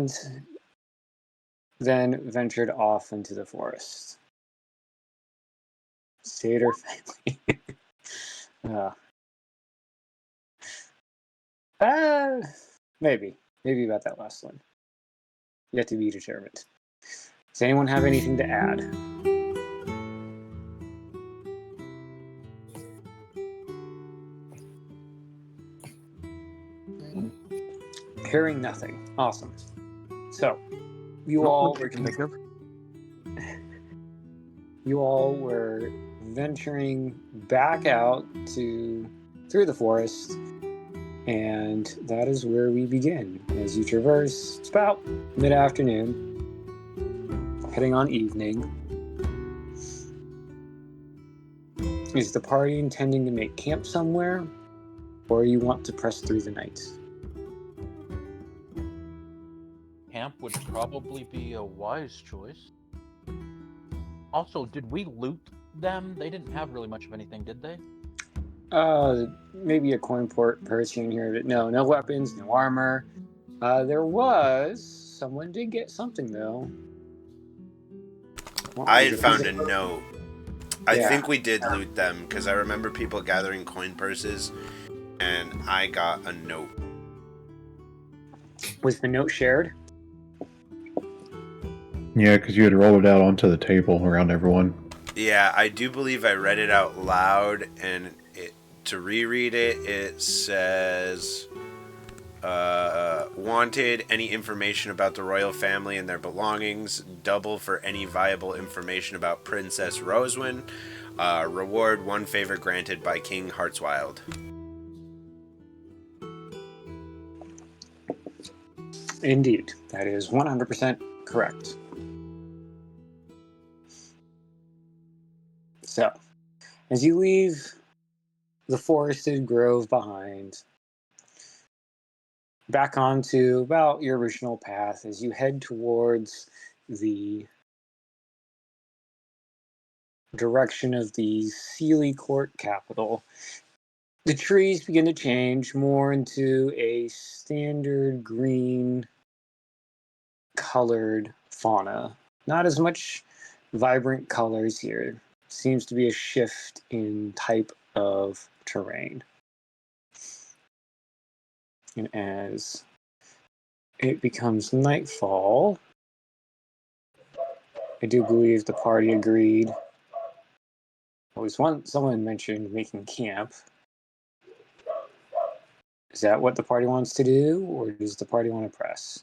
and then ventured off into the forest. Seder family. Maybe about that last one. Yet to be determined. Does anyone have anything to add? Hearing nothing. Awesome. So, you all were venturing back out through the forest, and that is where we begin. As you traverse, it's about mid-afternoon, heading on evening. Is the party intending to make camp somewhere, or you want to press through the night? Camp would probably be a wise choice. Also, did we loot them? They didn't have really much of anything, did they? Maybe a coin purse here and here, but no weapons, no armor. Someone did get something though. I had found a note. I think we did loot them, because I remember people gathering coin purses, and I got a note. Was the note shared? Yeah, because you had rolled it out onto the table around everyone. Yeah, I do believe I read it out loud, and to reread it, it says, wanted any information about the royal family and their belongings, double for any viable information about Princess Roswin, reward 1 favor granted by King Heartswild. Indeed, that is 100% correct. So, as you leave the forested grove behind, back onto about your original path as you head towards the direction of the Sealy Court capital, the trees begin to change more into a standard green colored fauna. Not as much vibrant colors here. Seems to be a shift in type of terrain. And as it becomes nightfall, I do believe the party agreed. Someone mentioned making camp. Is that what the party wants to do, or does the party want to press?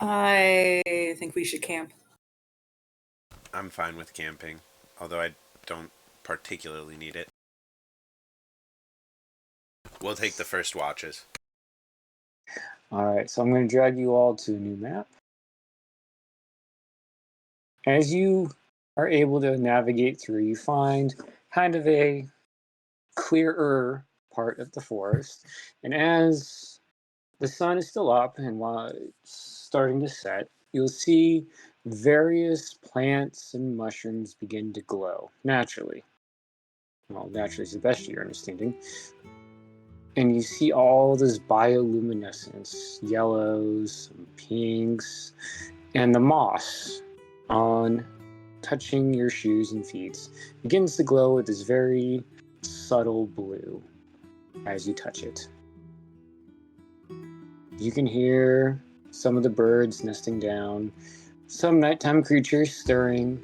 I think we should camp. I'm fine with camping, although I don't particularly need it. We'll take the first watches. Alright, so I'm going to drag you all to a new map. As you are able to navigate through, you find kind of a clearer part of the forest. And as the sun is still up and while it's starting to set, you'll see various plants and mushrooms begin to glow naturally. Well, naturally is the best of your understanding. And you see all this bioluminescence, yellows, pinks, and the moss on touching your shoes and feet begins to glow with this very subtle blue as you touch it. You can hear some of the birds nesting down, some nighttime creatures stirring.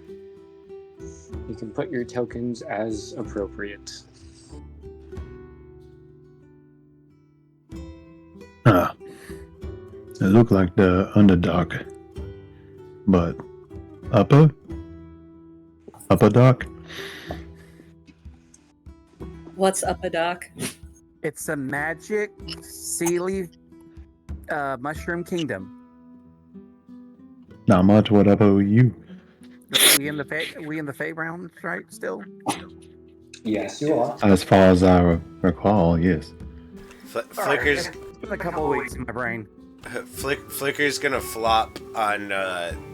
You can put your tokens as appropriate. It looked like the underdog, but upper dock. What's up, a doc? It's a magic Sealy mushroom kingdom. Not much. What up, you? We in the fairgrounds, right? Still. Yes, you are. As far as I recall, yes. Flicker's It's been a couple of weeks in my brain. Flicker's gonna flop on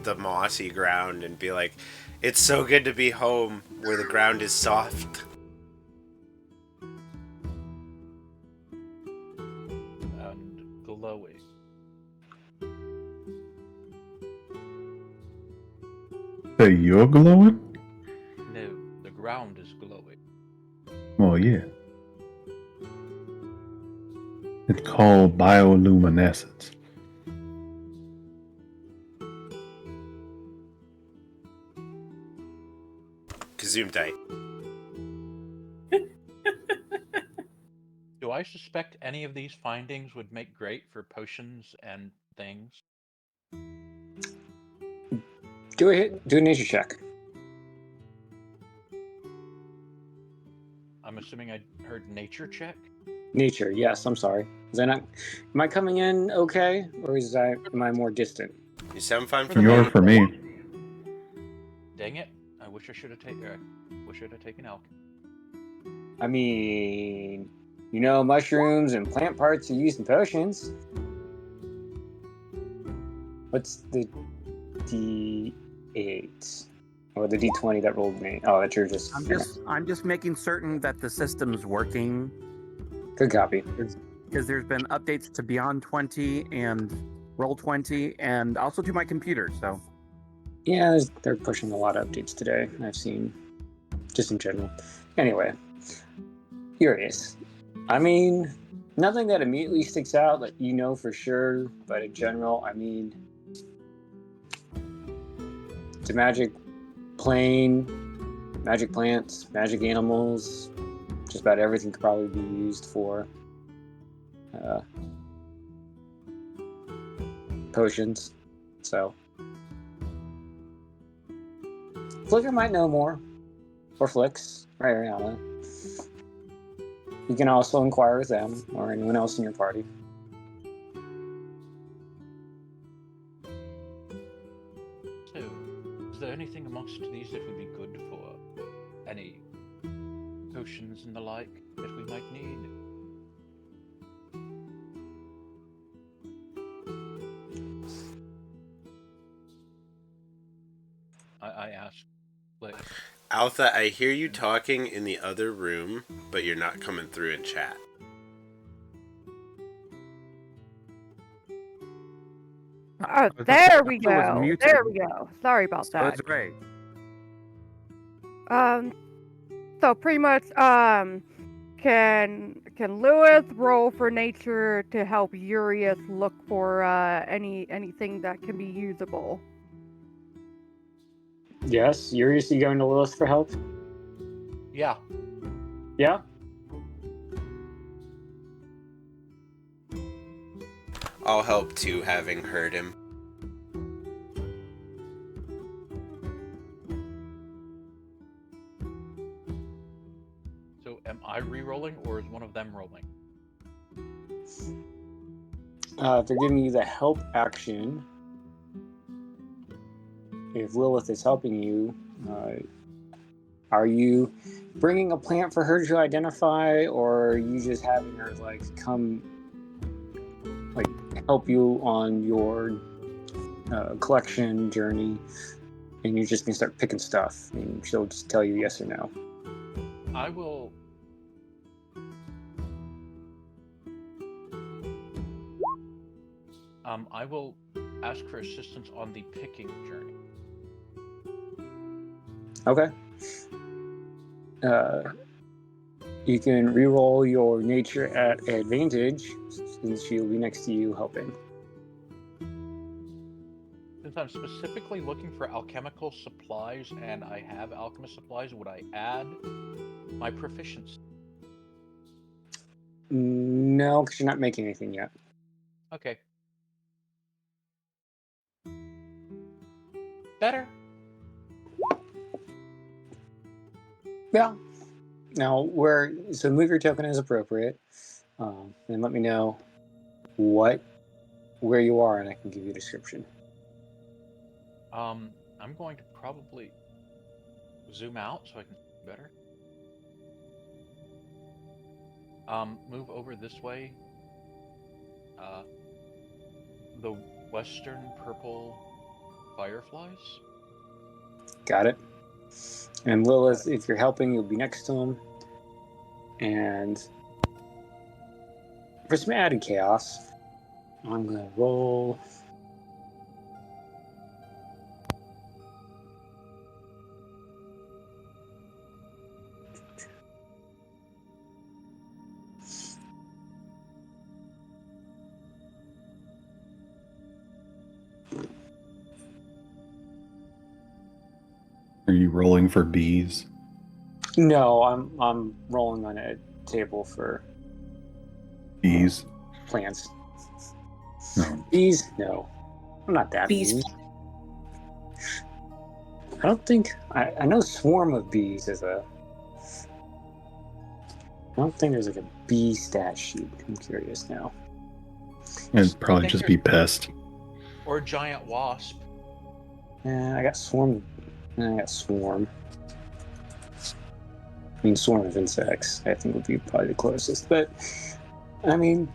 the mossy ground and be like, "It's so good to be home where the ground is soft." glowy. Say you're glowing? No, the ground is glowy. Oh, yeah. It's called bioluminescence. Gesundheit. Do I suspect any of these findings would make great for potions and things? Do a nature check. I'm assuming I heard nature check. Nature, yes. I'm sorry. Is that not? Am I coming in okay, or am I more distant? You sound fine for You're me. for me. Dang it! I wish I should have taken elk. I mean, mushrooms and plant parts are used in potions. What's the D8 or the D20 that rolled me? Oh, that's your just. I'm just making certain that the system's working. Good copy. Because there's been updates to Beyond 20 and Roll 20, and also to my computer. So Yeah, they're pushing a lot of updates today. I've seen, just in general. Anyway, curious. I mean, nothing that immediately sticks out that you know for sure, but in general, I mean, it's a magic plane, magic plants, magic animals. Just about everything could probably be used for potions. So, Flicker might know more, or Flix, or Ariana. You can also inquire with them or anyone else in your party. So, is there anything amongst these that would be good for any potions and the like that we might need? I asked. Like, Alpha, I hear you talking in the other room, but you're not coming through in chat. Oh, there we It was go. muted. There we go. Sorry about so that. it's great. So pretty much, can Lewis roll for nature to help Urius look for anything that can be usable? Yes, you're used to going to Lilith for help? yeah. Yeah? I'll help too, having heard him. So, am I re-rolling or is one of them rolling? If they're giving you the help action, if Lilith is helping you, are you bringing a plant for her to identify, or are you just having her come help you on your collection journey, and you're just gonna start picking stuff, and she'll just tell you yes or no? I will. I will ask for assistance on the picking journey. Okay. You can re-roll your nature at advantage, since she'll be next to you helping. Since I'm specifically looking for alchemical supplies and I have alchemist supplies, would I add my proficiency? No, because you're not making anything yet. Okay. Better. Yeah. Now, so move your token as appropriate, and let me know where you are, and I can give you a description. I'm going to probably zoom out so I can see better. Move over this way. The western purple fireflies. Got it. And Lilith, if you're helping, you'll be next to him. And for some added chaos, I'm gonna roll. Are you rolling for bees? No, I'm rolling on a table for Bees? plants. No. Bees? No. I'm not that Bees. mean. I don't think I know swarm of bees is a. I don't think there's like a bee stat sheet. I'm curious now. It'd probably think just there's- be pest. Or a giant wasp. I got swarm. I got swarm. I mean, swarm of insects. I think would be probably the closest. But I mean,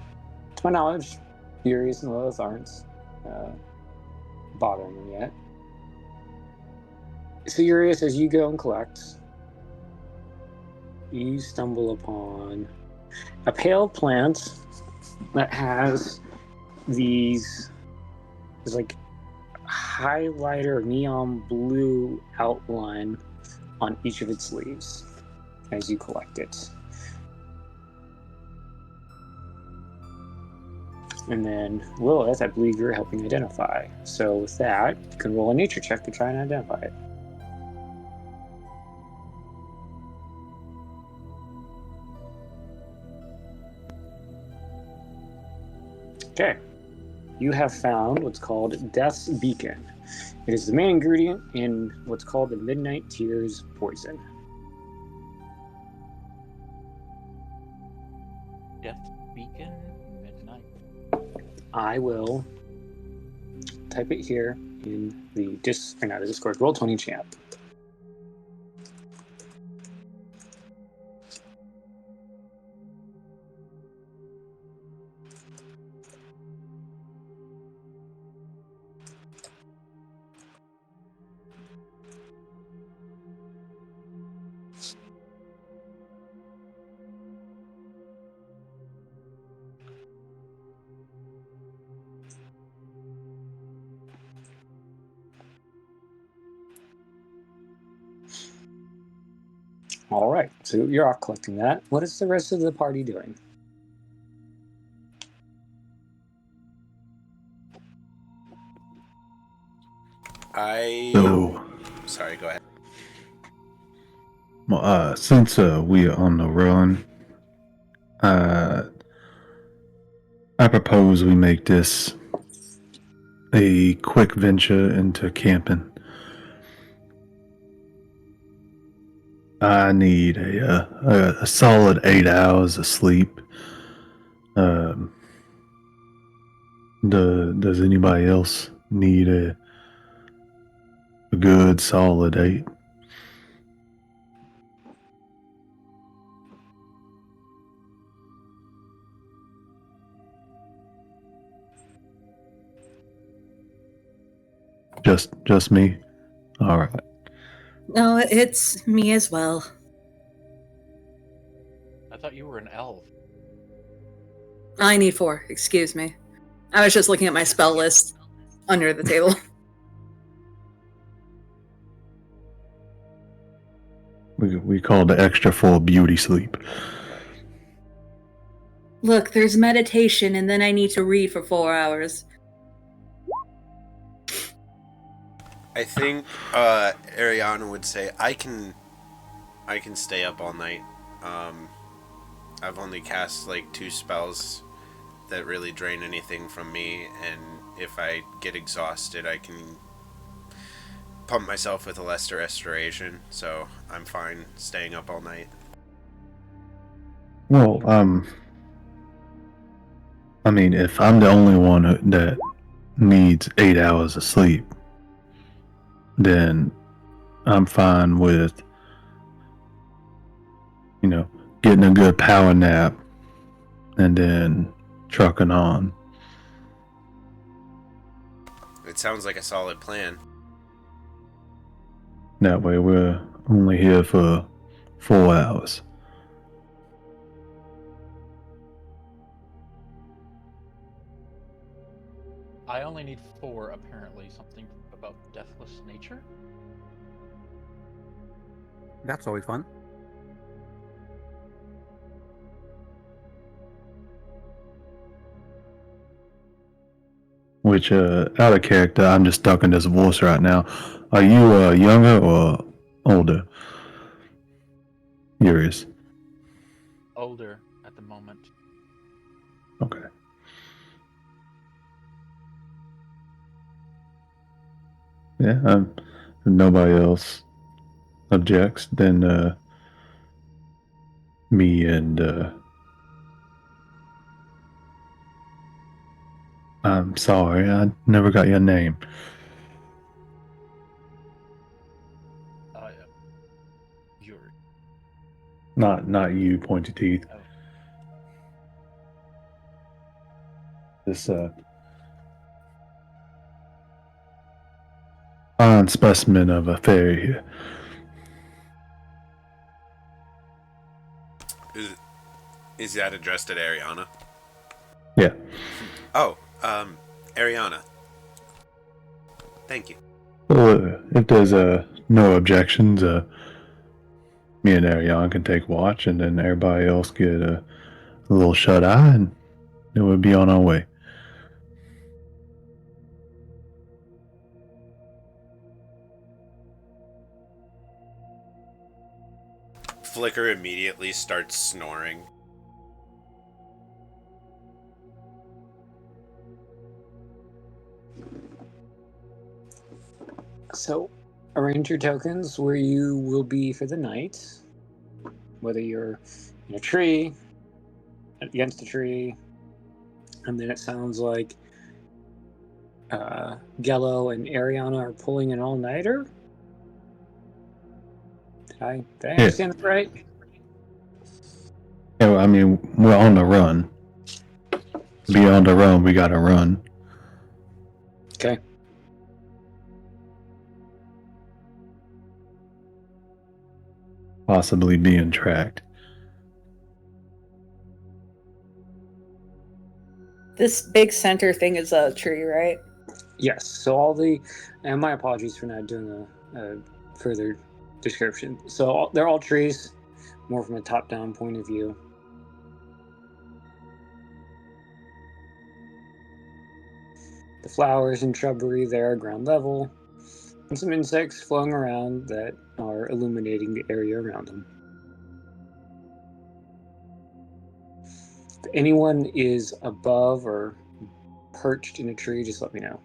to my knowledge, Furious and Lilith aren't bothering them yet. Furious, as you go and collect, you stumble upon a pale plant that has these like highlighter neon blue outline on each of its leaves as you collect it. And then Lilith, I believe you're helping identify. So with that, you can roll a nature check to try and identify it. Okay. You have found what's called Death's Beacon. It is the main ingredient in what's called the Midnight Tears poison. Death Beacon, midnight. I will type it here in the Discord. Roll20 champ. All right, so you're off collecting that. What is the rest of the party doing? So, Sorry, go ahead. well, since we are on the run, I propose we make this a quick venture into camping. I need a solid 8 hours of sleep. Does anybody else need a good solid 8? Just me? All right. No, it's me as well. I thought you were an elf. I need 4. Excuse me. I was just looking at my spell list under the table. We call the extra 4 beauty sleep. Look, there's meditation, and then I need to read for 4 hours. I think Ariana would say I can stay up all night. I've only cast like 2 spells that really drain anything from me, and if I get exhausted, I can pump myself with a lesser restoration, so I'm fine staying up all night. Well, I mean, if I'm the only one that needs 8 hours of sleep, then I'm fine with, getting a good power nap and then trucking on. It sounds like a solid plan. That way we're only here for 4 hours. I only need 4, apparently. Something about deathless nature? That's always fun. Which, out of character, I'm just stuck in this voice right now. Are you younger or older? Curious. Older at the moment. Okay. Yeah, if nobody else objects, then me and I'm sorry, I never got your name. Yuri. Not you, pointy teeth. Oh. This fine specimen of a fairy here. Is that addressed at Ariana? Yeah. Oh, Ariana. Thank you. Well, if there's no objections, me and Ariana can take watch, and then everybody else get a little shut eye, and then we'll be on our way. Flicker immediately starts snoring. So, arrange your tokens where you will be for the night. Whether you're in a tree, against a tree, and then it sounds like Gello and Ariana are pulling an all-nighter. Did I understand that right? Yeah, I mean, we're on the run. To be on the run, we gotta run. Okay. Possibly being tracked. This big center thing is a tree, right? Yes. So all the, and my apologies for not doing a further description. So they're all trees, more from a top-down point of view. The flowers and shrubbery there are ground level, and some insects floating around that are illuminating the area around them. If anyone is above or perched in a tree, just let me know.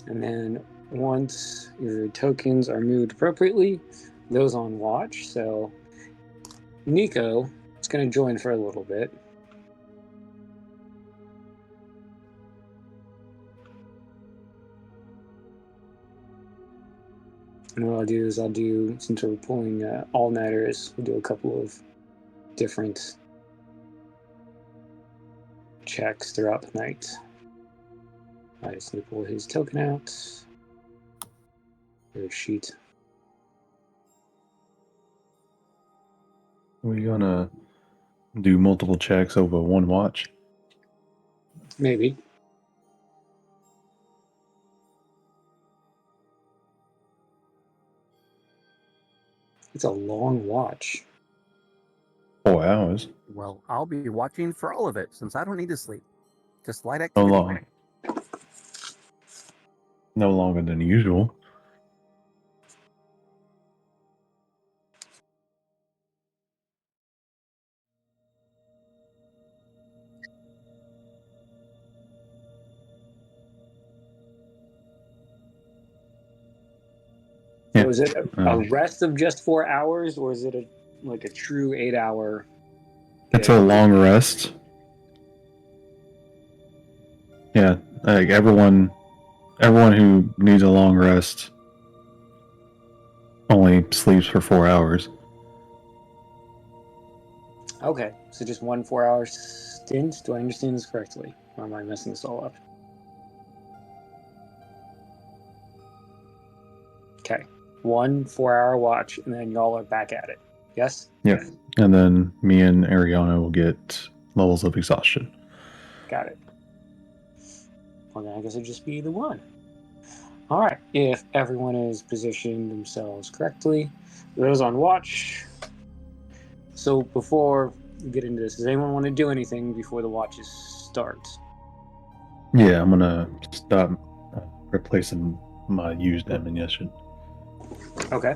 And then once your tokens are moved appropriately, those on watch. So Nico is going to join for a little bit. And what I'll do is since we're pulling all-nighters, we'll do a couple of different checks throughout the night. I just need to pull his token out. Or sheet. We're gonna do multiple checks over one watch. Maybe. It's a long watch. 4 hours. Well, I'll be watching for all of it since I don't need to sleep. Just light No activity. long. No longer than usual. So is it a rest of just 4 hours, or is it like a true 8-hour? It's a long rest. Yeah, like everyone who needs a long rest only sleeps for 4 hours. Okay, so just 1 4-hour stint. Do I understand this correctly, or am I messing this all up? Okay, 1 4-hour watch, and then y'all are back at it. Yes. Yep. And then me and Ariana will get levels of exhaustion. Got it. Well, then I guess it'd just be the one. All right. If everyone has positioned themselves correctly, those on watch. So before we get into this, does anyone want to do anything before the watches start? Yeah, I'm gonna stop replacing my used ammunition. Okay.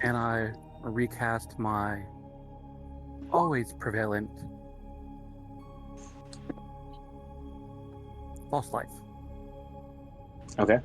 And I recast my always prevalent false life. Okay.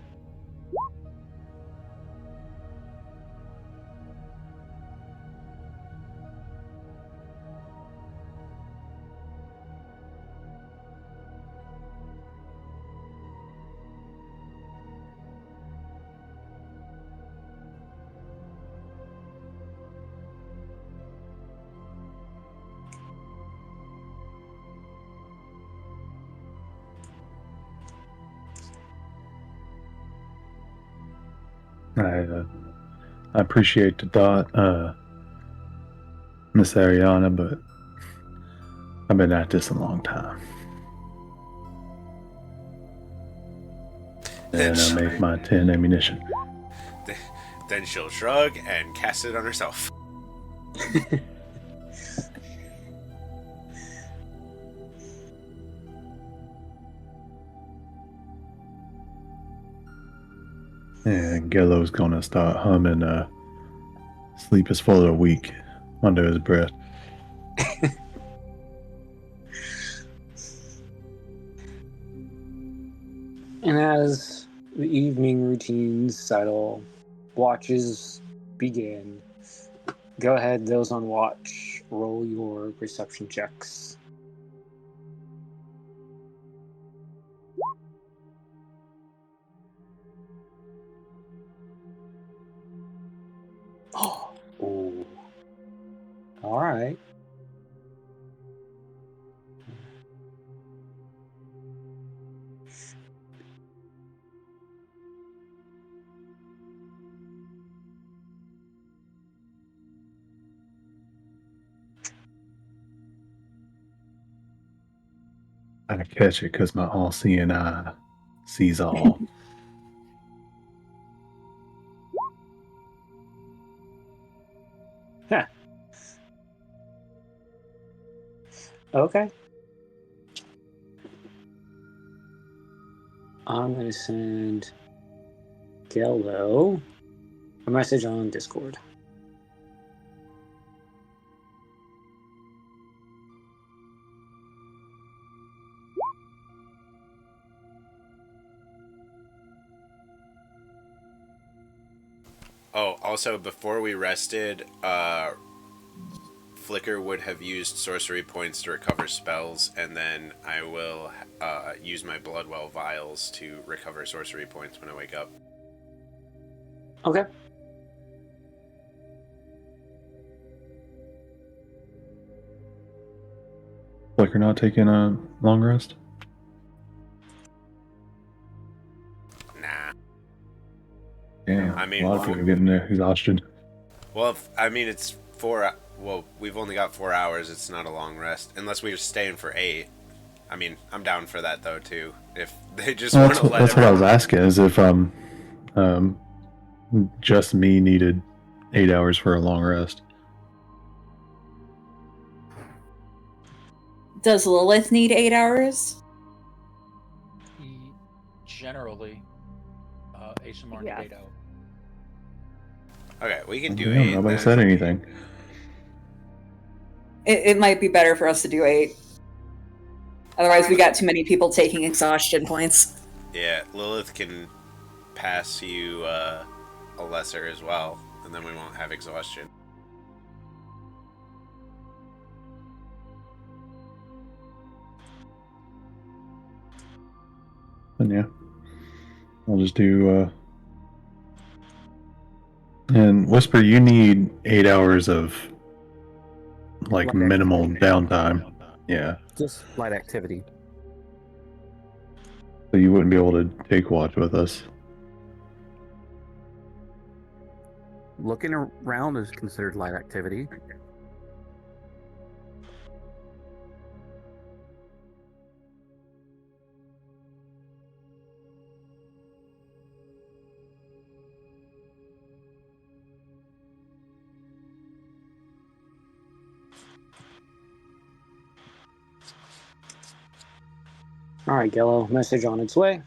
I appreciate the thought, Miss Ariana, but I've been at this a long time. And I make my 10 ammunition. Then she'll shrug and cast it on herself. And Gello's gonna start humming Sleep is for the Weak under his breath. And as the evening routines settle, watches begin. Go ahead, those on watch, roll your perception checks. Oh, ooh. All right. I catch it because my all-seeing eye sees all. Huh. Okay. I'm going to send Gello a message on Discord. Oh, also, before we rested, Flicker would have used sorcery points to recover spells, and then I will use my Bloodwell vials to recover sorcery points when I wake up. Okay. Flicker not taking a long rest? Nah. Damn, I mean, a lot of people are getting exhausted. Well, it's 4. Well, we've only got 4 hours. It's not a long rest, unless we're staying for 8. I mean, I'm down for that though too. If they just want to let. That's what I was asking. Is if just me needed 8 hours for a long rest. Does Lilith need 8 hours? Generally, ASMR Yes. need 8 hours. Okay, we can do Yeah, 8. nobody then. said anything. It might be better for us to do 8. Otherwise, we got too many people taking exhaustion points. Yeah, Lilith can pass you a lesser as well, and then we won't have exhaustion. And yeah, I'll just do. And Whisper, you need 8 hours of like Light minimal activity. downtime. Yeah, Just light activity. so you wouldn't be able to take watch with us. Looking around is considered light activity. All right, Gello, message on its way.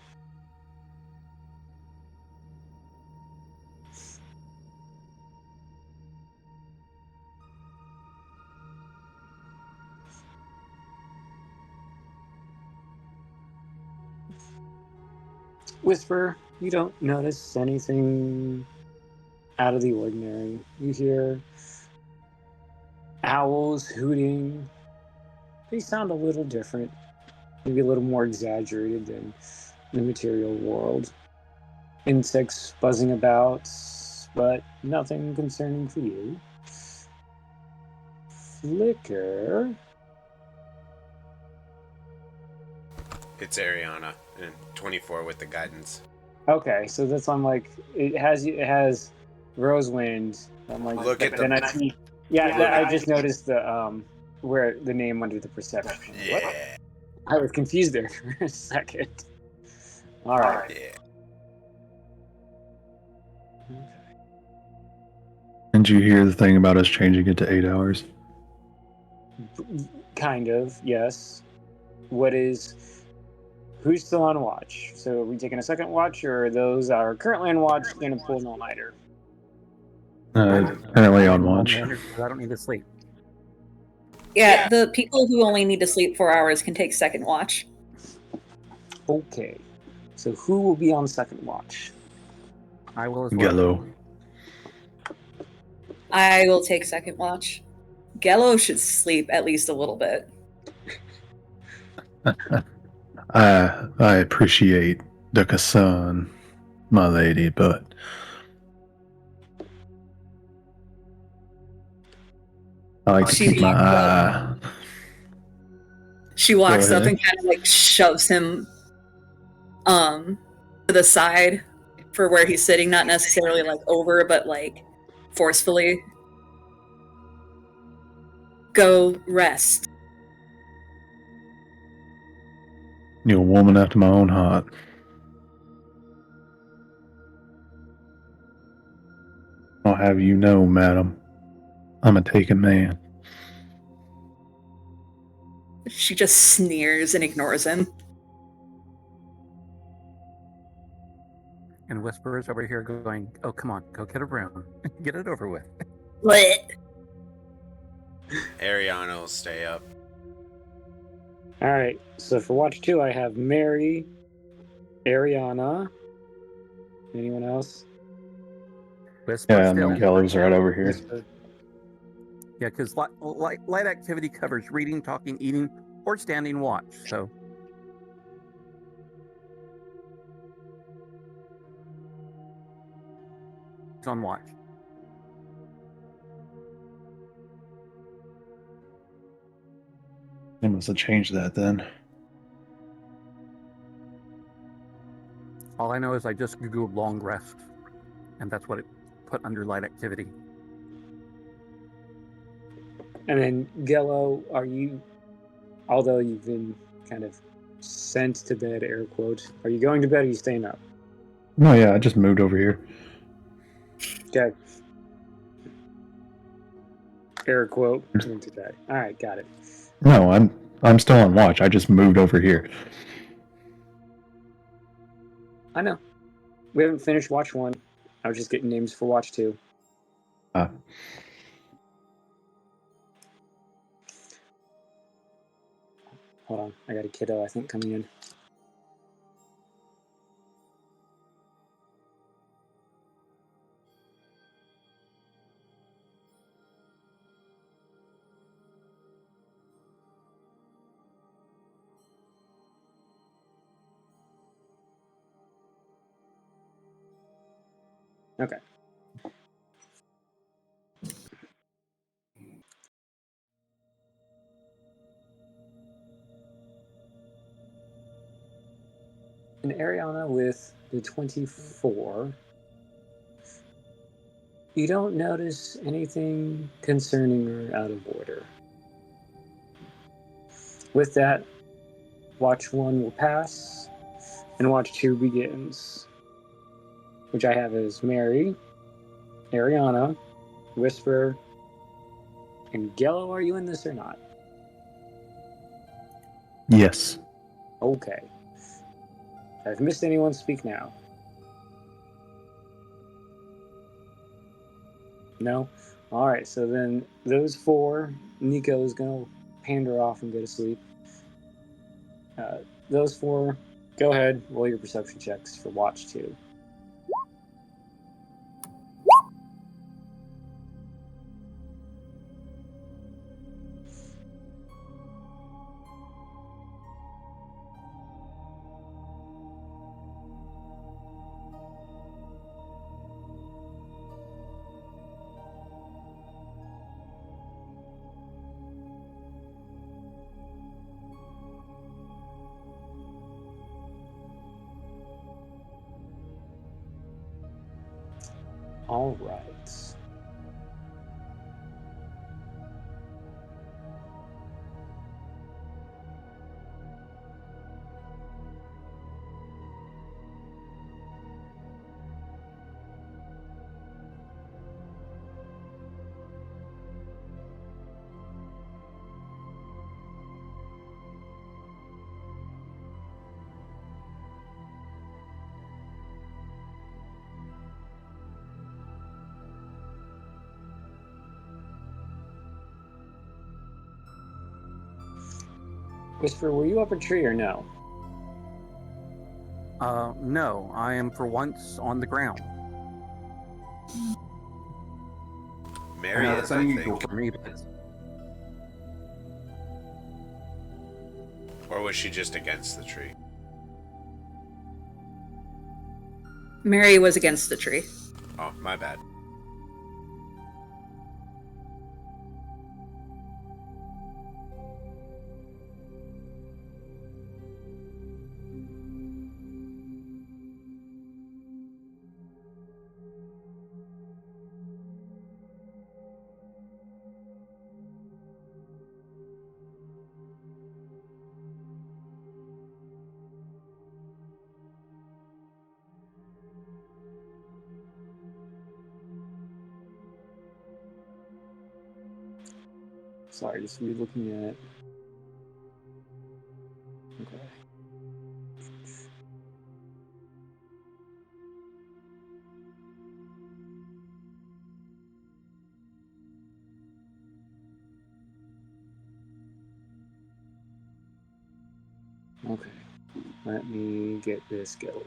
Whisper, you don't notice anything out of the ordinary. You hear owls hooting. They sound a little different, maybe a little more exaggerated than the material world. Insects buzzing about, but nothing concerning for you. Flicker. It's Ariana, and 24 with the guidance. Okay, so that's I'm like it has Rosewind. I'm like, Look at but then the- I see, I just noticed the where the name under the perception. What? Yeah. I was confused there for a second. All right. Yeah. Did you hear the thing about us changing it to 8 hours? Kind of, yes. Who's still on watch? So are we taking a second watch, or are those that are currently on watch going to pull an all-nighter? Apparently on watch. I don't need to sleep. Yeah, the people who only need to sleep 4 hours can take second watch. Okay. So who will be on second watch? I will as well. Gello. I will take second watch. Gello should sleep at least a little bit. I appreciate the concern, my lady, but I like to She keep my walks up. eye. She walks Go up ahead. and kind of like shoves him to the side for where he's sitting, not necessarily like over, but like forcefully. Go rest. You're a woman after my own heart. I'll have you know, madam, I'm a taken man. She just sneers and ignores him. And Whisperer's over here going, "Oh, come on, go get a room. Get it over with." Blech. Ariana will stay up. All right. So for watch 2, I have Mary, Ariana. Anyone else? Whisper Yeah, and still. then Gello's right over here. Whisper. Yeah, because light activity covers reading, talking, eating, or standing watch. So it's on watch. They must have changed that then. All I know is I just googled long rest, and that's what it put under light activity. And then Gello, are you? Although you've been kind of sent to bed, air quotes, are you going to bed or are you staying up? No, yeah, I just moved over here. Okay. Air quote into bed. All right, got it. No, I'm still on watch. I just moved over here. I know. We haven't finished watch 1. I was just getting names for watch 2. Hold on, I got a kiddo, I think, coming in. Okay. And Ariana with the 24. You don't notice anything concerning or out of order. With that, watch 1 will pass, and watch 2 begins. Which I have as Mary, Ariana, Whisper, and Gello. Are you in this or not? Yes. Okay. If I've missed anyone, speak now. No? Alright, so then those 4, Nico is going to pander off and go to sleep. Those 4, go ahead, roll your perception checks for watch 2. All right. Whisper, were you up a tree or no? No, I am for once on the ground. Mary I know is, that's I unusual think. for me, but Or was she just against the tree? Mary was against the tree. Oh, my bad. Sorry, just re-looking at... Okay. Okay. Let me get this going.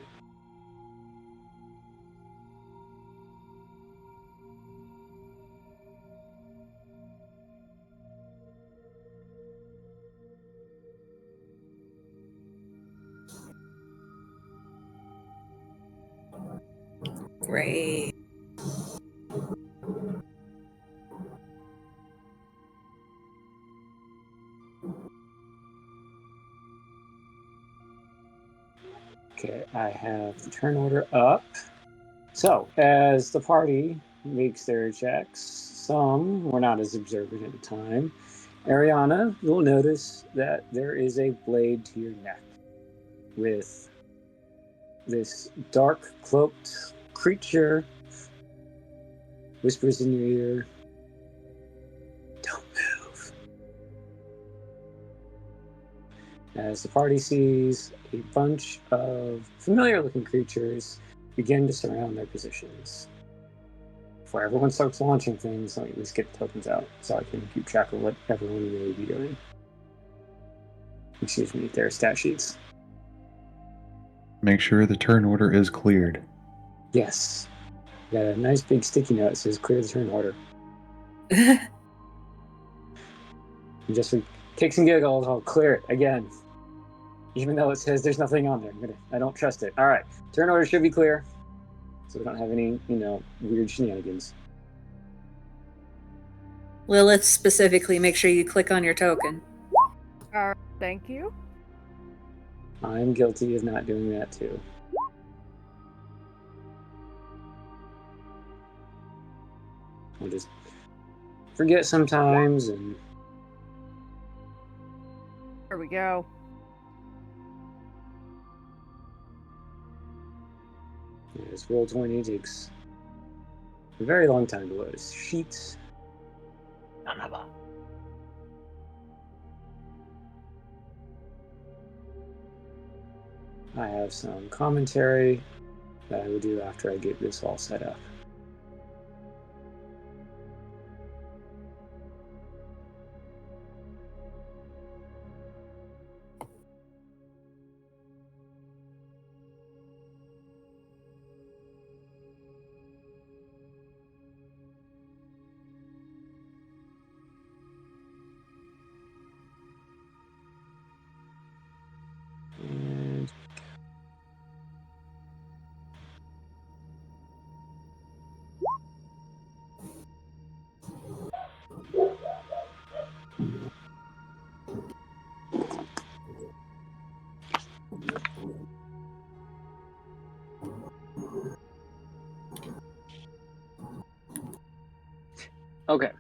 Great. Okay, I have the turn order up. So, as the party makes their checks, some were not as observant at the time. Ariana, you'll notice that there is a blade to your neck with this dark cloaked creature whispers in your ear, "Don't move." As the party sees a bunch of familiar looking creatures begin to surround their positions. Before everyone starts launching things, let me at least get the tokens out so I can keep track of what everyone may be doing. Excuse me, their stat sheets. Make sure the turn order is cleared. Yes. Got a nice big sticky note that says clear the turn order. Great. And just for kicks and giggles, I'll clear it again. Even though it says there's nothing on there. I don't trust it. Alright. Turn order should be clear. so we don't have any, weird shenanigans. Lilith, specifically, make sure you click on your token. Thank you. I'm guilty of not doing that too. I just forget sometimes, and There we go. this Roll20 takes a very long time to load a sheet. I have some commentary that I will do after I get this all set up. And okay,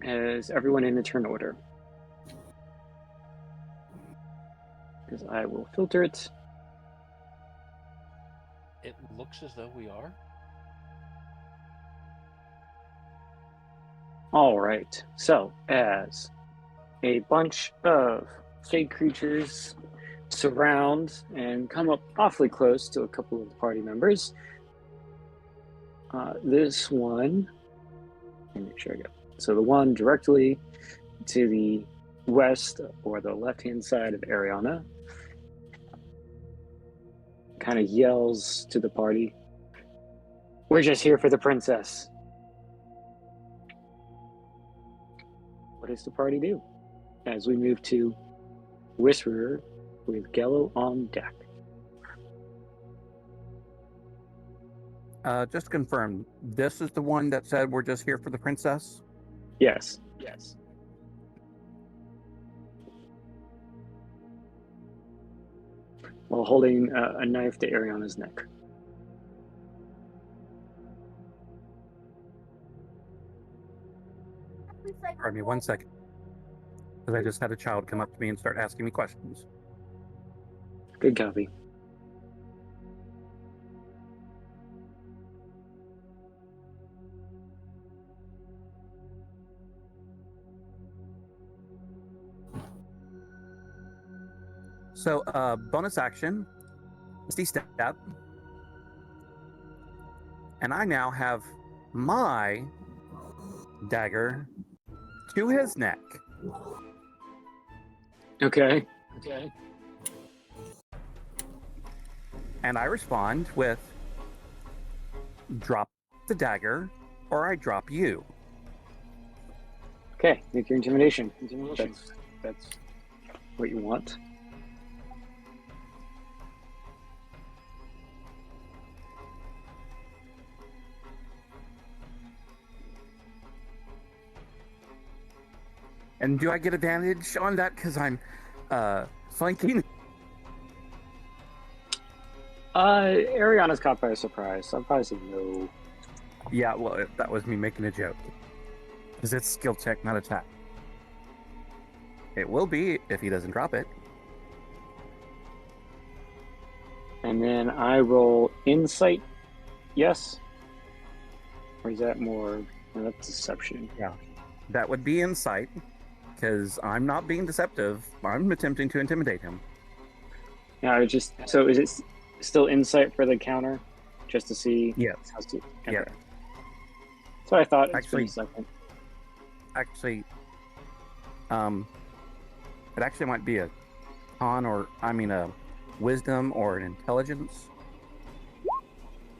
is everyone in the turn order? Because I will filter it. It looks as though we are. All right, so as a bunch of fake creatures surround and come up awfully close to a couple of the party members, this one, let me make sure I get. So the one directly to the west or the left-hand side of Ariana kind of yells to the party, "We're just here for the princess." What does the party do as we move to Whisperer with Gello on deck? Just to confirm, this is the one that said we're just here for the princess? Yes. While holding a knife to Ariana's neck. Pardon me 1 second. Because I just had a child come up to me and start asking me questions. Good copy. So, bonus action, Misty Step, and I now have my dagger to his neck. Okay. And I respond with, drop the dagger, or I drop you. Okay, make your intimidation. That's what you want. And do I get advantage on that because I'm flanking? Ariana's caught by surprise, so I'll probably say no. Yeah, well, that was me making a joke. Because it's skill check, not attack. It will be if he doesn't drop it. And then I roll insight, yes? Or is that more, no, that's deception. Yeah. That would be insight, because I'm not being deceptive. I'm attempting to intimidate him. Yeah, so is it still insight for the counter? Just to see? Yes. Okay. Yeah. So I thought it's Actually- pretty second. Actually, it actually might be a wisdom or an intelligence.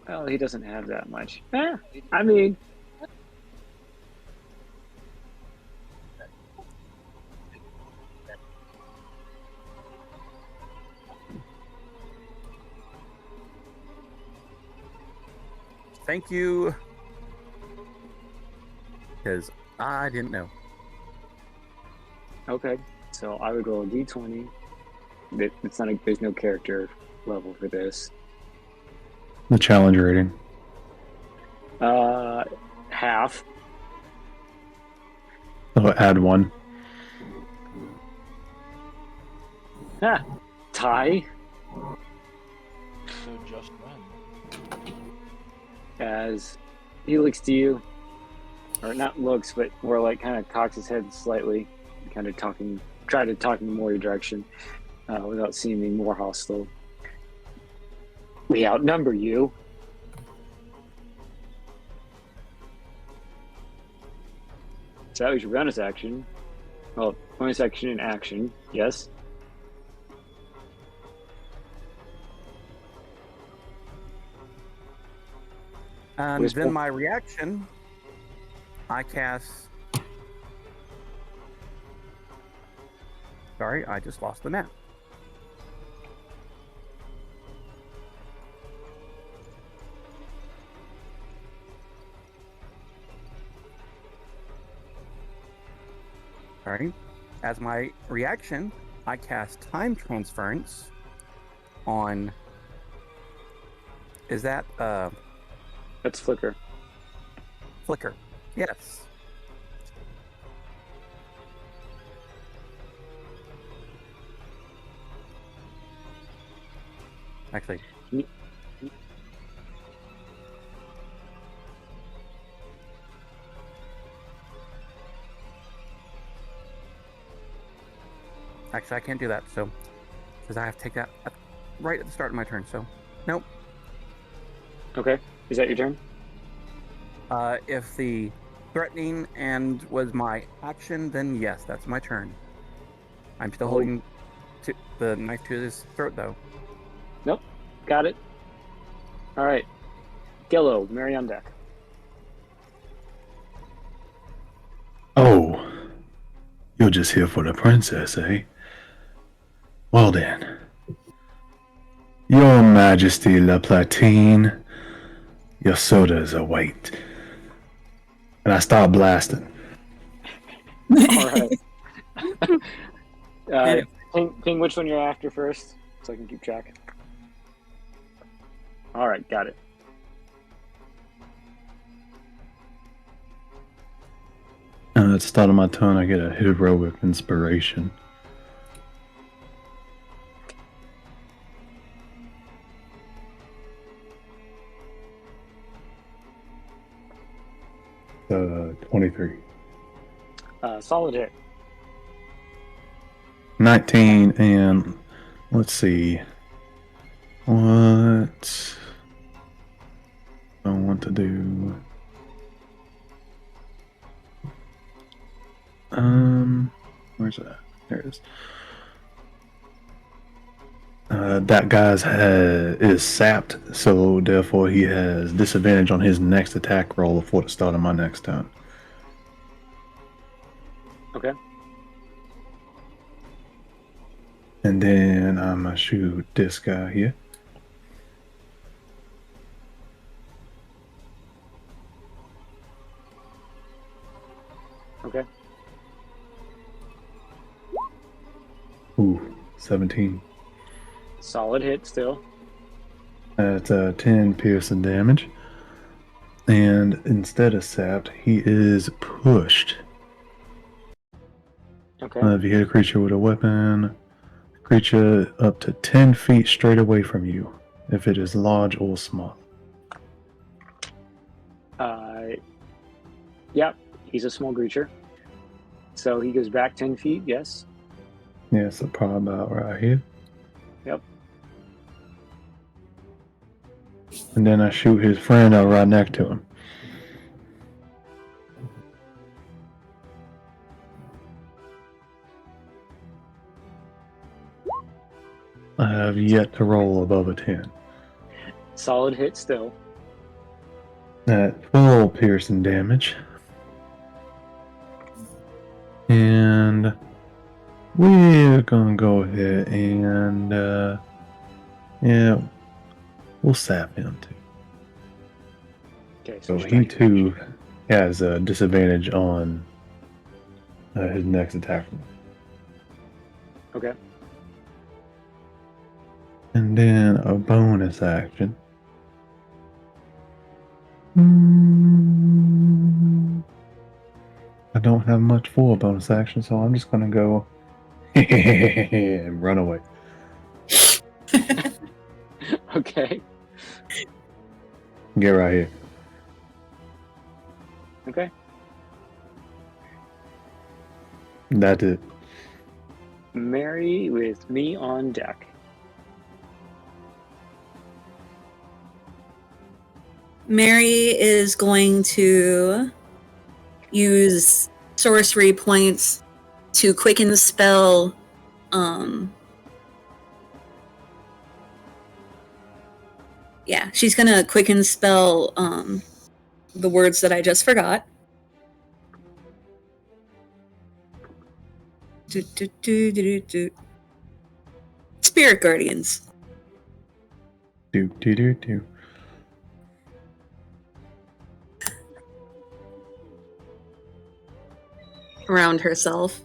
Well, he doesn't have that much. I mean, Thank you. Because I didn't know. Okay, so I would roll a d20. It's not there's no character level for this. The challenge rating. Half. So add 1. Ah, tie. So just when. As he looks to you, or not looks, but more like kind of cocks his head slightly, kind of try to talk in more your direction without seeming more hostile. We outnumber you. So that was your bonus action. Well, bonus action and action, yes. And Whisper. then my reaction, I cast. Sorry, I just lost the map. Sorry. As my reaction, I cast Time Transference on. Is that That's Flicker. Flicker? Yes. Actually, I can't do that. So, because I have to take that right at the start of my turn. So, nope. Okay, is that your turn? If the threatening and was my action, then yes, that's my turn. I'm still holding the knife to his throat, though. Nope, got it. All right, Gillo, Mary on deck. Oh, you're just here for the princess, eh? Well then. Your Majesty La Platine, your sodas await. And I start blasting. All right. Ping which one you're after first, so I can keep track. All right, got it. At the start of my turn, I get a heroic inspiration. Uh, 23. Solid hit. 19, and let's see. What I want to do. Where's that? There it is. That guy's head is sapped, so therefore he has disadvantage on his next attack roll before the start of my next turn. Okay. And then I'm gonna shoot this guy here. Okay. Ooh, 17. Solid hit still. That's 10 piercing damage. And instead of sapped, he is pushed. Okay. If you hit a creature with a weapon, creature up to 10 feet straight away from you, if it is large or small. Yep, he's a small creature. So he goes back 10 feet, yes. Yeah, so probably about right here. Yep. And then I shoot his friend out right next to him. I have yet to roll above a 10. Solid hit still. At full piercing damage. And we're gonna go ahead and yeah, we'll sap him too. Okay, So he strength. too has a disadvantage on his next attack. Okay. And then a bonus action. I don't have much for a bonus action, so I'm just gonna go and run away. Okay. Get right here. Okay. That's it. Mary with me on deck. Mary is going to use sorcery points to quicken the spell. Yeah, she's gonna quicken spell the words that I just forgot. Spirit Guardians. Do. Around herself.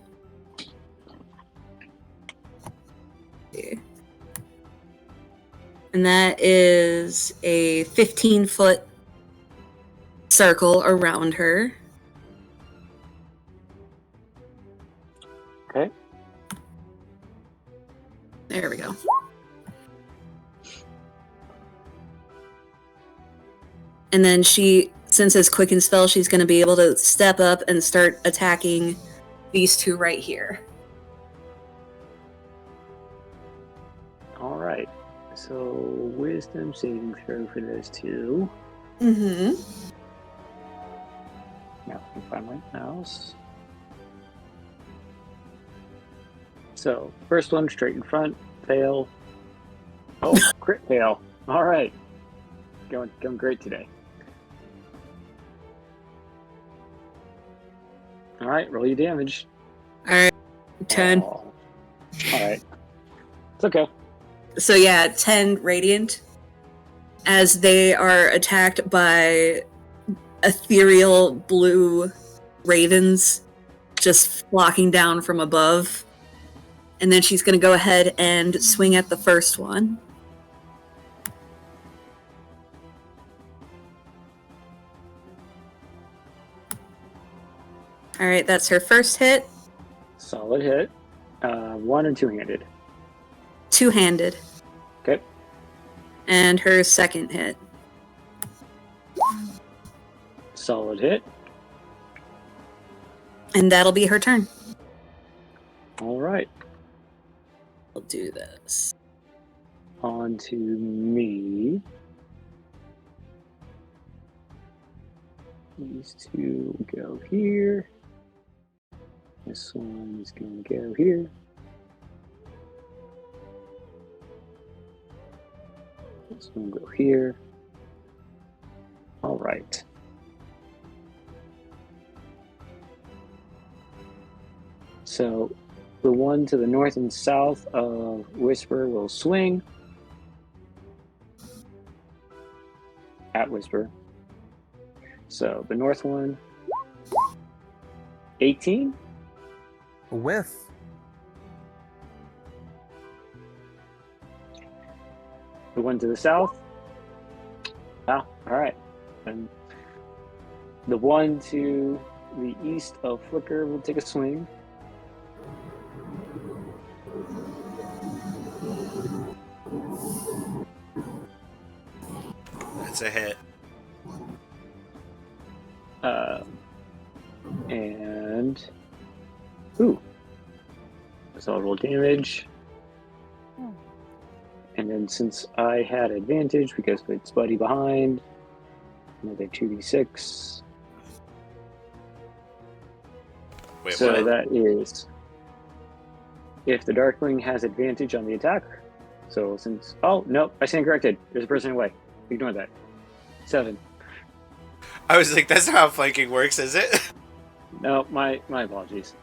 And that is a 15-foot circle around her. Okay. There we go. And then she, since it's quicken spell, she's going to be able to step up and start attacking these two right here. All right. So wisdom saving throw for those two. Mm-hmm. Now I can find my mouse. So first one straight in front, fail. Oh, crit fail. All right. Going great today. All right, roll your damage. All right. 10. Oh. All right. It's okay. So yeah, 10 radiant as they are attacked by ethereal blue ravens just flocking down from above. And then she's going to go ahead and swing at the first one. All right, that's her first hit. Solid hit. One or two-handed? Two-handed. Okay. And her second hit. Solid hit. And that'll be her turn. All right. I'll do this. On to me. These two go here. This one is going to go here. This one will go here. All right. So the one to the north and south of Whisper will swing at Whisper. So the north one, 18. With. The one to the south. Ah, all right. And the one to the east of Flicker will take a swing. That's a hit. And ooh, so I'll roll damage. And then since I had advantage because it's Buddy behind, another 2d6. Wait, So what? that is if the Darkling has advantage on the attack. So since oh no, I stand corrected. There's a person away. Ignore that. 7. I was like, that's not how flanking works, is it? No, my apologies.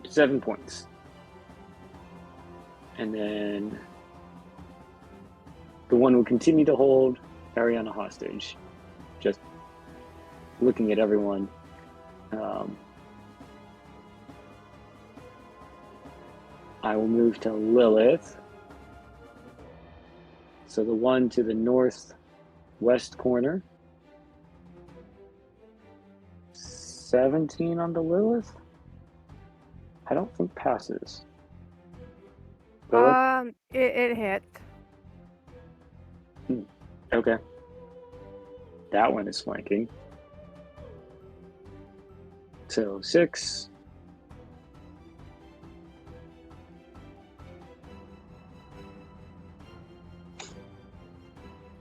7 points. And then the one will continue to hold Ariana hostage. Just looking at everyone. I will move to Lilith. So the one to the northwest corner. 17 on the Lilith? I don't think passes. Lilith? It hit. Okay. That one is flanking. So 6.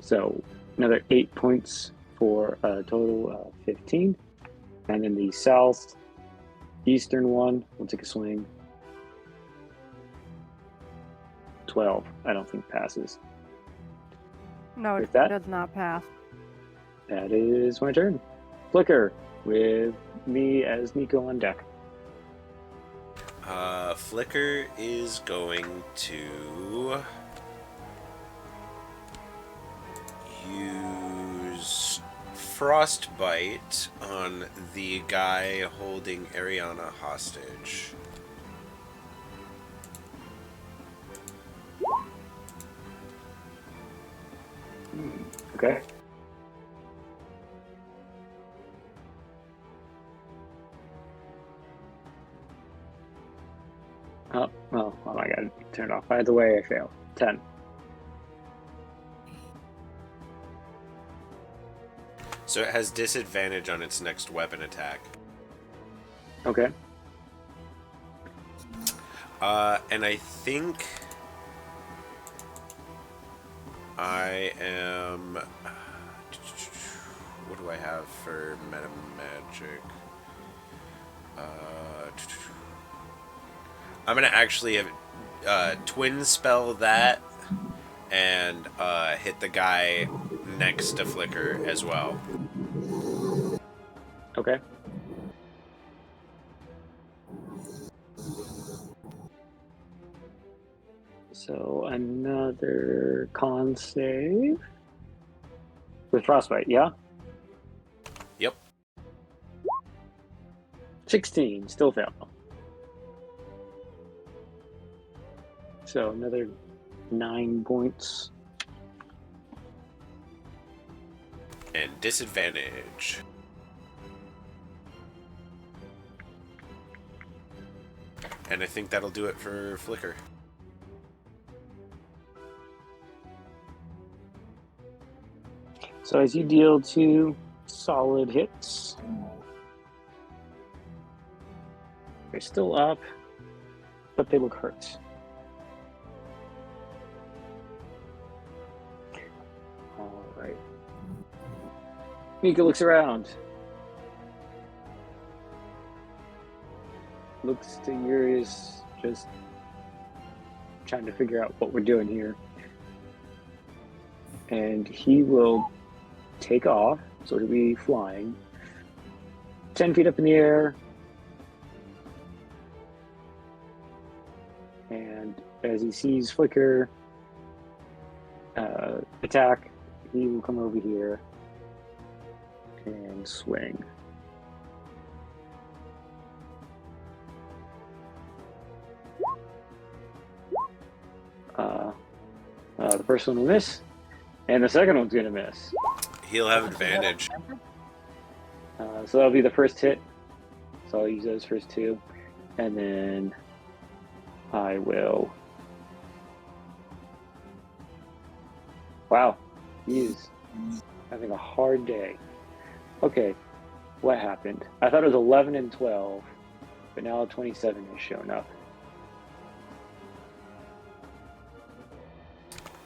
So another 8 points for a total of 15. And then the southeastern one will take a swing. 12. I don't think passes. No, With it that? does not pass. That is my turn. Flicker, with me as Nico on deck. Flicker is going to use Frostbite on the guy holding Ariana hostage. Okay. Oh, well, I gotta turn it off. By the way, I failed. 10. So it has disadvantage on its next weapon attack. Okay. And I think I am... What do I have for meta magic? I'm gonna actually have twin spell that and hit the guy next to Flicker as well. Okay. So another con save with frostbite, yeah? Yep. 16, still fail. So another 9 points. And disadvantage. And I think that'll do it for Flicker. So as you deal 2 solid hits, they're still up, but they look hurt. All right. Mika looks around. Looks to Urius, just trying to figure out what we're doing here. And he will take off, so he'll be flying 10 feet up in the air. And as he sees Flicker attack, he will come over here and swing. The first one will miss, and the second one's gonna miss. He'll have advantage. So that'll be the first hit. So I'll use those first 2, and then I will. Wow, he's having a hard day. Okay, what happened? I thought it was 11 and 12, but now 27 has shown up.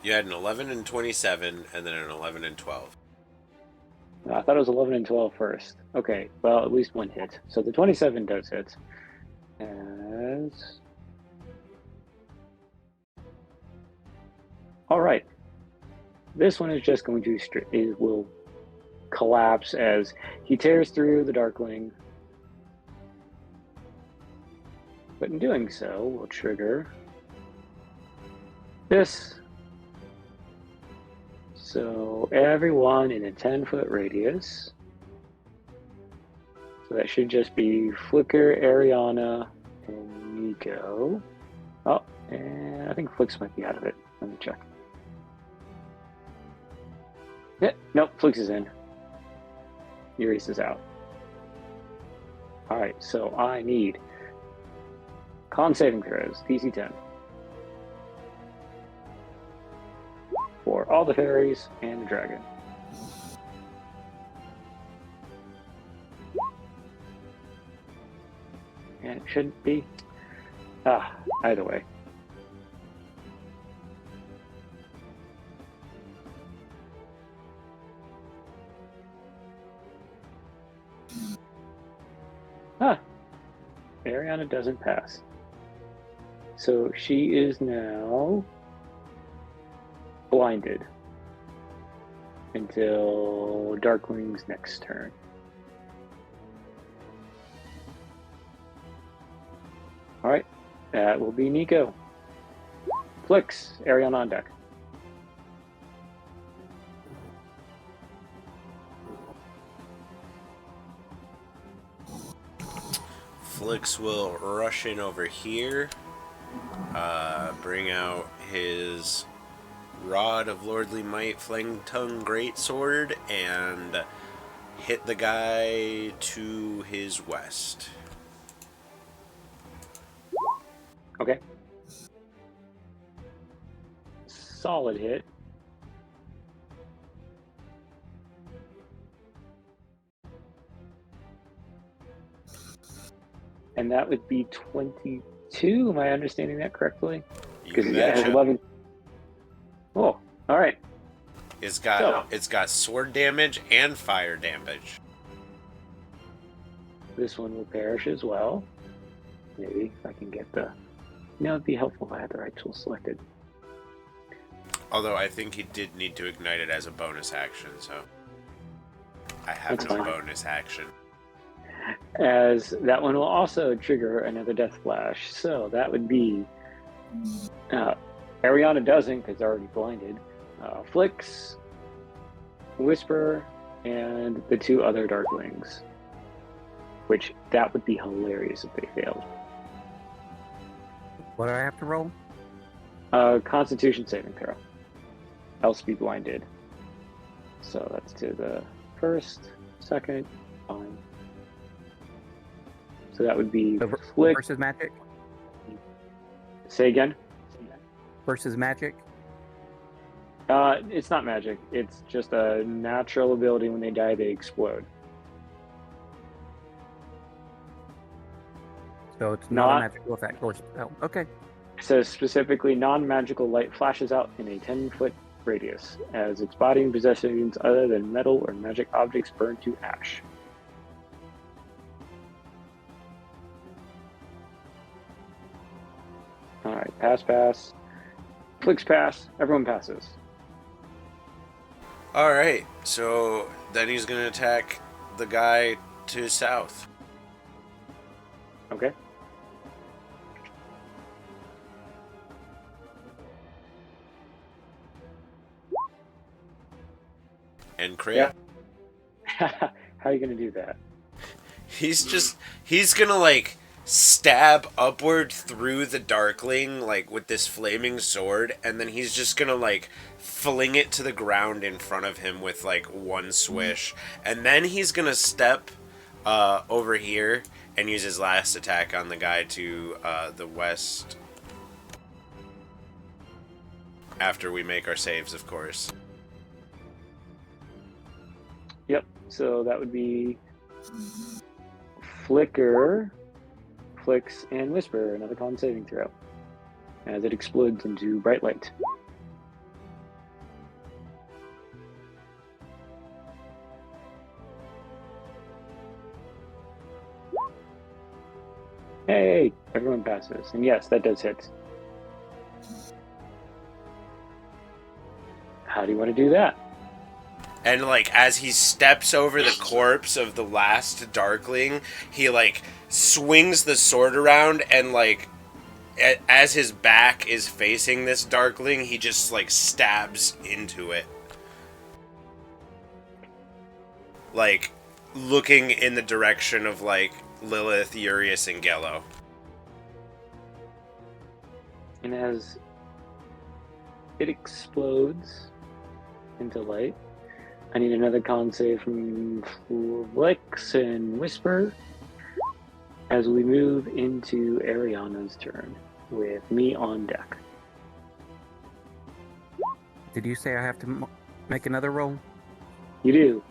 You had an 11 and 27, and then an 11 and 12. I thought it was 11 and 12 first. Okay, well, at least one hit. So the 27 does hit. As... All right. This one is just going to will collapse as he tears through the Darkling. But in doing so, we'll trigger this So everyone in a 10-foot radius. So that should just be Flicker, Ariana, and Nico. Oh, and I think Flix might be out of it. Let me check. Yeah, nope, Flix is in. Eurus is out. Alright, so I need con saving throws, DC 10. For all the fairies and the dragon. And it shouldn't be. Either way. Ariana doesn't pass. So she is now blinded until Darkling's next turn. Alright, that will be Nico. Flix, Ariana on deck. Flix will rush in over here, bring out his Rod of Lordly Might, Flang Tongue Greatsword, and hit the guy to his west. Okay. Solid hit. And that would be 22. Am I understanding that correctly? Because it has 11. Oh, all right. It's got sword damage and fire damage. This one will perish as well. Maybe if I can get the. It'd be helpful if I had the right tool selected. Although I think he did need to ignite it as a bonus action, so I have That's no fine. bonus action. As that one will also trigger another death flash. So that would be Ariana doesn't because they're already blinded. Flix, Whisper, and the two other Darklings. Which that would be hilarious if they failed. What do I have to roll? Constitution saving throw. Else be blinded. So that's to the first, second, fine. So that would be Flick. Versus magic? Say again? Versus magic? It's not magic. It's just a natural ability. When they die, they explode. So it's not a magical effect or spell. Okay. It says specifically non-magical light flashes out in a 10-foot radius as its body and possessions other than metal or magic objects burn to ash. Alright, pass. Flix pass. Everyone passes. Alright, so then he's going to attack the guy to his south. Okay. And crit. Yeah. How are you going to do that? He's going to like stab upward through the Darkling like with this flaming sword, and then he's just going to like fling it to the ground in front of him with like one swish. And then he's going to step over here and use his last attack on the guy to the west. After we make our saves, of course. Yep, so that would be Flicker, Flix, and Whisper, another con saving throw, as it explodes into bright light. Hey, everyone passes. And yes, that does hit. How do you want to do that? And like as he steps over the corpse of the last Darkling, he like swings the sword around, and like as his back is facing this Darkling, he just like stabs into it like looking in the direction of like Lilith, Urius, and Gello. And as it explodes into light, I need another con save from Flix and Whisper as we move into Ariana's turn with me on deck. Did you say I have to make another roll? You do,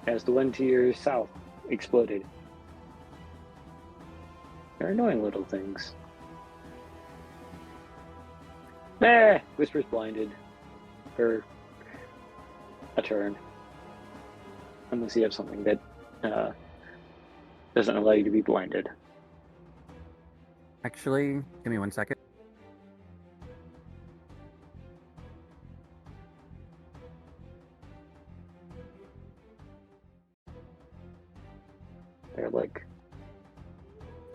as the one to your south exploded. They're annoying little things. Whisper's blinded for a turn. Unless you have something that doesn't allow you to be blinded. Actually, give me 1 second. They're like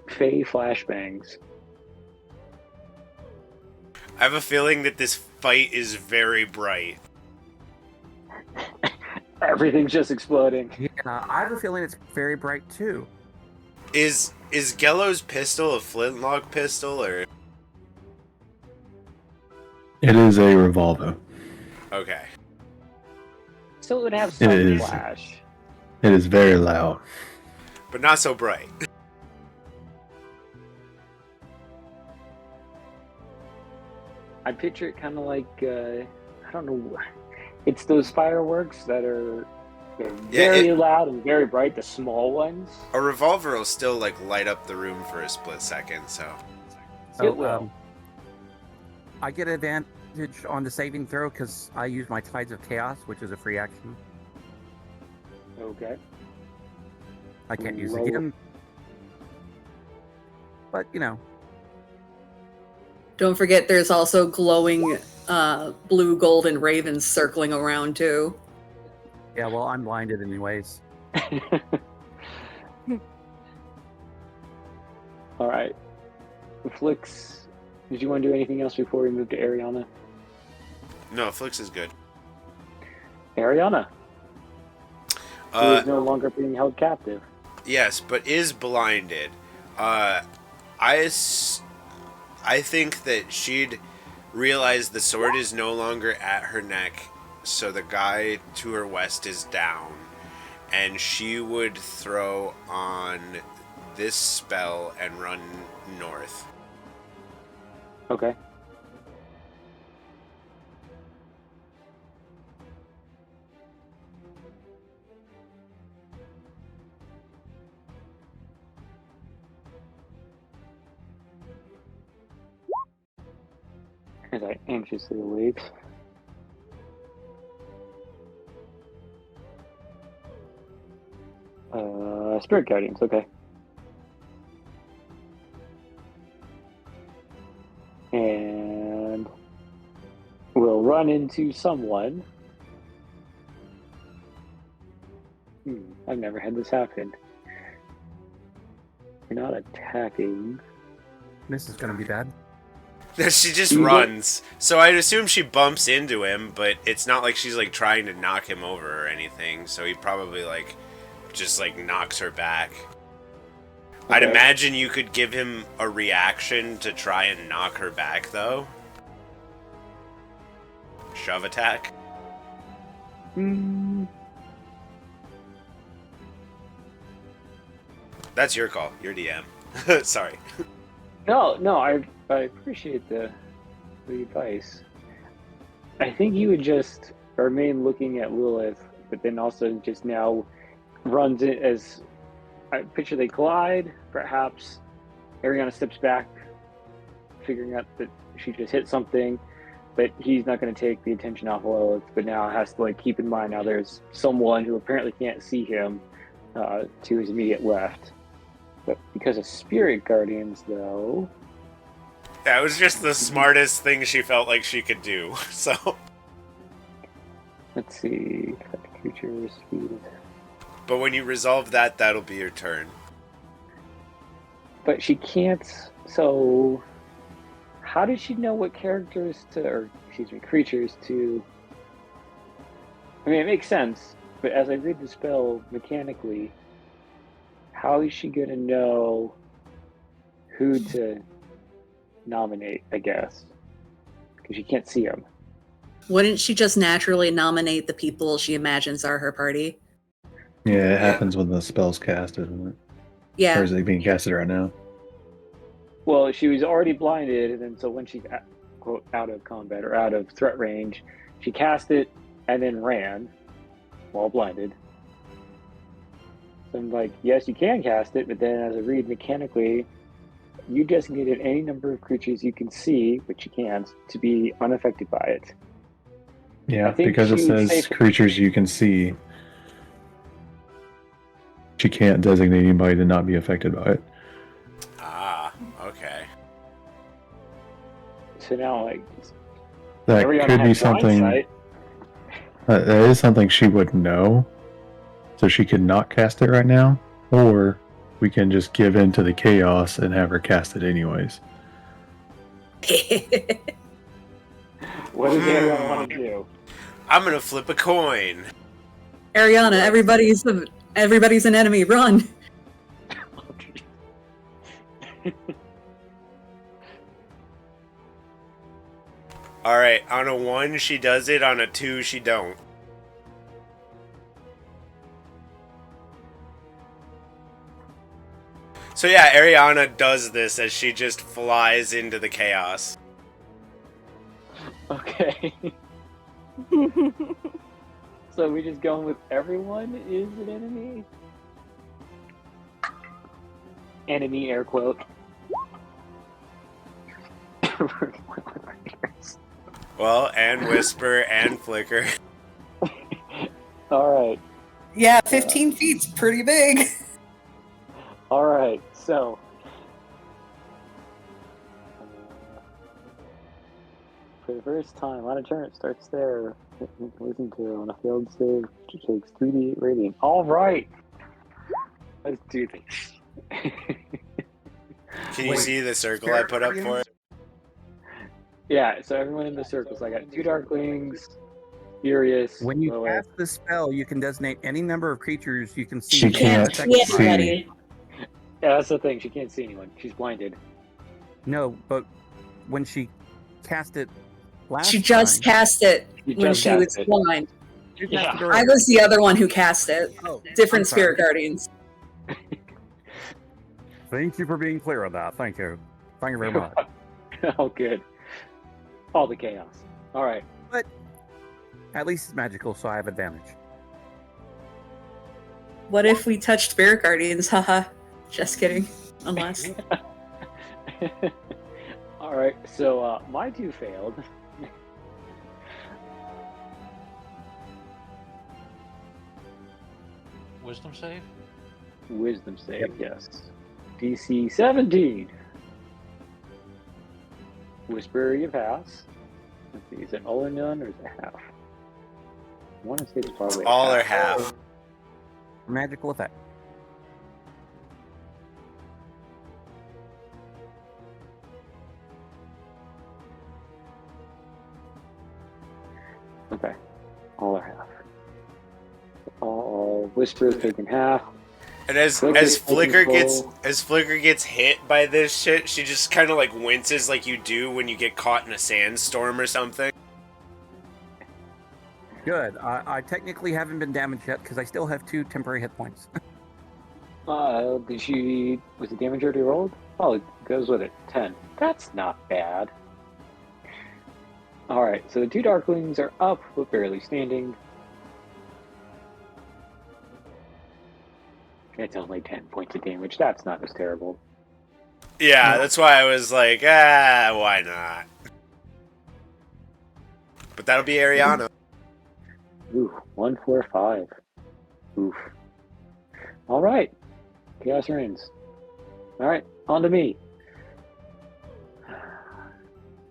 Fey flashbangs. I have a feeling that this fight is very bright. Everything's just exploding. Yeah, I have a feeling it's very bright too. Is Gello's pistol a flintlock pistol or? It is a revolver. Okay. Still would have It some is. flash. It is very loud. But not so bright. I picture it kind of like, I don't know, it's those fireworks that are very loud and very bright, the small ones. A revolver will still like light up the room for a split second, so. It will. I get advantage on the saving throw because I use my Tides of Chaos, which is a free action. Okay. I can't use it Roll. again. But, you know. Don't forget there's also glowing blue, golden ravens circling around too. Yeah, well, I'm blinded anyways. All right. Flix, did you want to do anything else before we move to Ariana? No, Flix is good. Ariana, who is no longer being held captive. Yes, but is blinded. I think that she'd realize the sword is no longer at her neck, so the guy to her west is down, and she would throw on this spell and run north. Okay. As I anxiously await. Spirit Guardians, okay. And we'll run into someone. I've never had this happen. You're not attacking. This is going to be bad. She just runs. So I'd assume she bumps into him, but it's not like she's like trying to knock him over or anything. So he probably like just like knocks her back. Okay. I'd imagine you could give him a reaction to try and knock her back though. Shove attack. That's your call. Your DM. Sorry. No, I appreciate the advice. I think you would just remain looking at Lilith, but then also just now runs it as I picture they collide. Perhaps Ariana steps back, figuring out that she just hit something, but he's not going to take the attention off Lilith. But now has to like keep in mind now there's someone who apparently can't see him to his immediate left. But because of Spirit Guardians, though... That was just the smartest thing she felt like she could do, so... Let's see... Creature speed... But when you resolve that, that'll be your turn. But she can't... So... How did she know what characters to... Or, excuse me, creatures to... I mean, it makes sense. But as I read the spell mechanically, how is she going to know who to nominate, I guess? Because she can't see them. Wouldn't she just naturally nominate the people she imagines are her party? Yeah, it happens when the spell's cast, isn't it? Or Yeah. is it being casted right now? Well, she was already blinded, and then so when she's quote out of combat or out of threat range, she cast it and then ran while blinded. So I'm like, yes, you can cast it, but then as I read mechanically, you designated any number of creatures you can see, which you can't, to be unaffected by it. Yeah, I think because it she would says say- creatures you can see. She can't designate anybody to not be affected by it. Ah, okay. So now, like, That Ariana could be has blind something. sight. That is something she would know, so she could not cast it right now, or we can just give in to the chaos and have her cast it anyways. What does Ariana want to do? I'm gonna flip a coin. Ariana, everybody's an enemy. Run. Alright, on a 1 she does it, on a 2 she don't. So yeah, Ariana does this as she just flies into the chaos. Okay. So we just going with everyone is an enemy? Enemy, air quote. Well, and Whisper and Flicker. Alright. Yeah, 15 feet's pretty big. Alright, so. For the first time on a turn, it starts there. Listen to on a failed save, which takes 3d8 radiant. Alright! Let's do this. Can you see the circle I put up for it? Yeah, so everyone in the circles. I got 2 Darklings, Furious. When you Lower. cast the spell, you can designate any number of creatures you can see. She can't see see. anybody. Yeah, that's the thing. She can't see anyone. She's blinded. No, but when she cast it last She just time, cast it You when just she cast was it. blind. you Yeah. cast it I earlier. was the other one who cast it. Oh, Different I'm sorry. spirit guardians. Thank you for being clear on that. Thank you. Thank you very much. Oh, good. All the chaos. All right. But at least it's magical, so I have advantage. What if we touched spirit guardians? Haha. Just kidding. Unless. All right. So my 2 failed. Wisdom save? Wisdom save, yes. DC 17. Whisper, you pass. Let's see, is it all or none or is it half? I want to say it's probably All or half. Magical effect. Okay. All or half. All Whisper is taking half. And as Flicker gets hit by this shit, she just kind of like winces like you do when you get caught in a sandstorm or something. Good. I technically haven't been damaged yet because I still have 2 temporary hit points. Was the damage already rolled? Oh, it goes with it. 10. That's not bad. Alright, so the 2 Darklings are up, but barely standing. It's only 10 points of damage. That's not as terrible. Yeah, that's why I was like, why not? But that'll be Ariana. Ooh, 1, 4, 5. Oof. Alright. Chaos reigns. Alright, on to me.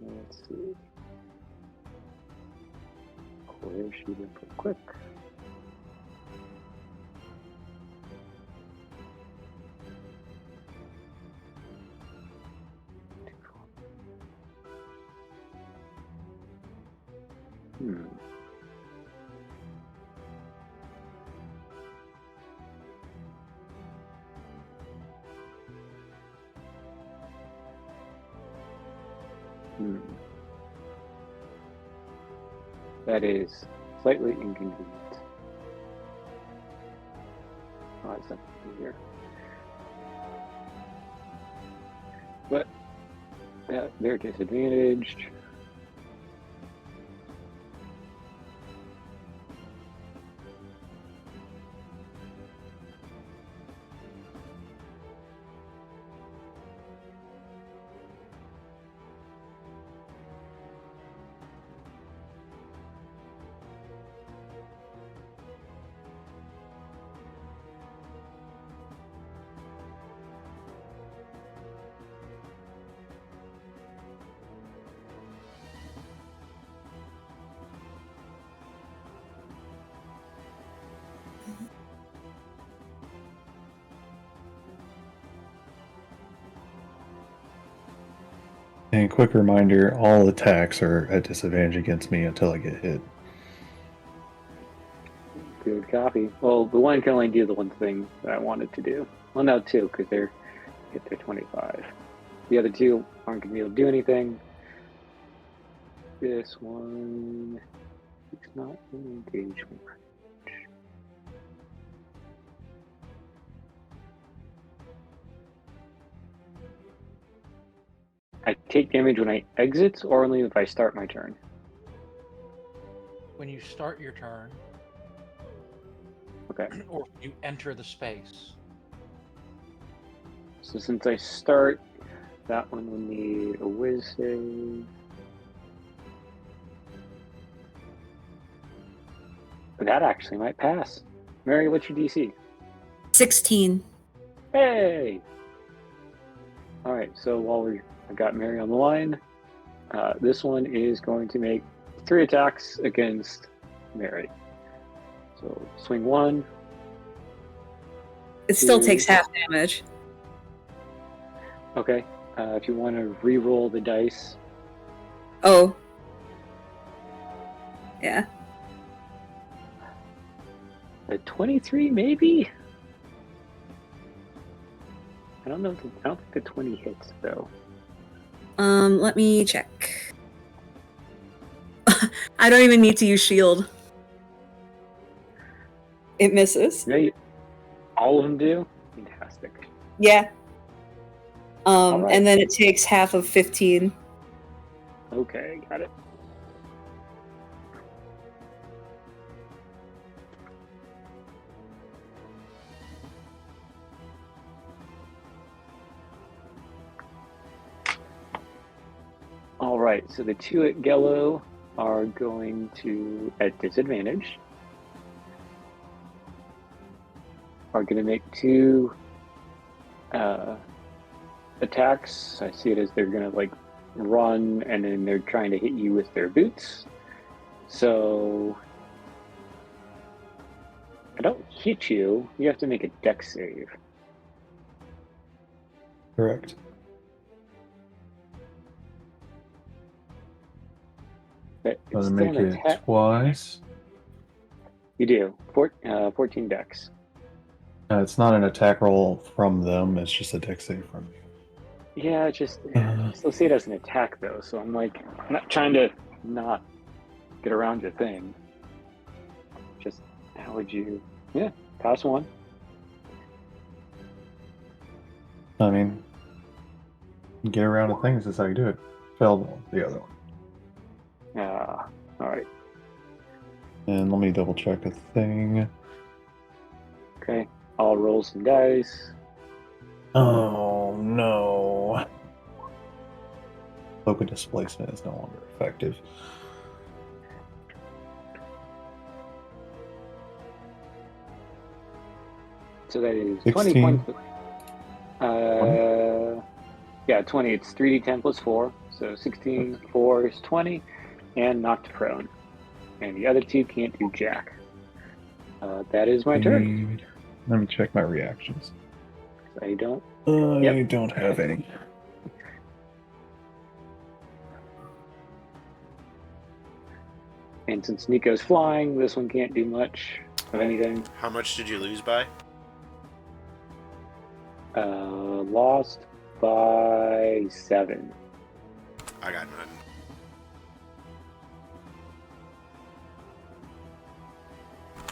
Let's see. Clear sheet input quick. That is slightly inconvenient. Oh, it's not here. But they're disadvantaged. And quick reminder, all attacks are at disadvantage against me until I get hit. Good copy. Well, the one can only do the one thing that I wanted to do. Well, no, two, because they're hit their 25. The other two aren't going to be able to do anything. This one is not in engagement. I take damage when I exit, or only if I start my turn? When you start your turn, Okay. or you enter the space. So since I start, that one will need a whiz save. But that actually might pass. Mary, what's your DC? 16. Hey! Alright, so while I got Mary on the line, this one is going to make 3 attacks against Mary. So swing 1. It still 2. takes half damage. Okay. If you want to re-roll the dice. Oh. Yeah. A 23, maybe? I don't know. I don't think the 20 hits, though. Let me check. I don't even need to use shield. It misses. Yeah, all of them do? Fantastic. Yeah. Alright. And then it takes half of 15. Okay, got it. Alright, so the 2 at Gello are going to, at disadvantage, are going to make 2 attacks. I see it as they're going to like run and then they're trying to hit you with their boots. So I don't hit you. You have to make a dex save. Correct. But it's Doesn't still make an it attack. twice. You do. 14 dex. It's not an attack roll from them, it's just a dex save from you. Yeah, it's just I still see it as an attack though. So I'm like, I'm not trying to not get around your thing. Just how would you? Yeah, pass 1. I mean, get around to things, that's how you do it. Failed the other one. All right. And let me double check a thing. Okay. I'll roll some dice. Oh no. Cloak of displacement is no longer effective. So that is 16. 20 points. Yeah, 20. It's 3d10 plus 4. So 16, 4 is 20, and knocked prone. And the other 2 can't do jack. That is my turn. Let me check my reactions. I don't. I don't have any. And since Nico's flying, this one can't do much of anything. How much did you lose by? Lost by 7. I got none.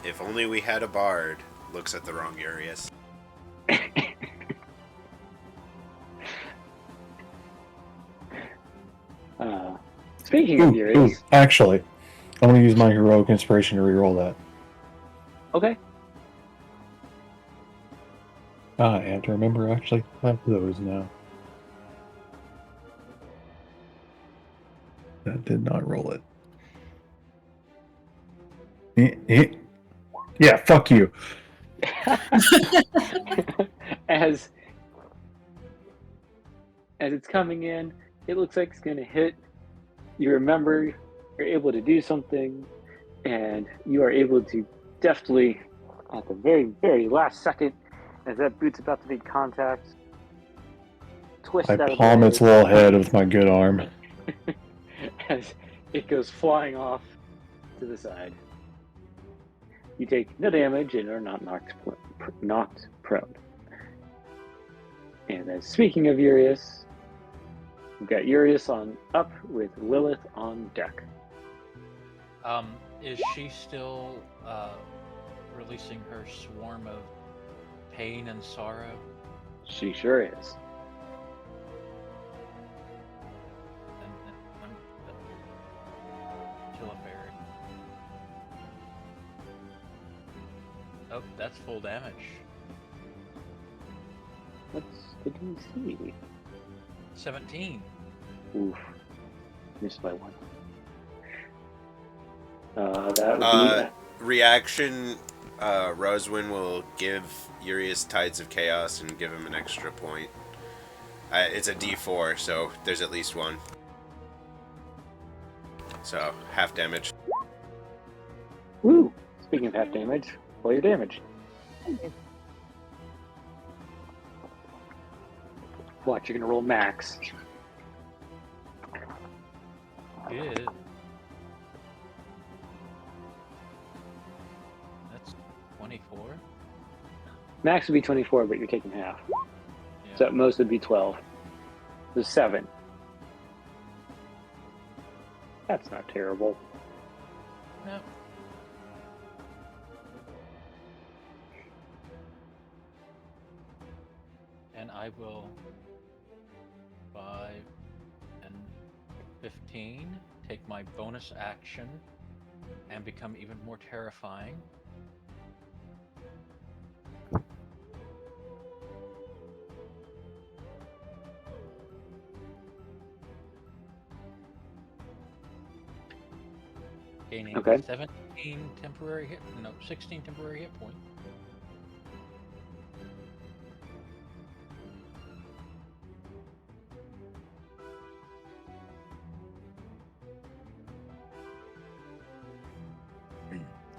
If only we had a bard. Looks at the wrong areas. Speaking of Urias, Actually, I'm going to use my heroic inspiration to reroll that. okay. And to remember, actually, I have those now. That did not roll it. Yeah, fuck you. as it's coming in, it looks like it's going to hit. You remember you're able to do something, and you are able to deftly, at the very, very last second, as that boot's about to make contact, twist I out of the palm way its little head with my good arm. as it goes flying off to the side. You take no damage and are not knocked prone. And then speaking of Urias, we've got Urias on up with Lilith on deck. Is she still releasing her swarm of pain and sorrow? She sure is. And kill a fairy. Oh, that's full damage. What did we see? 17. Oof. Missed by one. That would be... Reaction, Roswin will give Urias Tides of Chaos and give him an extra point. It's a D4, so there's at least one. So, half damage. Woo! Speaking of half damage, roll your damage. Watch, you're gonna roll max. Good. That's 24. Max would be 24, but you're taking half. Yeah. So at most would be 12. So 7. That's not terrible. No. And I will 5 and 15 take my bonus action and become even more terrifying. Gaining Okay. 16 temporary hit points.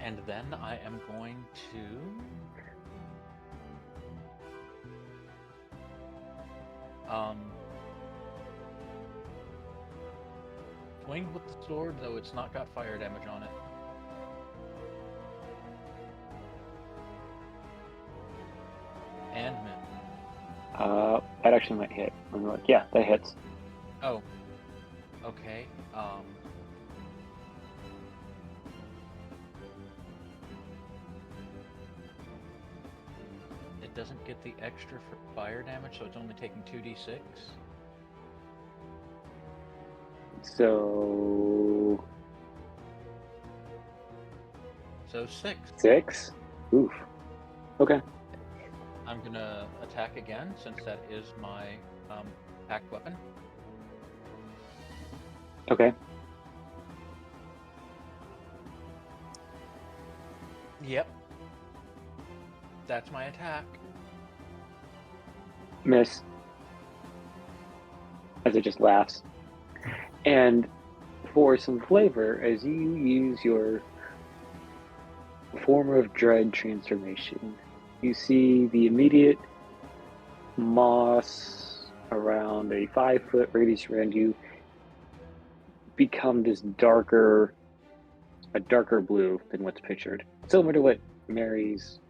And then I am going to swing with the sword, though it's not got fire damage on it. And miss. That actually might hit. I'm like, yeah, that hits. Oh. Okay. It doesn't get the extra for fire damage, so it's only taking 2d6. So So 6. 6. Oof. Okay. I'm gonna attack again, since that is my packed weapon. Okay. Yep. That's my attack. Miss. As it just laughs. And for some flavor, as you use your form of dread transformation, you see the immediate moss around a 5-foot radius around you become this darker blue than what's pictured. Similar to what Mary's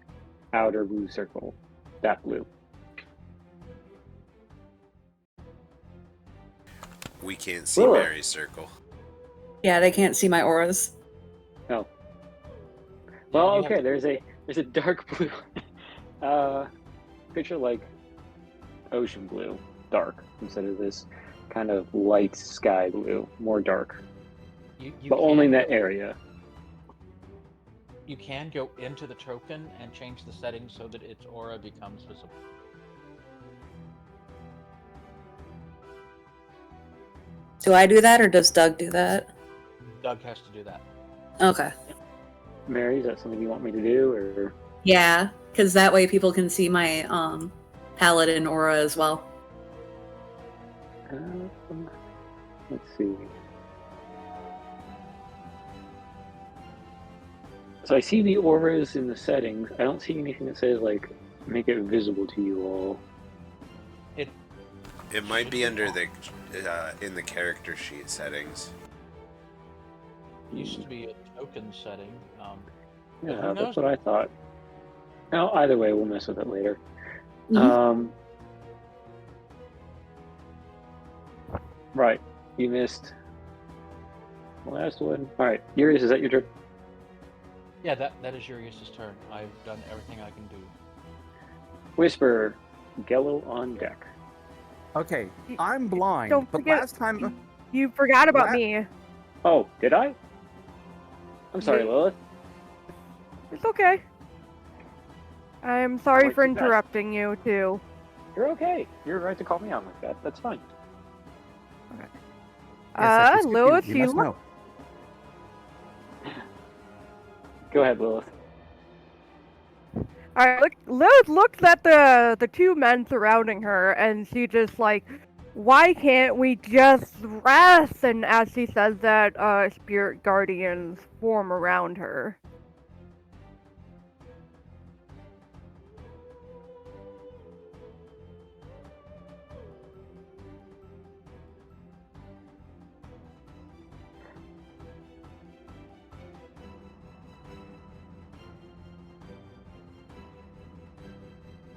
outer blue circle, that blue. We can't see Lilith. Mary's circle. Yeah, they can't see my auras. Oh. Yeah, Well, you have okay. to- There's a dark blue. Picture like ocean blue, dark, instead of this kind of light sky blue, more dark. you But only in can that go- area. You can go into the token and change the settings so that its aura becomes visible. Do I do that or does Doug do that? Doug has to do that. Okay. Mary, is that something you want me to do, or? Yeah, because that way people can see my paladin aura as well. Let's see. So I see the auras in the settings. I don't see anything that says like make it visible to you all. It might be under the in the character sheet settings. Used to be a token setting. But Yeah, who knows? that's what I thought. No, either way, we'll mess with it later. Mhm. Right, you missed the last one. All right, Urias, is that your turn? Yeah, that is Urias's turn. I've done everything I can do. Whisper, Gello on deck. Okay, I'm blind, Don't but forget- last time You forgot about What? me. Oh, did I? I'm sorry, Me. Lilith. It's okay. I'm sorry like for you guys. interrupting you too. You're okay. You're right to call me out like that. That's fine. yes, I can skip Lilith, you you must look. know. Go ahead, Lilith. Alright, Lilith looks at the two men surrounding her, and she just like, why can't we just rest? And as she says that, spirit guardians form around her.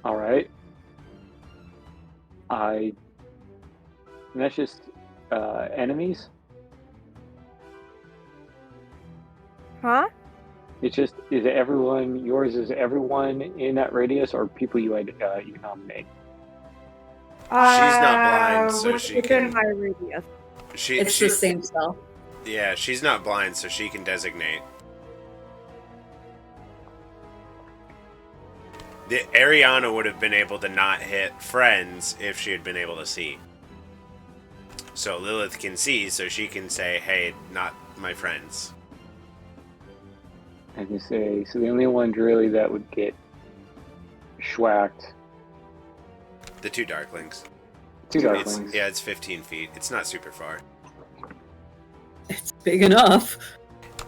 All right. And that's just enemies. Huh? It's just, is it everyone? Yours is everyone in that radius, or people you nominate? She's not blind, so she within can- my radius. It's the same spell. Yeah, she's not blind, so she can designate. The Ariana would have been able to not hit friends if she had been able to see. So Lilith can see, so she can say, "Hey, not my friends." I can say, so the only ones really that would get schwacked. The two Darklings. Two It's, darklings. yeah, it's 15 feet. It's not super far. It's big enough.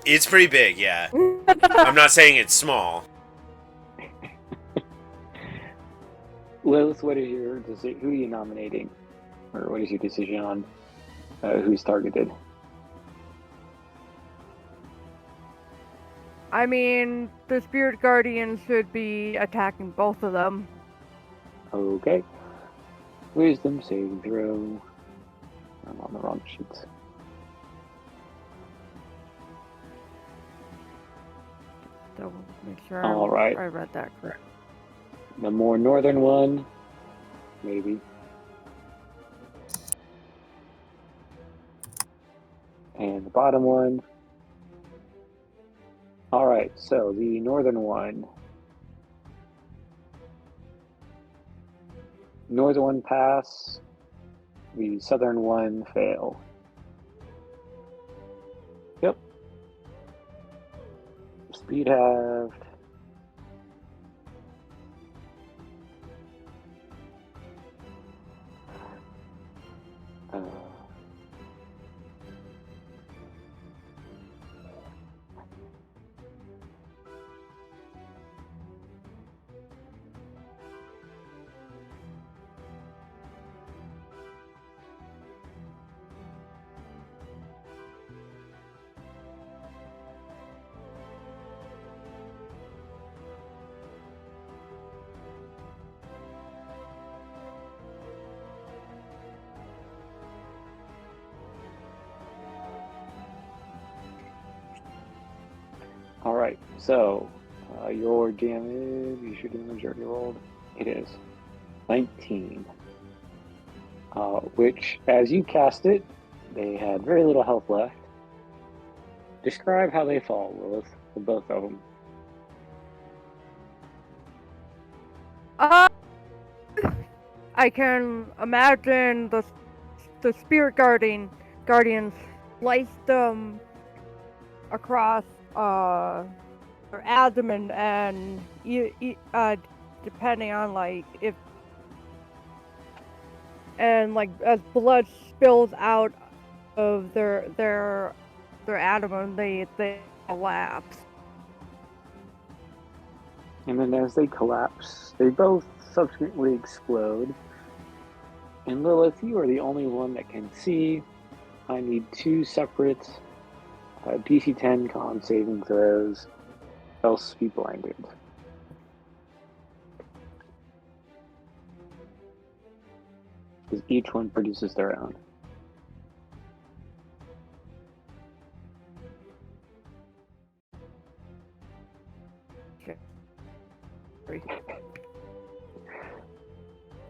It's pretty big, yeah. I'm not saying it's small. Lilith, what is your decision? Who are you nominating, or what is your decision on who's targeted? I mean, the spirit guardians should be attacking both of them. Okay. Wisdom saving throw. I'm on the wrong sheet. So make sure All right. I read that correct. The more northern one, maybe. And the bottom one. All right, so the northern one. Northern one pass. The southern one fail. Yep. Speed halved. right. So, your damage, you should damage already rolled. It is 19. Which, as you cast it, they had very little health left. Describe how they fall, Lilith, for both of them. I can imagine the spirit guardians sliced them across their abdomen, and depending on like if and like as blood spills out of their abdomen, they collapse. And then as they collapse, they both subsequently explode. And Lilith, you are the only one that can see. I need 2 separate DC 10 con saving throws, else be blinded. Because each one produces their own.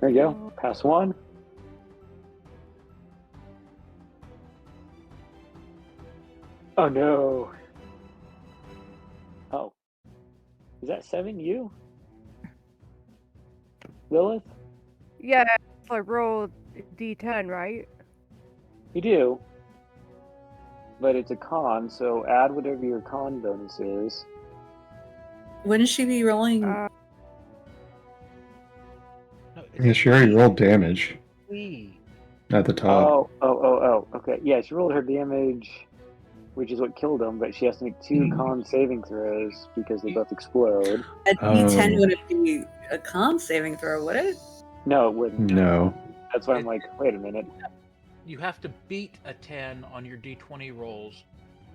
There you go. Pass 1. Oh no. Oh. Is that 7 you? Lilith? Yeah, I rolled D10, right? You do. But it's a con, so add whatever your con bonus is. Wouldn't she be rolling? No, Yeah, she already rolled damage we. at the top. Oh. Okay. Yeah, she rolled her damage, which is what killed him, but she has to make 2 con saving throws because they both explode. A D10 wouldn't be a con saving throw, would it? No, it wouldn't. No. That's why I'm like, wait a minute. You have to beat a 10 on your D20 rolls,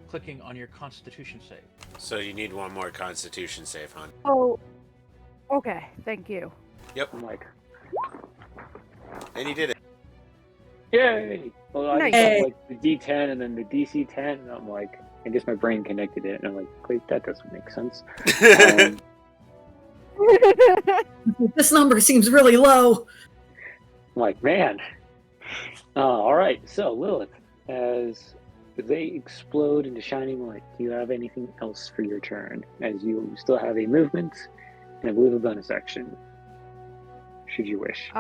clicking on your Constitution save. So you need one more Constitution save, hon. Oh, okay. Thank you. Yep. I'm like, And you did it. yay! Well, I Nice. just have like the D10 and then the DC 10, and I'm like, I guess my brain connected it, and I'm like, wait, that doesn't make sense. This number seems really low. I'm like, man. All right, so Lilith, as they explode into shining light, do you have anything else for your turn? As you still have a movement and I believe a bonus action, should you wish.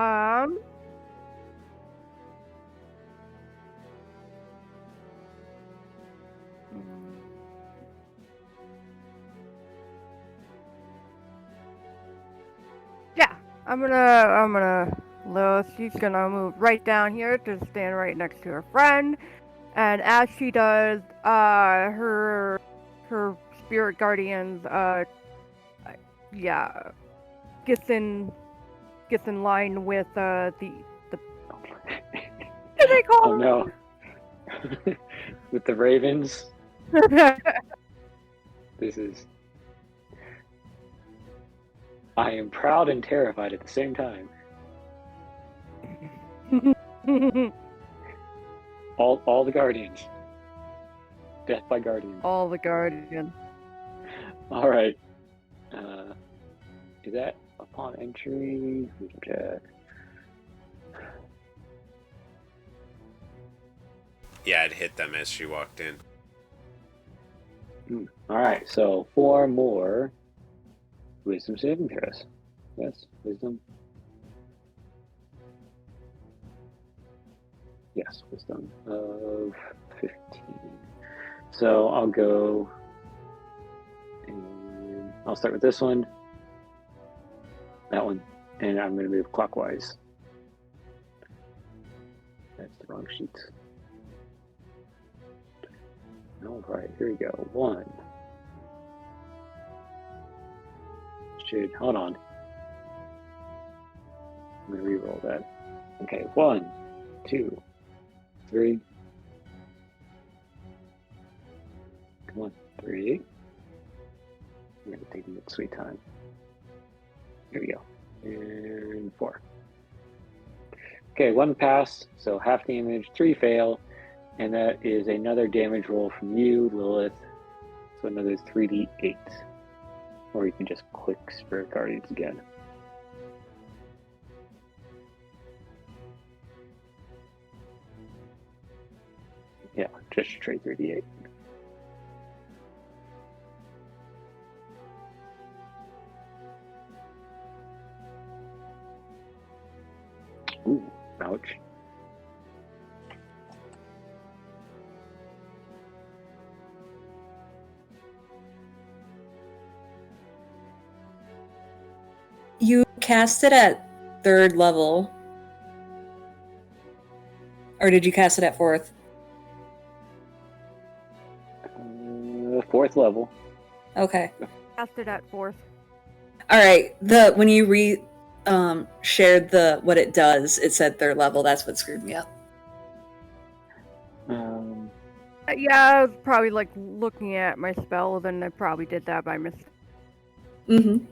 Yeah, I'm gonna Lilith, she's gonna move right down here to stand right next to her friend, and as she does, her spirit guardians, gets in line with the what do they call Oh no. With the ravens, them? this is... I am proud and terrified at the same time. All the guardians. Death by guardians. All the guardians. All right. Is that upon entry? We can check. Yeah, it hit them as she walked in. All right. So 4 more wisdom saving throws. Yes, wisdom. Yes, wisdom of 15. So I'll go, and I'll start with this one, that one, and I'm going to move clockwise. That's the wrong sheet. All right, here we go. 1. Hold on. I'm going to re-roll that. Okay, 1, 2, 3. Come on, 3. I'm going to take a sweet time. Here we go. And 4. Okay, 1 pass, so half damage, 3 fail, and that is another damage roll from you, Lilith. So another 3d8. Or you can just click Spirit Guardians again. Yeah, just straight 3d8. Ooh, ouch. You cast it at 3rd level. Or did you cast it at 4th? 4th level. Okay. Cast it at 4th. All right. When you shared what it does, it said 3rd level. That's what screwed me up. Yeah, I was probably like looking at my spell, then I probably did that by mistake. Mm-hmm.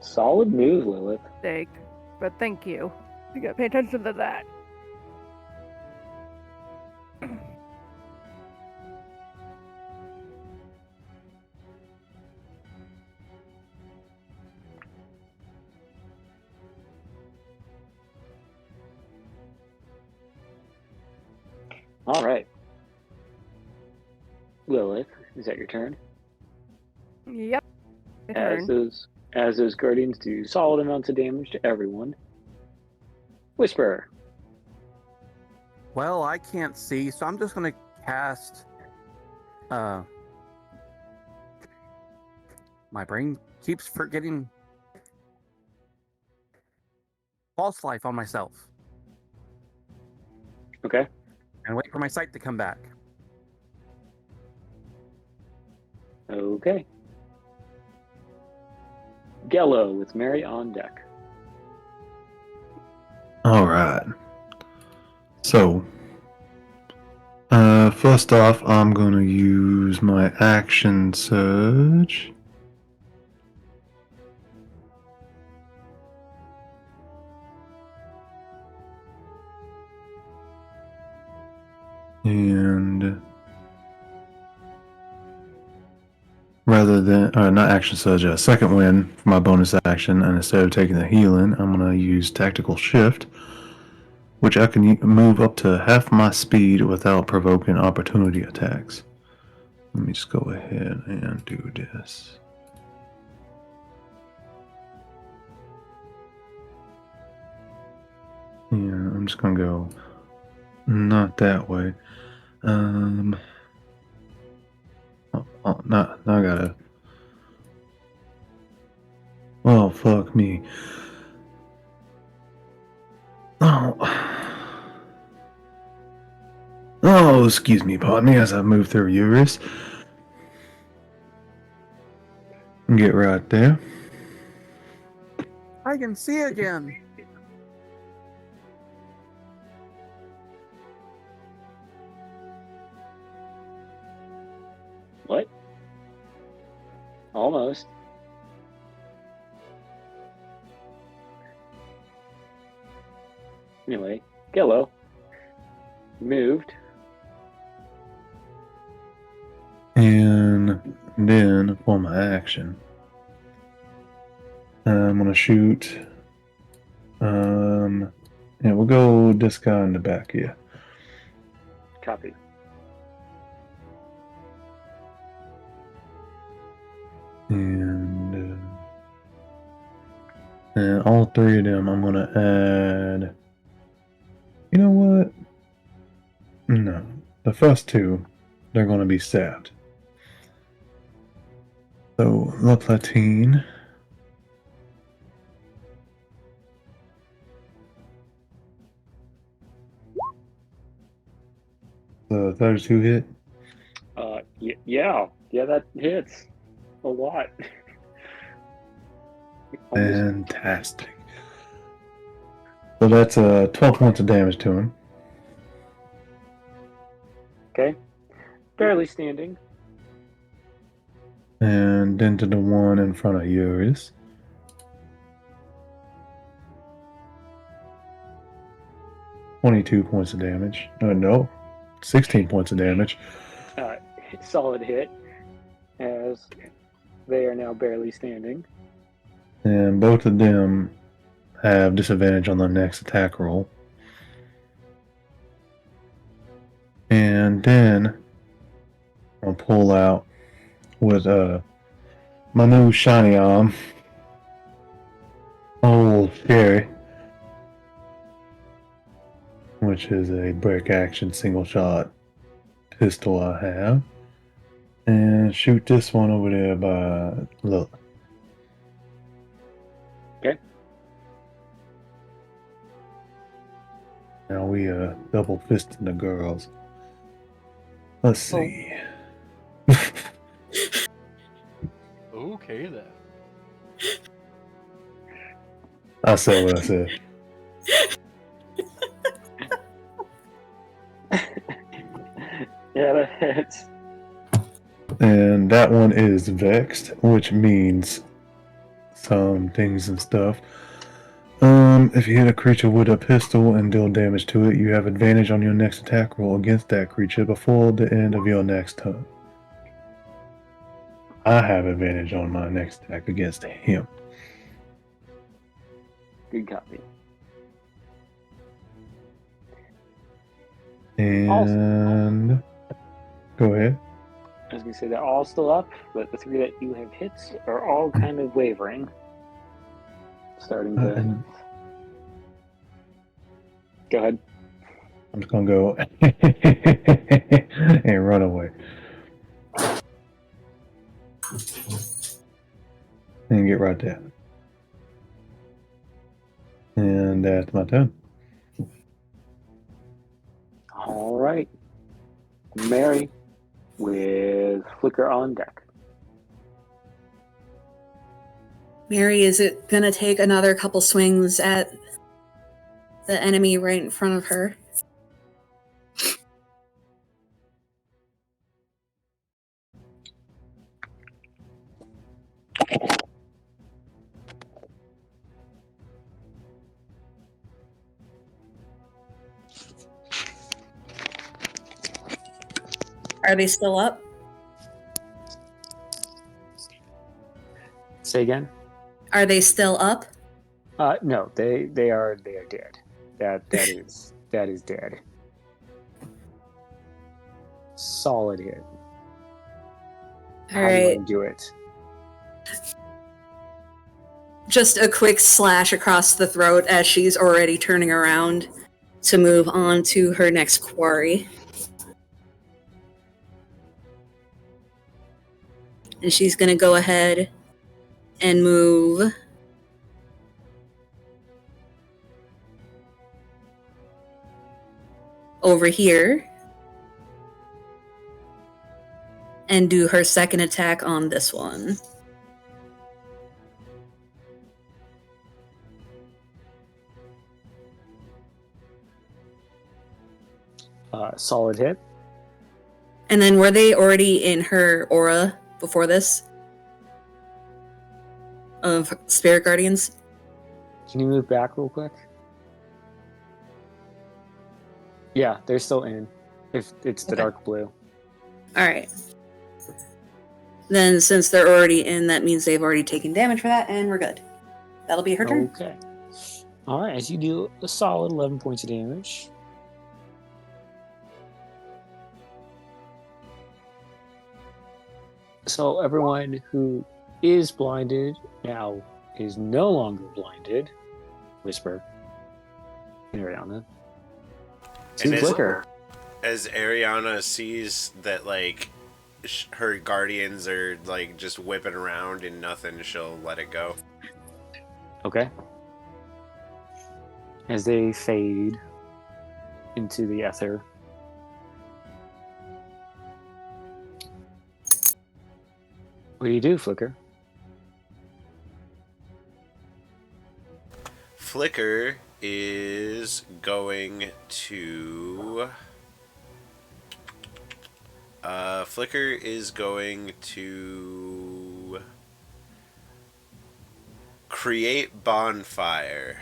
Solid move, Lilith. But thank you. You gotta pay attention to that. All right. Lilith, is that your turn? Yep. My turn. As those guardians do solid amounts of damage to everyone. Whisper. Well, I can't see, so I'm just gonna cast. My brain keeps forgetting. False life on myself. Okay. And wait for my sight to come back. Okay. Gello with Mary on deck. All right. So, first off, I'm going to use my action surge. And rather than, not action surge, second wind for my bonus action, and instead of taking the healing, I'm going to use tactical shift, which I can move up to half my speed without provoking opportunity attacks. Let me just go ahead and do this. Yeah, I'm just going to go not that way. Now I gotta. Oh, fuck me. Oh, excuse me, pardon me, as I move through Eurus. Get right there. I can see again. What? Almost. Anyway, Gello moved. And then for my action, I'm gonna shoot. Yeah, we'll go this guy in the back here. Copy. And all three of them, I'm gonna add. You know what? No, the first two, they're gonna be stabbed. So La Platine. The 32 hit. Yeah, that hits a lot. Fantastic. So that's 12 points of damage to him. Okay, barely standing. And then to the one in front of Eurus. $22 points of damage. No, 16 points of damage. solid hit, as they are now barely standing. And both of them have disadvantage on their next attack roll. And then I'll pull out with my new shiny arm, old Sherry, which is a break action single shot pistol I have, and shoot this one over there by look. Okay. Now we double fisting the girls. Let's see. Okay then. I said what I said. Yeah, that hits. And that one is vexed, which means some things and stuff. If you hit a creature with a pistol and deal damage to it, you have advantage on your next attack roll against that creature before the end of your next turn. I have advantage on my next attack against him. Good copy. And go ahead. I was going to say they're all still up, but the 3 that you have hit are all kind of wavering. Starting to... And Go ahead. I'm just gonna go and run away. And get right there. And that's my turn. All right. Mary with Flicker on deck. Mary, is it gonna take another couple swings at the enemy right in front of her? Are they still up? Say again? Are they still up? No, they are dead. That is dead. Solid hit. All How do you right. want to do it? Just a quick slash across the throat as she's already turning around to move on to her next quarry. And she's going to go ahead and move over here and do her second attack on this one. Solid hit. And then were they already in her aura before this? Of Spirit Guardians? Can you move back real quick? Yeah, they're still in. If it's the Okay. dark blue. Alright. Then since they're already in, that means they've already taken damage for that, and we're good. That'll be her turn. Okay. All right, as you do a solid 11 points of damage. So everyone who is blinded now is no longer blinded. Whisper. Ariana. And To Flicker. as Ariana sees that, like, her guardians are, like, just whipping around and nothing, she'll let it go. Okay. As they fade into the ether. What do you do, Flicker? Flicker is going to... Flicker is going to create bonfire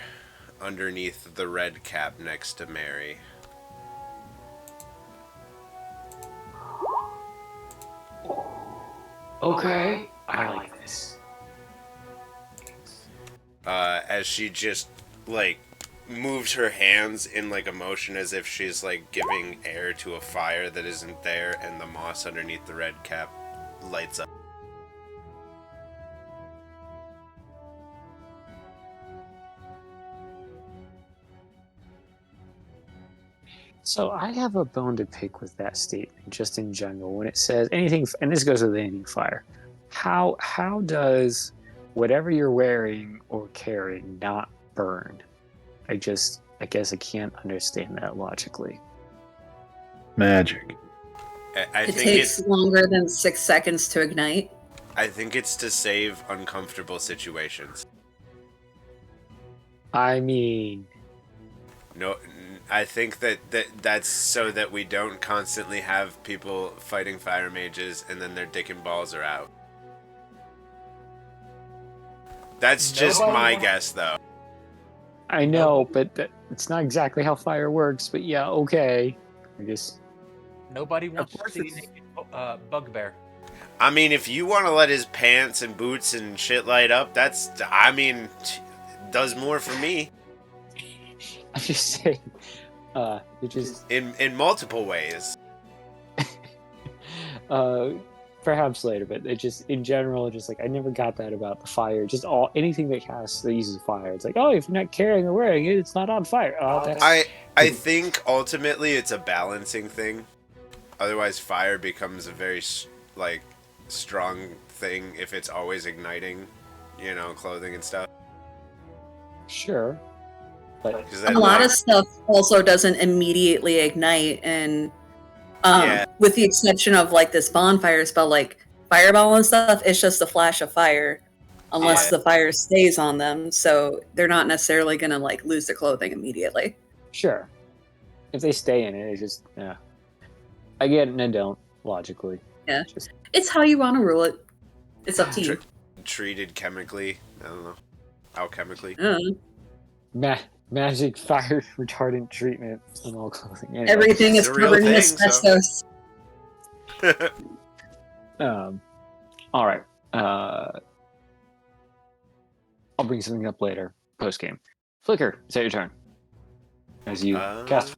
underneath the red cap next to Mary. Okay, I like this. As she just like moves her hands in like a motion as if she's like giving air to a fire that isn't there, and the moss underneath the red cap lights up. So I have a bone to pick with that statement, just in general, when it says anything, and this goes with anything fire. How does whatever you're wearing or carrying not burn? I guess I can't understand that logically. Magic. I It think takes longer than 6 seconds to ignite. I think it's to save uncomfortable situations. I mean, No, I think that's so that we don't constantly have people fighting fire mages and then their dick and balls are out. That's just my guess, though. I know, but it's not exactly how fire works. But yeah, okay. I guess Nobody wants to course see it's- naked bugbear. I mean, if you want to let his pants and boots and shit light up, does more for me. I'm just saying. It just In multiple ways. perhaps later, but it just in general, just like I never got that about the fire. Just anything that casts that uses fire. It's like, oh, if you're not carrying or wearing it, it's not on fire. Oh, that's I think ultimately it's a balancing thing. Otherwise, fire becomes a very strong thing if it's always igniting, clothing and stuff. sure, but 'Cause A that, lot like, of stuff also doesn't immediately ignite, and Yeah. with the exception of like this bonfire spell, like fireball and stuff, it's just a flash of fire, unless Yeah. the fire stays on them. So they're not necessarily gonna like lose their clothing immediately. sure, if they stay in it, it's just yeah. I get it and I don't logically. Yeah. Just, It's how you want to rule it. It's up to you. treated chemically. I don't know. Alchemically. magic fire retardant treatment on all clothing. Anyway. Everything It's is a real covered in thing, so- asbestos. All right. I'll bring something up later, post game. Flicker, is that your turn? As you cast.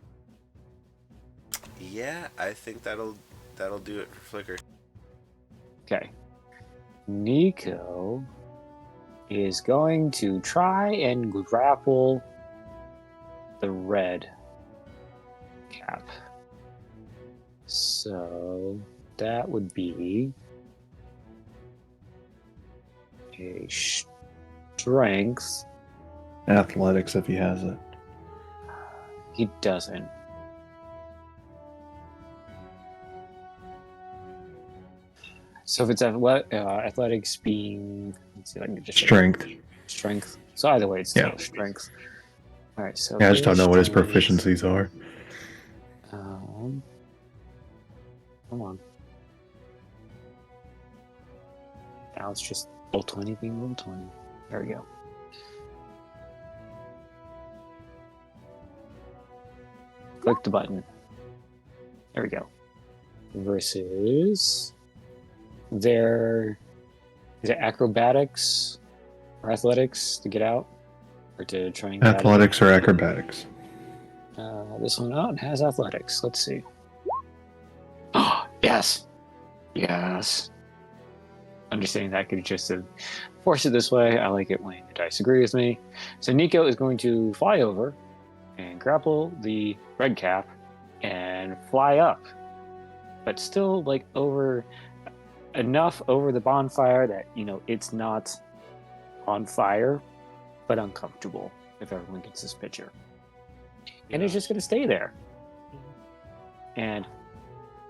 Yeah, I think that'll do it for Flicker. Okay. Nico is going to try and grapple the red cap. So that would be a strength. Athletics if he has it. He doesn't. So if it's athletics being, let's see if I can just strength. So either way, it's still strength. All right. So Yeah, I just don't know what his strength- proficiencies are. Come on. Now it's just roll 20 being roll 20. There we go. Click the button. There we go. Versus is it acrobatics or athletics to get out? Or to try and get out of Athletics or acrobatics? this one out has athletics. Let's see. Oh, yes. Yes. Understanding that could just have forced it this way. I like it when the dice agree with me. So Nico is going to fly over and grapple the red cap and fly up. But still like enough over the bonfire that, it's not on fire, but uncomfortable if everyone gets this picture. And it's just going to stay there. And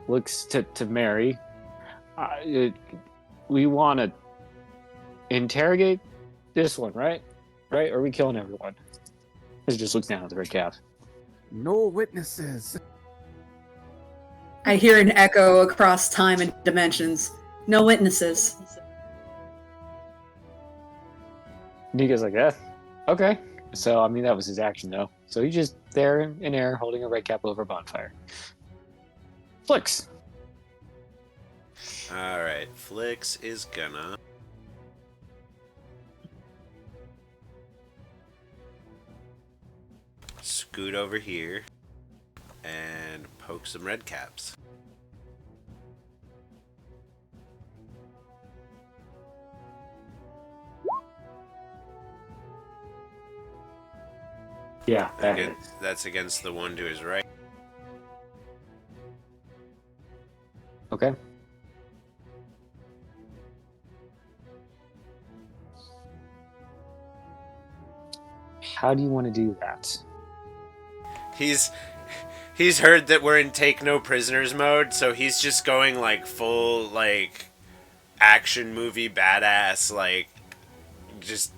looks to Mary. We want to interrogate this one, right? Right? Or are we killing everyone? It just looks down at the red cap. No witnesses. I hear an echo across time and dimensions. No witnesses. Nico's like, okay. So, that was his action, though. So he's just there in air, holding a red cap over a bonfire. Flicks. Alright, Flix is gonna... scoot over here and poke some red caps. Yeah, that hits. That's against the one to his right. Okay. How do you want to do that? He's heard that we're in take no prisoners mode, so he's just going like full like action movie badass, like just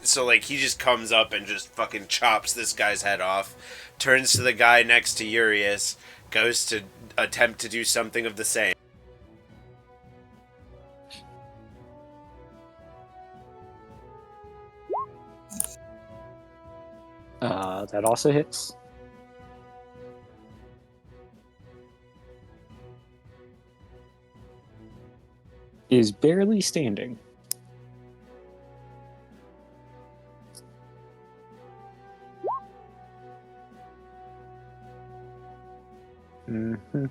so like he just comes up and just fucking chops this guy's head off, turns to the guy next to Urius, goes to attempt to do something of the same. That also hits. Is barely standing. Mm-hmm.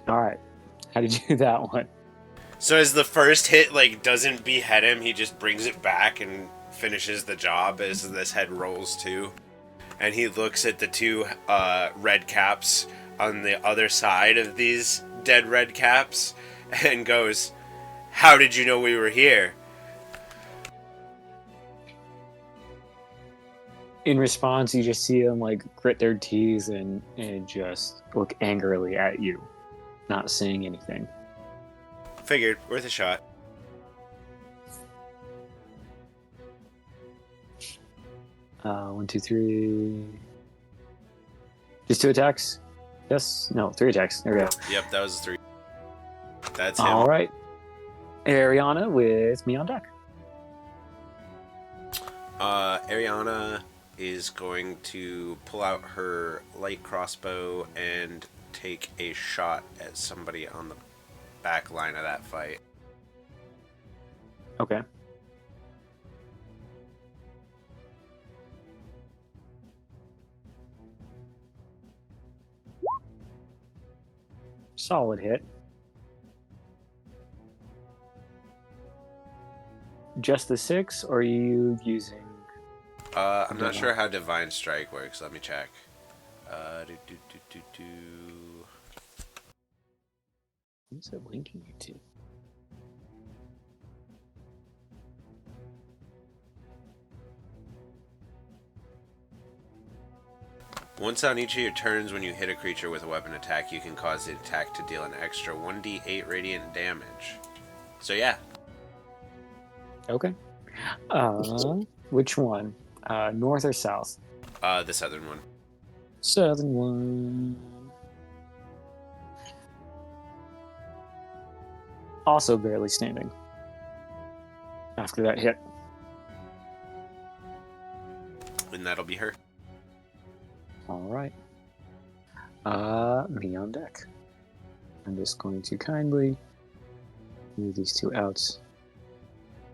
All right. How did you do that one? So as the first hit like doesn't behead him, he just brings it back and finishes the job as this head rolls too. And he looks at the two red caps on the other side of these dead red caps and goes, "How did you know we were here?" In response, you just see them like grit their teeth and just look angrily at you, not saying anything. Figured, worth a shot. One, two, three. Just 2 attacks? Yes? No, 3 attacks. There we go. Yep, that was 3. That's him. All right. Ariana with me on deck. Ariana is going to pull out her light crossbow and take a shot at somebody on the back line of that fight. Okay. Solid hit. Just the 6, or are you using... I'm not sure how Divine Strike works. Let me check. What's it linking you to? Once on each of your turns, when you hit a creature with a weapon attack, you can cause the attack to deal an extra 1d8 radiant damage. So yeah. Okay. Which one? North or south? The southern one. Southern one. Also barely standing. After that hit. And that'll be her. All right. Me on deck. I'm just going to kindly move these 2 out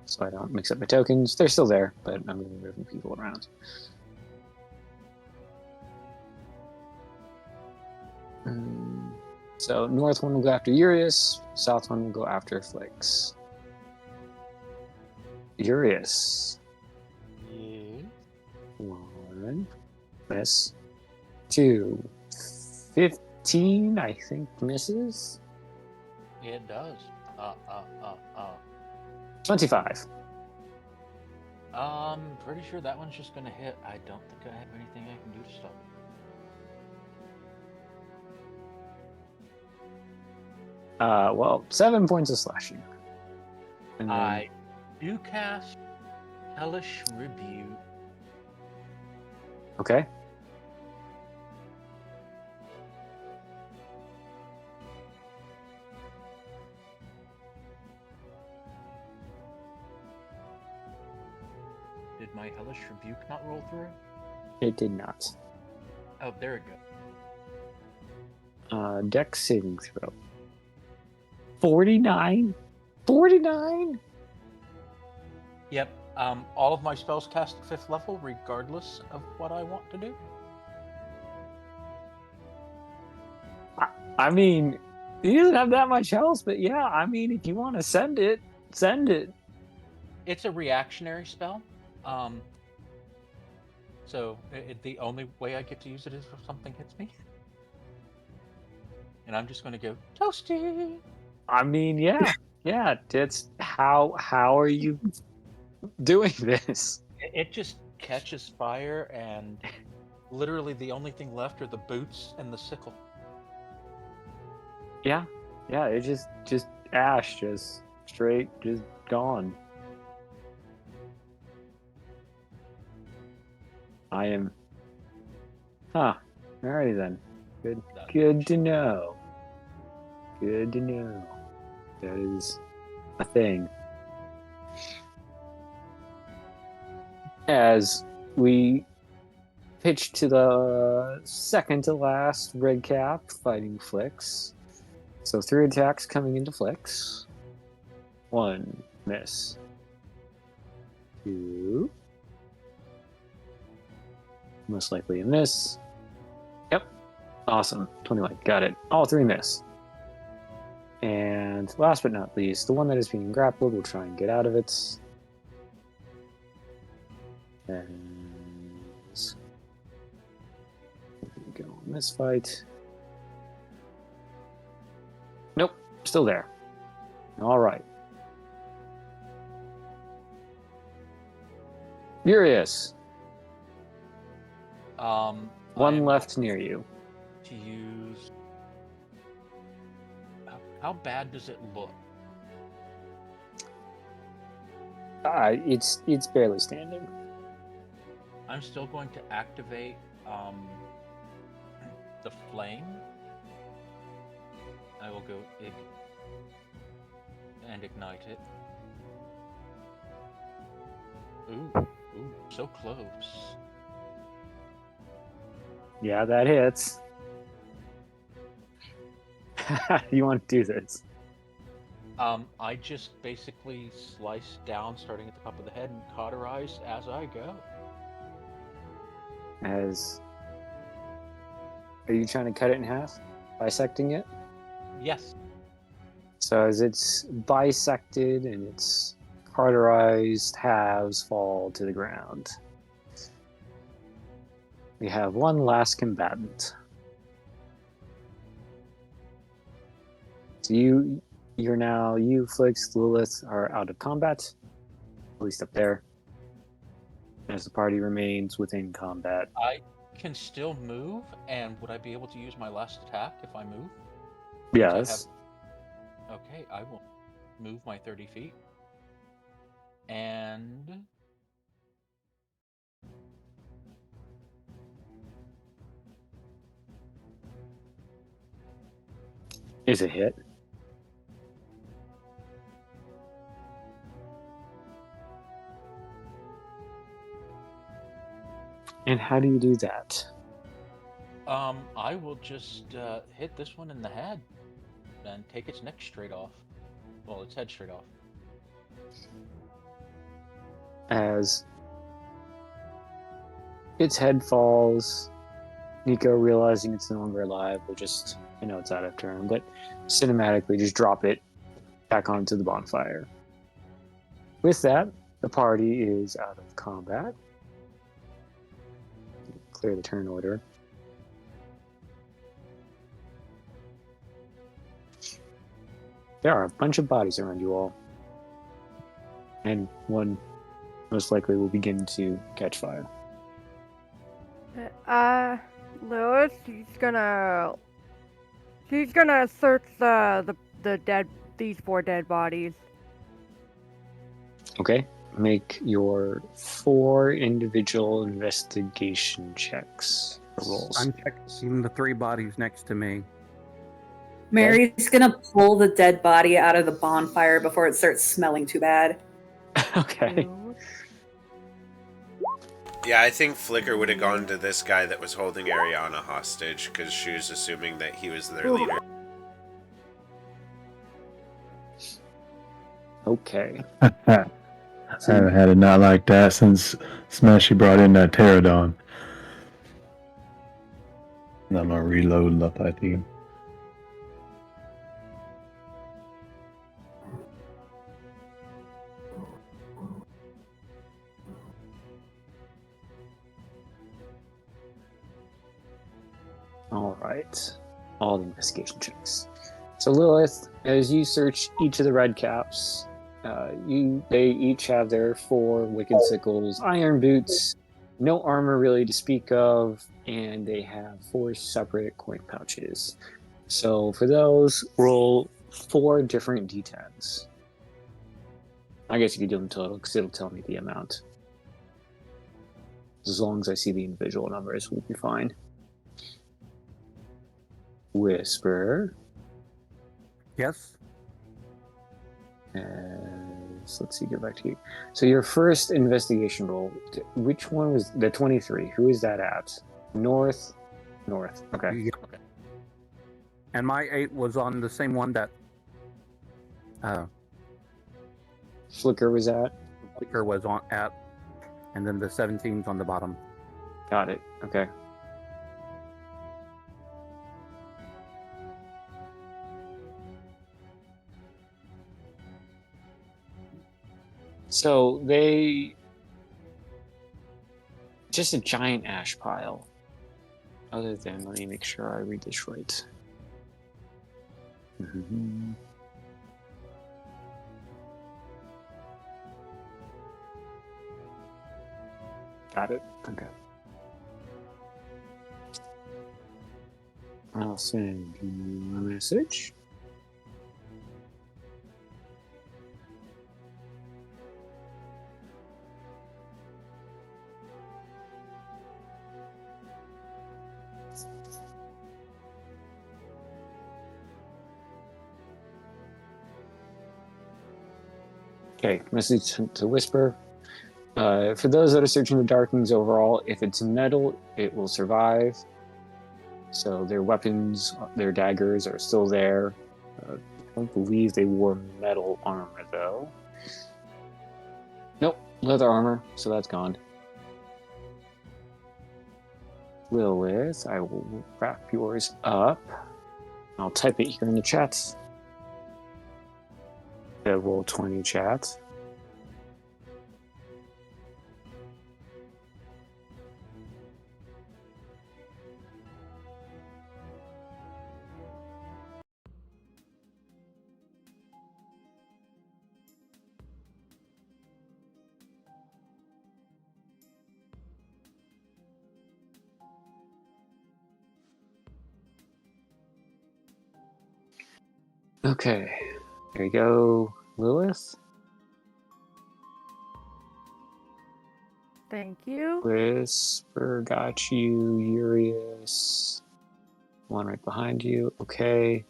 so I don't mix up my tokens. They're still there, but I'm going to be moving people around. So north one will go after Urius, south one will go after Flix. Urius. Yeah. 1. Miss. 2. 15, I think, misses. It does. 25. Pretty sure that one's just gonna hit. I don't think I have anything I can do to stop it. Well, 7 points of slashing. And then, I do cast Hellish Rebuke. okay. Did my Hellish Rebuke not roll through? It did not. Oh, there it goes. Dex saving throw. 49? 49? Yep. All of my spells cast at 5th level, regardless of what I want to do. I mean, he doesn't have that much health, but yeah, I mean, if you want to send it, send it. It's a reactionary spell. So the only way I get to use it is if something hits me. And I'm just going to go, toasty! I mean, yeah. That's how are you doing this? It just catches fire, and literally the only thing left are the boots and the sickle. Yeah, it just ash, just straight, just gone. I am. Huh. Alrighty then. Good to know. Good to know. That is a thing. As we pitch to the second to last red cap fighting Flicks. So 3 attacks coming into Flicks. 1 miss. 2. Most likely a miss. Yep. Awesome. 21. Got it. All 3 miss. And last but not least, the one that is being grappled will try and get out of it. And go in this fight. Nope, still there. All right. Furious. One left near you. To use. How bad does it look? It's barely standing. I'm still going to activate the flame. I will go and ignite it. Ooh, so close. Yeah, that hits. How do you want to do this? I just basically slice down, starting at the top of the head, and cauterize as I go. Are you trying to cut it in half? Bisecting it? Yes. So as it's bisected and its cauterized halves fall to the ground. We have one last combatant. So you, Flix, Lilith are out of combat, at least up there, as the party remains within combat. I can still move, and would I be able to use my last attack if I move? Yes. Okay, I will move my 30 feet. And... Is a hit. And how do you do that? I will just hit this one in the head and take its neck straight off. Well, its head straight off. As its head falls, Nico, realizing it's no longer alive, will just, I know it's out of turn, but cinematically just drop it back onto the bonfire. With that, the party is out of combat. Clear the turn order. There are a bunch of bodies around you all. And one most likely will begin to catch fire. Lewis, she's gonna search these 4 dead bodies. Okay. Make your 4 individual investigation checks or rolls. I'm checking the 3 bodies next to me. Mary's gonna pull the dead body out of the bonfire before it starts smelling too bad. Okay. Yeah, I think Flicker would have gone to this guy that was holding Ariana hostage, because she was assuming that he was their leader. 2. Yeah, I think Flicker would have gone to this guy that was holding Ariana hostage, because she was assuming that he was their leader. 2. Yeah, I think Flicker would have gone to this guy that was holding Ariana hostage, because she was assuming that he was their leader. Okay. I haven't had a knot like that since Smashy brought in that pterodon. And I'm gonna reload up that team. All right. All the investigation checks. So Lilith, as you search each of the red caps, they each have their 4 wicked sickles, iron boots, no armor really to speak of, and they have 4 separate coin pouches. So for those, roll 4 different d10s. I guess you could do them total because it'll tell me the amount. As long as I see the individual numbers, we'll be fine. Whisper. Yes. Let's see, get back to you. So your first investigation roll, which one was the 23? Who is that at? North. Okay. Yep. Okay. And my 8 was on the same one that Flicker was at. Flicker was on at, and then the 17's on the bottom. Got it. Okay. So they just a giant ash pile. Other than, let me make sure I read this right. Got it. Okay. I'll send you a message. Okay, message to Whisper. For those that are searching the Darklings overall, if it's metal, it will survive. So their weapons, their daggers are still there. I don't believe they wore metal armor, though. Nope, leather armor, so that's gone. Lilith, I will wrap yours up. I'll type it here in the chat. The Roll20 chat. Okay, there you go, Lilith. Thank you. Whisper got you, Urius. One right behind you. Okay.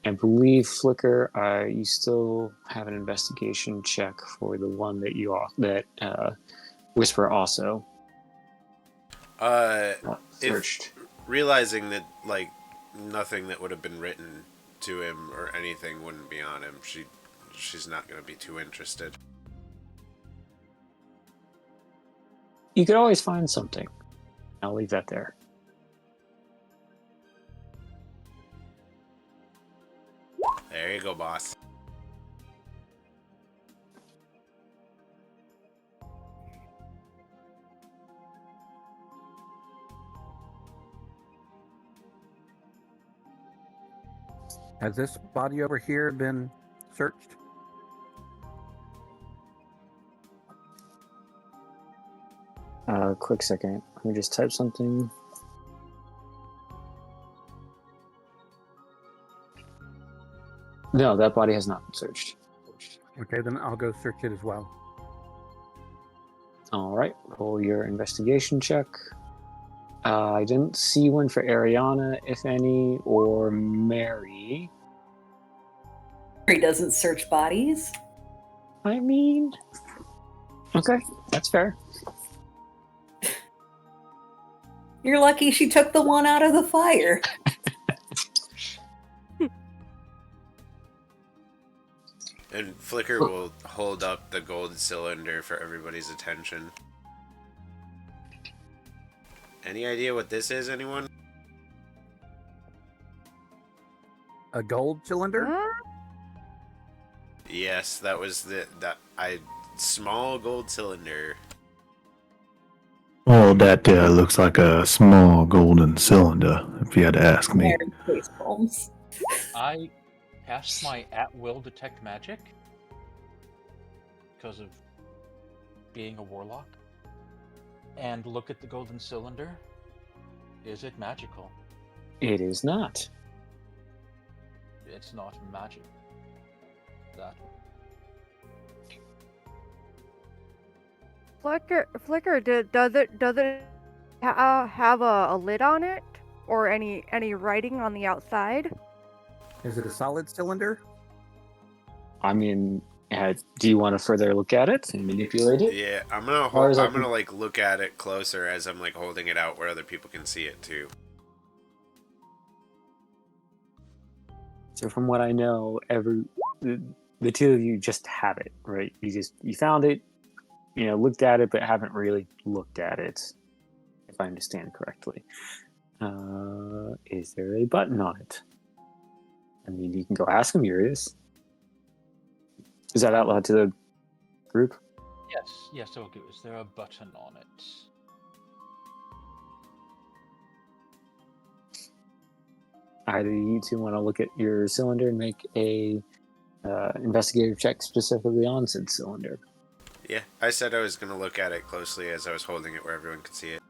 I believe Flicker, you still have an investigation check for the one that Whisper also searched. Realizing that nothing that would have been written to him or anything wouldn't be on him, she's not going to be too interested. You could always find something. I'll leave that there. There you go, boss. Has this body over here been searched? Quick second. Let me just type something. No, that body has not been searched. Okay, then I'll go search it as well. All right, roll your investigation check. I didn't see one for Ariana, if any, or Mary. He doesn't search bodies. I mean, okay, that's fair. You're lucky she took the one out of the fire. And Flicker will hold up the gold cylinder for everybody's attention. Any idea what this is, anyone? A gold cylinder? Huh? Yes, that was small gold cylinder. Well, that looks like a small golden cylinder, if you had to ask me. Mary face palms. I cast my at-will detect magic because of being a warlock, and look at the golden cylinder. Is it magical? It is not. It's not magic. That Flicker, does it have a lid on it, or any writing on the outside? Is it a solid cylinder? I mean, do you want to further look at it and manipulate it? Yeah, I'm Or is that- gonna like look at it closer as I'm like holding it out where other people can see it too. So from what I know, the two of you just have it, right? You found it, looked at it, but haven't really looked at it, if I understand correctly. Is there a button on it? I mean, you can go ask him, Urius. Is that out loud to the group? yes, okay. Is there a button on it? Either you two want to look at your cylinder and make a investigative check specifically on said cylinder. Yeah, I said I was gonna look at it closely as I was holding it where everyone could see it.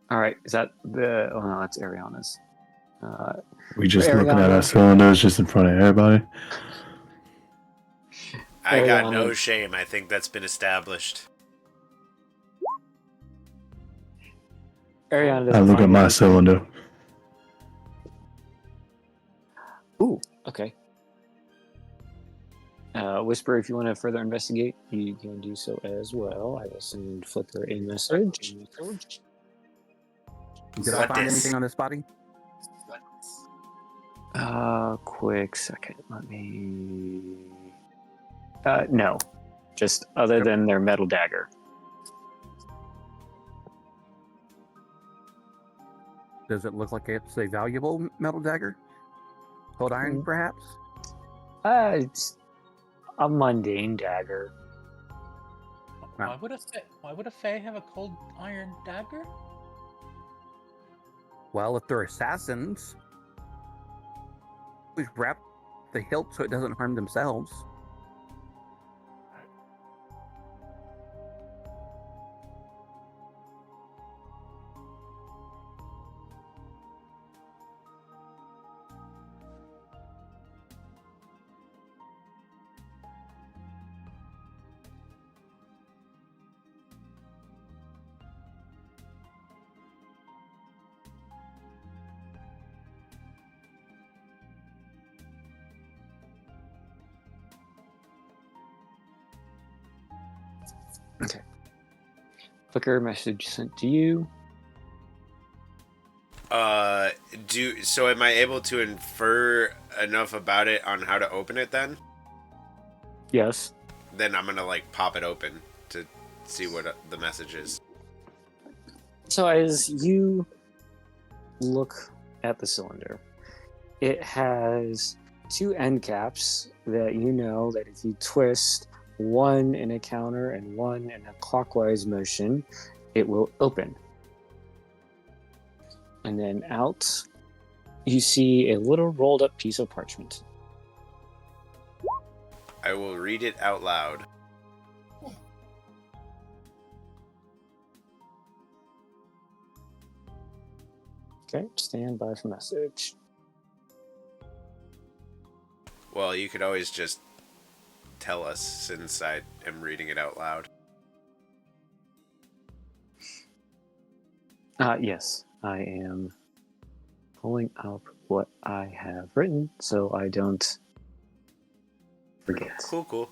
All right, is that the? Oh no, that's Ariana's. We just looking at Ariana. our cylinders just in front of everybody. I got no Ariana. shame. I think that's been established. Ariana I doesn't look at find my anything. cylinder. Ooh, okay. Whisper, if you want to further investigate, you can do so as well. I will send Flicker a message. Did I What find this? anything on this body? Quick second. Let me. No. Just other than their metal dagger. Does it look like it's a valuable metal dagger? Cold iron, Mm. perhaps? It's a mundane dagger. Wow. Why would a fae have a cold iron dagger? Well, if they're assassins, we wrap the hilt so it doesn't harm themselves. Flicker message sent to you. So am I able to infer enough about it on how to open it then? Yes. Then I'm gonna like pop it open to see what the message is. So as you look at the cylinder, it has two end caps that you know that if you twist one in a counter and one in a clockwise motion, it will open. And then out, you see a little rolled up piece of parchment. I will read it out loud. Okay, stand by for message. Well, you could always just tell us since I am reading it out loud. Yes, I am pulling up what I have written so I don't forget. Cool.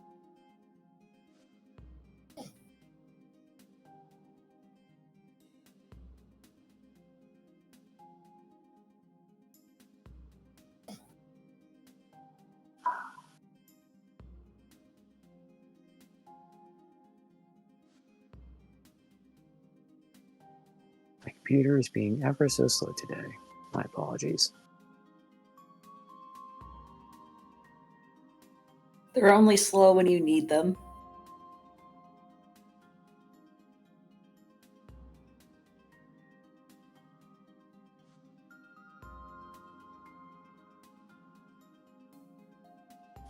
computer is being ever so slow today. My apologies. They're only slow when you need them.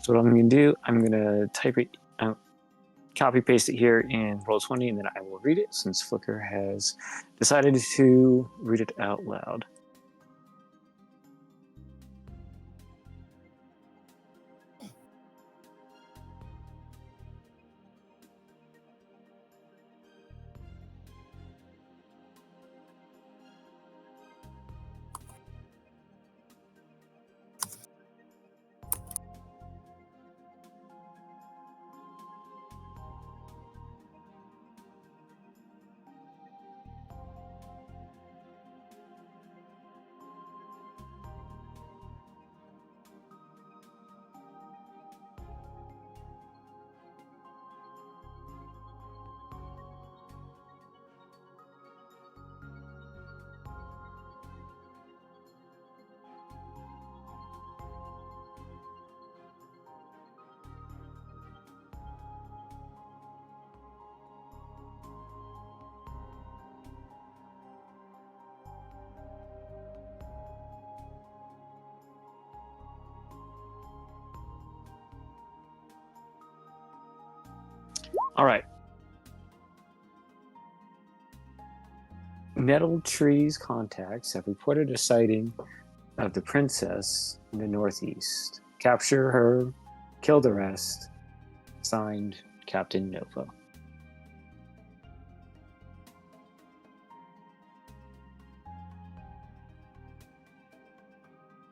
So what I'm going to do, I'm going to type it, copy paste it here in Roll20, and then I will read it since Flicker has decided to read it out loud. All right. Nettle Tree's contacts have reported a sighting of the princess in the northeast. Capture her, kill the rest. Signed, Captain Nova.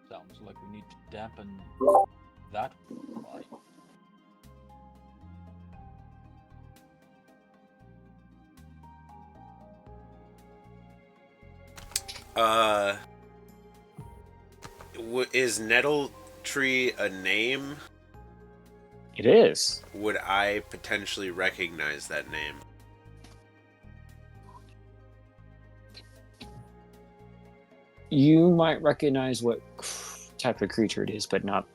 Sounds like we need to dampen that fight. Is Nettle Tree a name? It is. Would I potentially recognize that name? You might recognize what type of creature it is, but not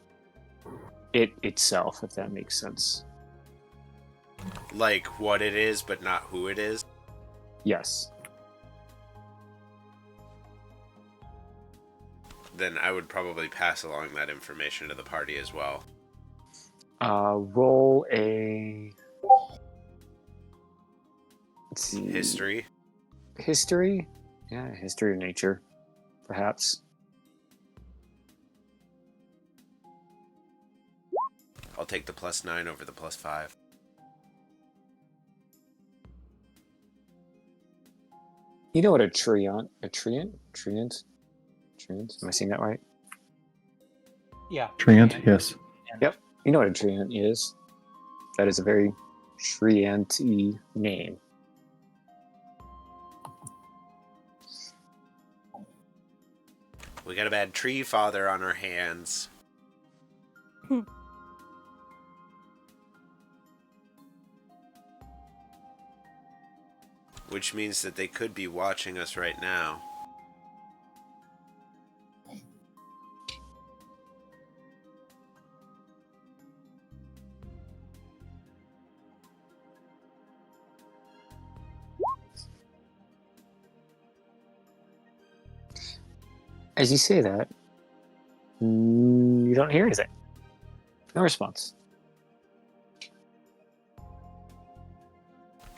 it itself, if that makes sense. Like what it is, but not who it is? Yes. Then I would probably pass along that information to the party as well. Roll a... Let's see. History? History? Yeah, history of nature, perhaps. I'll take the +9 over the +5. You know what a treant? Am I saying that right? Yeah. Treant, yes. Yep. You know what a treant is. That is a very treant-y name. We got a bad tree father on our hands. Which means that they could be watching us right now. As you say that, you don't hear anything. No response.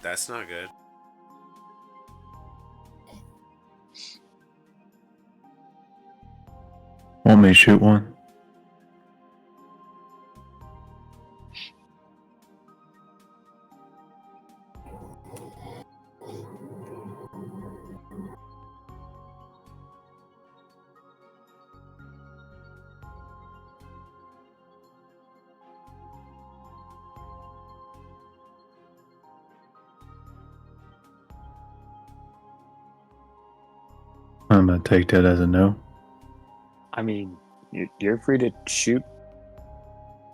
That's not good. Want me to shoot one? I'm gonna take that as a no. I mean, you're free to shoot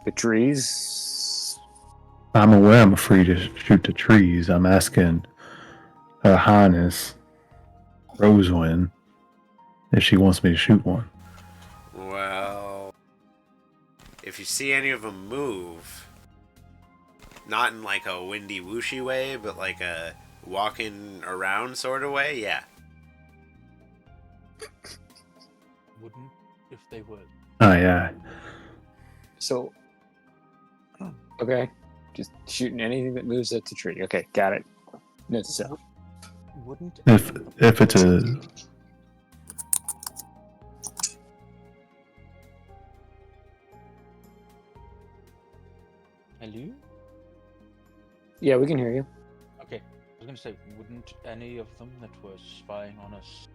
the trees. I'm aware I'm free to shoot the trees. I'm asking Her Highness Rosewind if she wants me to shoot one. Well, if you see any of them move, not in like a windy whooshy way, but like a walking around sort of way, yeah. Wouldn't if they would. Oh yeah. So, okay, just shooting anything that moves at the tree. Okay, got it. Note to self. Wouldn't If it's a Hello? Yeah, we can hear you. Okay, I was gonna say, wouldn't any of them that were spying on us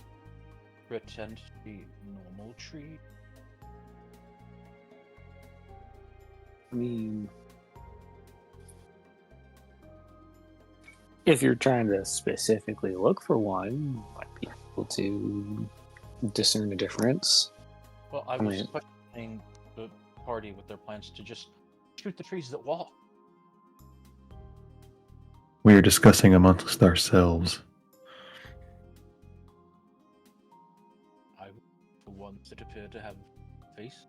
pretend to be normal tree? I mean, if you're trying to specifically look for one, you might be able to discern a difference. Well, I I was mean- questioning the party with their plans to just shoot the trees that walk. we are discussing amongst ourselves. The ones that appear to have face.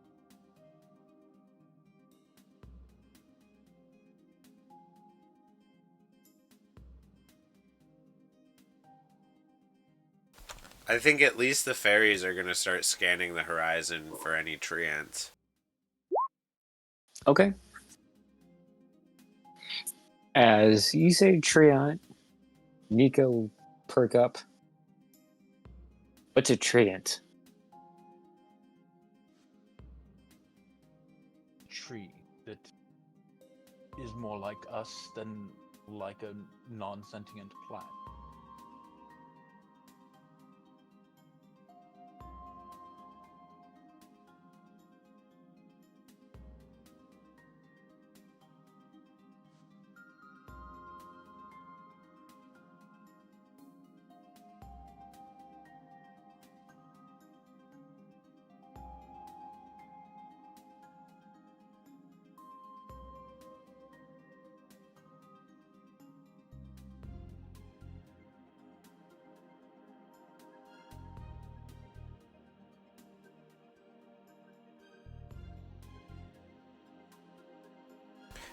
I think at least the fairies are going to start scanning the horizon for any tree ants. Okay. As you say treant, Nico perk up. What's a treant? Tree that is more like us than like a non-sentient plant.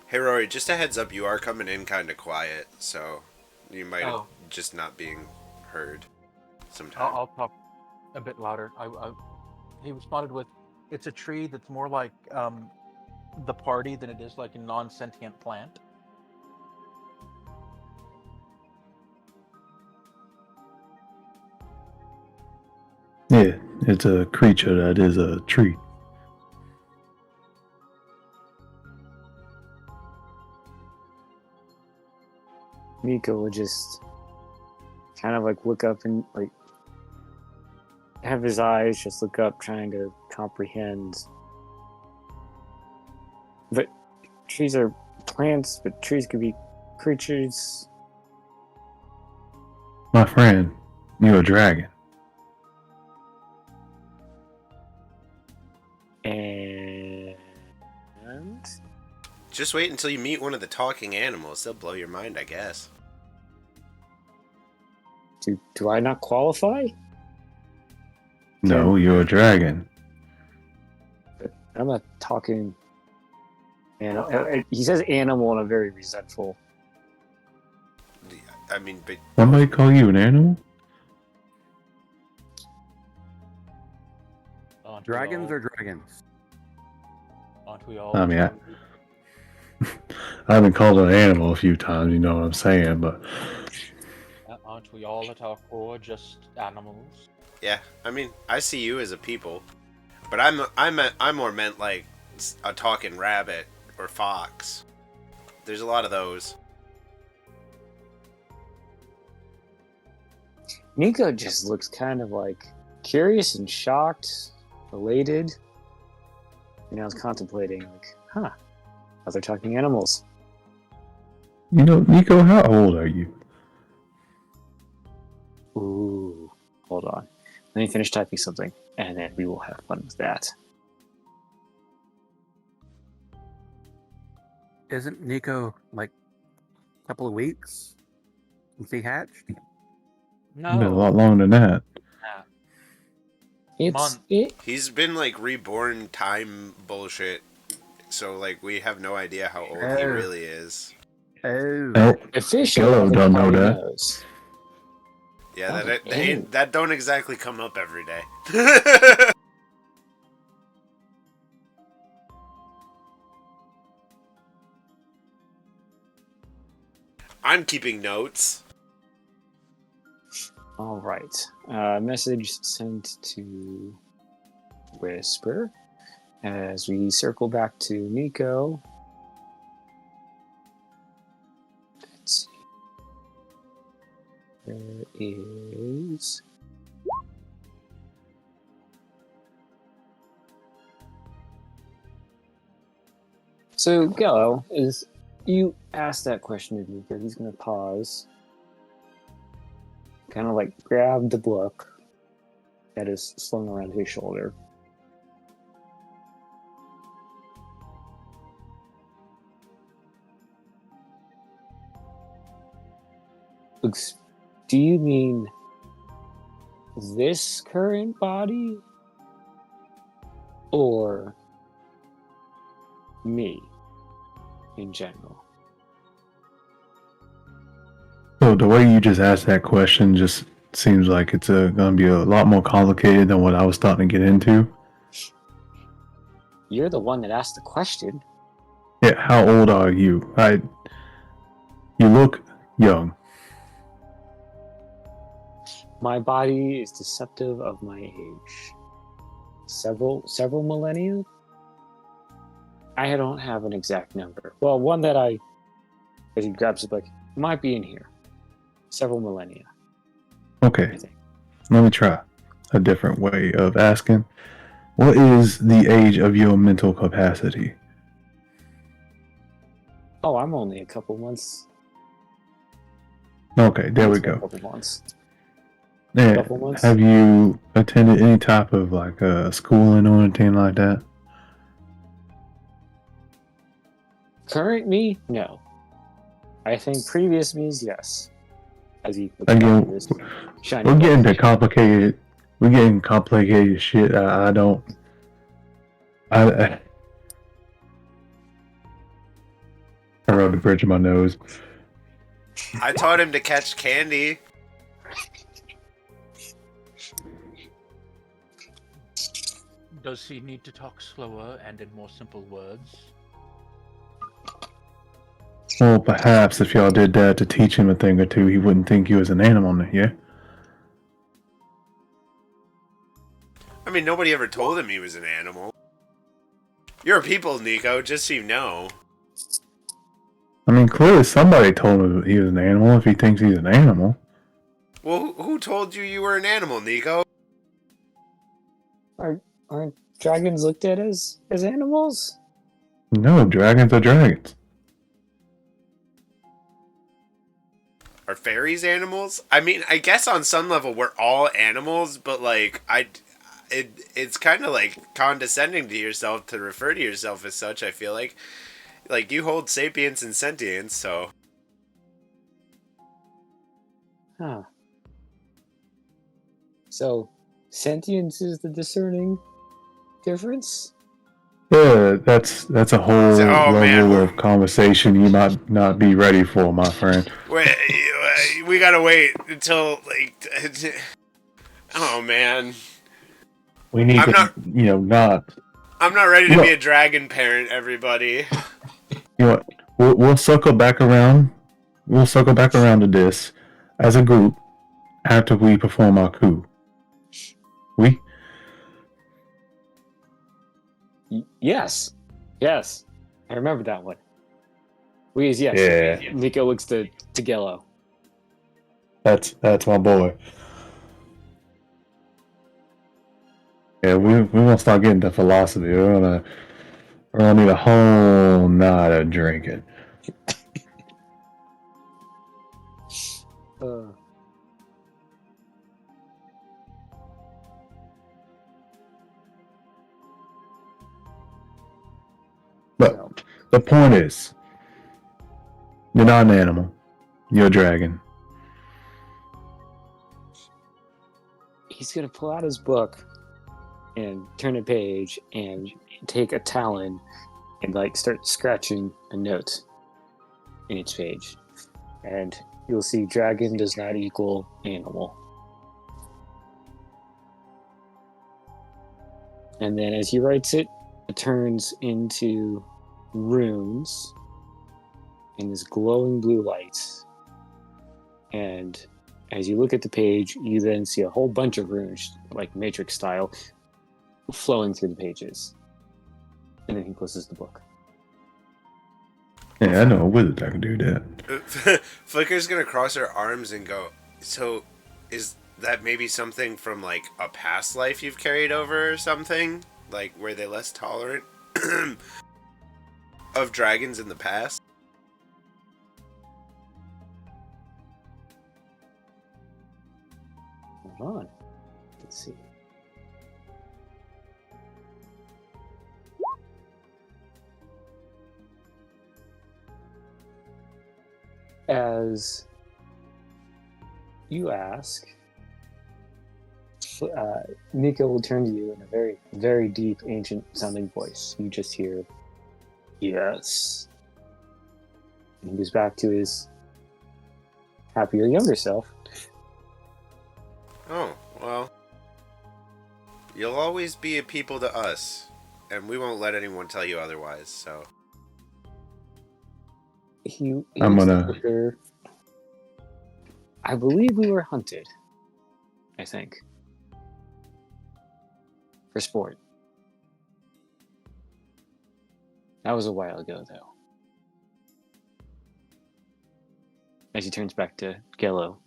Hey Rory, just a heads up, you are coming in kind of quiet, so you might Oh. just not being heard sometime. I'll talk a bit louder. He responded with, "It's a tree that's more like the party than it is like a non-sentient plant." Yeah, it's a creature that is a tree. Nico would just kind of like look up and like have his eyes just look up, trying to comprehend. But trees are plants, but trees could be creatures. My friend, you're a dragon. And Just wait until you meet one of the talking animals. They'll blow your mind, I guess. do I not qualify? No, you're a dragon. I'm not talking. And he says animal in a very resentful. I mean, but Somebody call you an animal? Aren't we Dragons all- are dragons. Aren't we all? I mean, I've been called an animal a few times, you know what I'm saying, but Aren't we all at our core just animals? yeah, I mean, I see you as a people, but I'm more meant like a talking rabbit or fox. There's a lot of those. Nico just looks kind of like curious and shocked, elated. And I was contemplating, like, other talking animals. you know, Nico, how old are you? Ooh, hold on. Let me finish typing something, and then we will have fun with that. Isn't Nico like a couple of weeks since he hatched? Been a No. lot longer than that. It's Month. He's been like reborn time bullshit. So like we have no idea how old he really is. Oh. Nope. officially. Gillo don't know everybody that. knows. Yeah, Oh, that don't exactly come up every day. I'm keeping notes. All right. Message sent to Whisper. As we circle back to Nico. Let's see. There is. So, Gallo, is you asked that question of Nico. He's going to pause. Kind of like grab the book that is slung around his shoulder. Looks, do you mean this current body? Or me in general? So the way you just asked that question just seems like it's going to be a lot more complicated than what I was starting to get into. You're the one that asked the question. Yeah, how old are you? You look young. My body is deceptive of my age. Several millennia? I don't have an exact number. Well, one that as he grabs the book, might be in here. Several millennia, Okay, I think. let me try a different way of asking. What is the age of your mental capacity? Oh, I'm only a couple months. Okay, there we A go. couple months. Yeah. Couple months. Have you attended any type of like schooling or anything like that? Current me? No. I think previous me's yes. As he looks Again, back at this shiny we're getting book. to complicated. We're getting complicated shit. I don't. I rubbed the bridge of my nose. I taught him to catch candy. Does he need to talk slower and in more simple words? Well, perhaps if y'all did that to teach him a thing or two, he wouldn't think you was an animal, yeah? I mean, nobody ever told him he was an animal. You're a people, Nico, just so you know. I mean, clearly somebody told him he was an animal if he thinks he's an animal. Well, who told you you were an animal, Nico? Aren't dragons looked at as animals? No, dragons are dragons. Are fairies animals? I mean, I guess on some level we're all animals, but like, it's kind of like condescending to yourself to refer to yourself as such, I feel like. Like, you hold sapience and sentience, so... Huh. So, sentience is the discerning difference? Yeah, that's a whole Oh, level man, of conversation you might not be ready for, my friend. Wait, we gotta wait until, like... Oh, man. We need I'm to, not- I'm not ready to You be know- a dragon parent, everybody. You know what? We'll circle back around. We'll circle back around to this as a group after we perform our coup. We? Yes. Yes. I remember that one. We is yes. Yeah. Nico looks to Gello. That's my boy. Yeah, we won't start getting to philosophy. We're gonna need a whole night of drinking. But the point is, you're not an animal. You're a dragon. he's gonna pull out his book and turn a page and take a talon and like start scratching a note in each page. And you'll see dragon does not equal animal. And then as he writes it, it turns into runes in this glowing blue light. And as you look at the page, you then see a whole bunch of runes, like Matrix style, flowing through the pages. And then he closes the book. Yeah, I know a wizard that can do that. Flicker's gonna cross her arms and go, so is that maybe something from like a past life you've carried over or something? Like, were they less tolerant of dragons in the past? Hold on. Let's see. As you ask, Nico will turn to you in a very, very deep, ancient-sounding voice. You just hear, yes. And he goes back to his happier, younger self. Oh, well. You'll always be a people to us, and we won't let anyone tell you otherwise, so... I'm gonna- I believe we were hunted. I think. For sport. That was a while ago, though. As he turns back to Gello.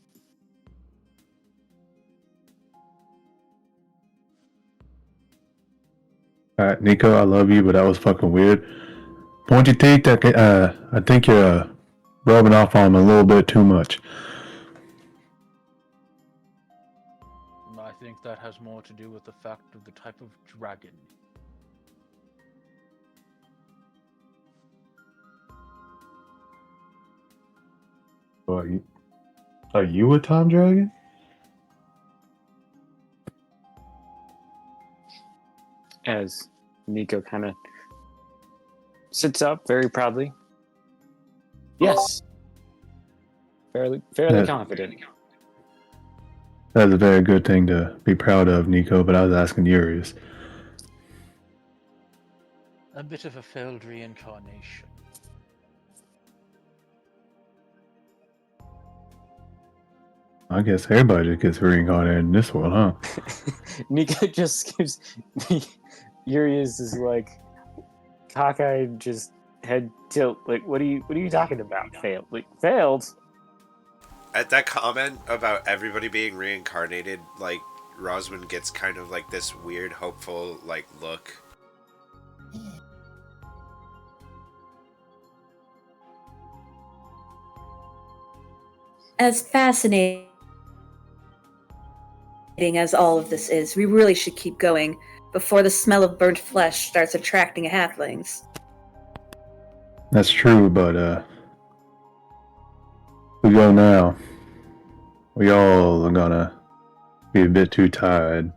Alright, Nico, I love you, but that was fucking weird. Pointy teeth, I think you're rubbing off on him a little bit too much. I think that has more to do with the fact of the type of dragon. Are you a time dragon? As Nico kind of sits up very proudly. Yes. Fairly Yeah. confident. That's a very good thing to be proud of, Nico, but I was asking Urius. A bit of a failed reincarnation. I guess everybody just gets reincarnated in this world, huh? Nico just gives Urius is like cockeyed, just head tilt. Like, what are you talking about? Failed? Like, failed? At that comment about everybody being reincarnated, like, Roswin gets kind of like this weird, hopeful, like, look. As fascinating as all of this is, we really should keep going before the smell of burnt flesh starts attracting halflings. That's true, but we go now. We all are gonna be a bit too tired.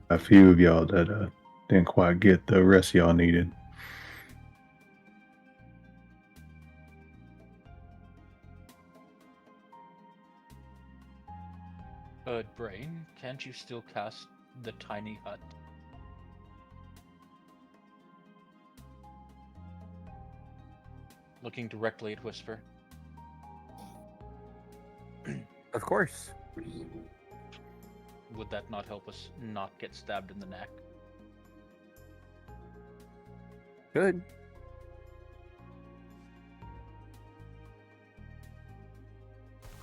A few of y'all that didn't quite get the rest y'all needed. Brain, can't you still cast the tiny hut? Looking directly at Whisper. Of course. Would that not help us not get stabbed in the neck? Good.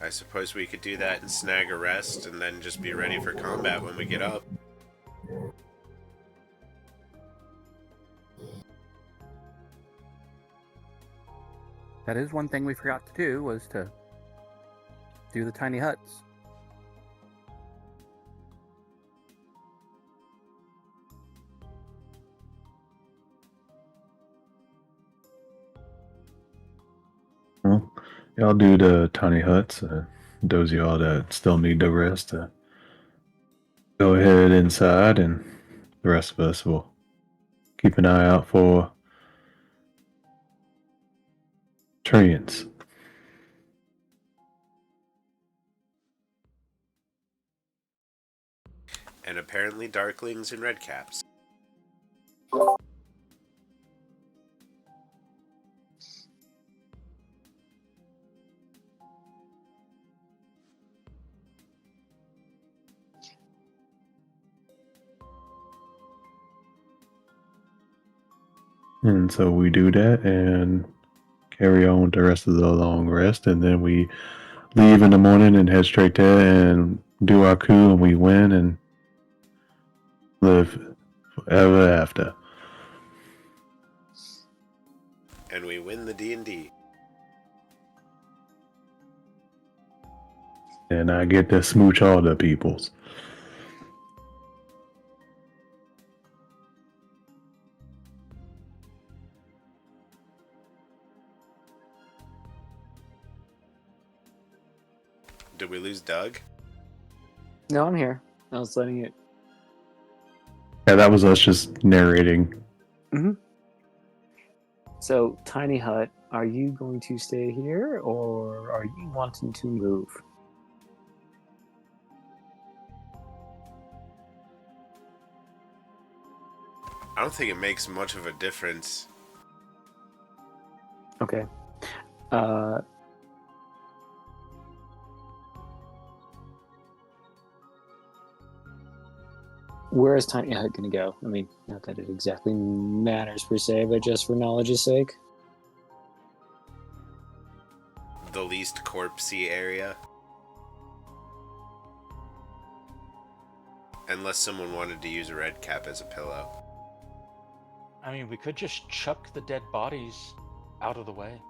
I suppose we could do that and snag a rest and then just be ready for combat when we get up. That is one thing we forgot to do, was to do the tiny huts. Y'all do the tiny huts. Those of y'all that still need the rest, go ahead inside, and the rest of us will keep an eye out for treants. And apparently darklings and redcaps. And so we do that and carry on with the rest of the long rest, and then we leave in the morning and head straight there and do our coup, and we win and live forever after. And we win the D&D. And I get to smooch all the peoples. Did we lose Doug? No, I'm here. I was letting it. Yeah, that was us just narrating. So, Tiny Hut, are you going to stay here or are you wanting to move? I don't think it makes much of a difference. Okay. Where is Tiny Hut going to go? I mean, not that it exactly matters per se, but just for knowledge's sake. The least corpsey area. Unless someone wanted to use a red cap as a pillow. I mean, we could just chuck the dead bodies out of the way.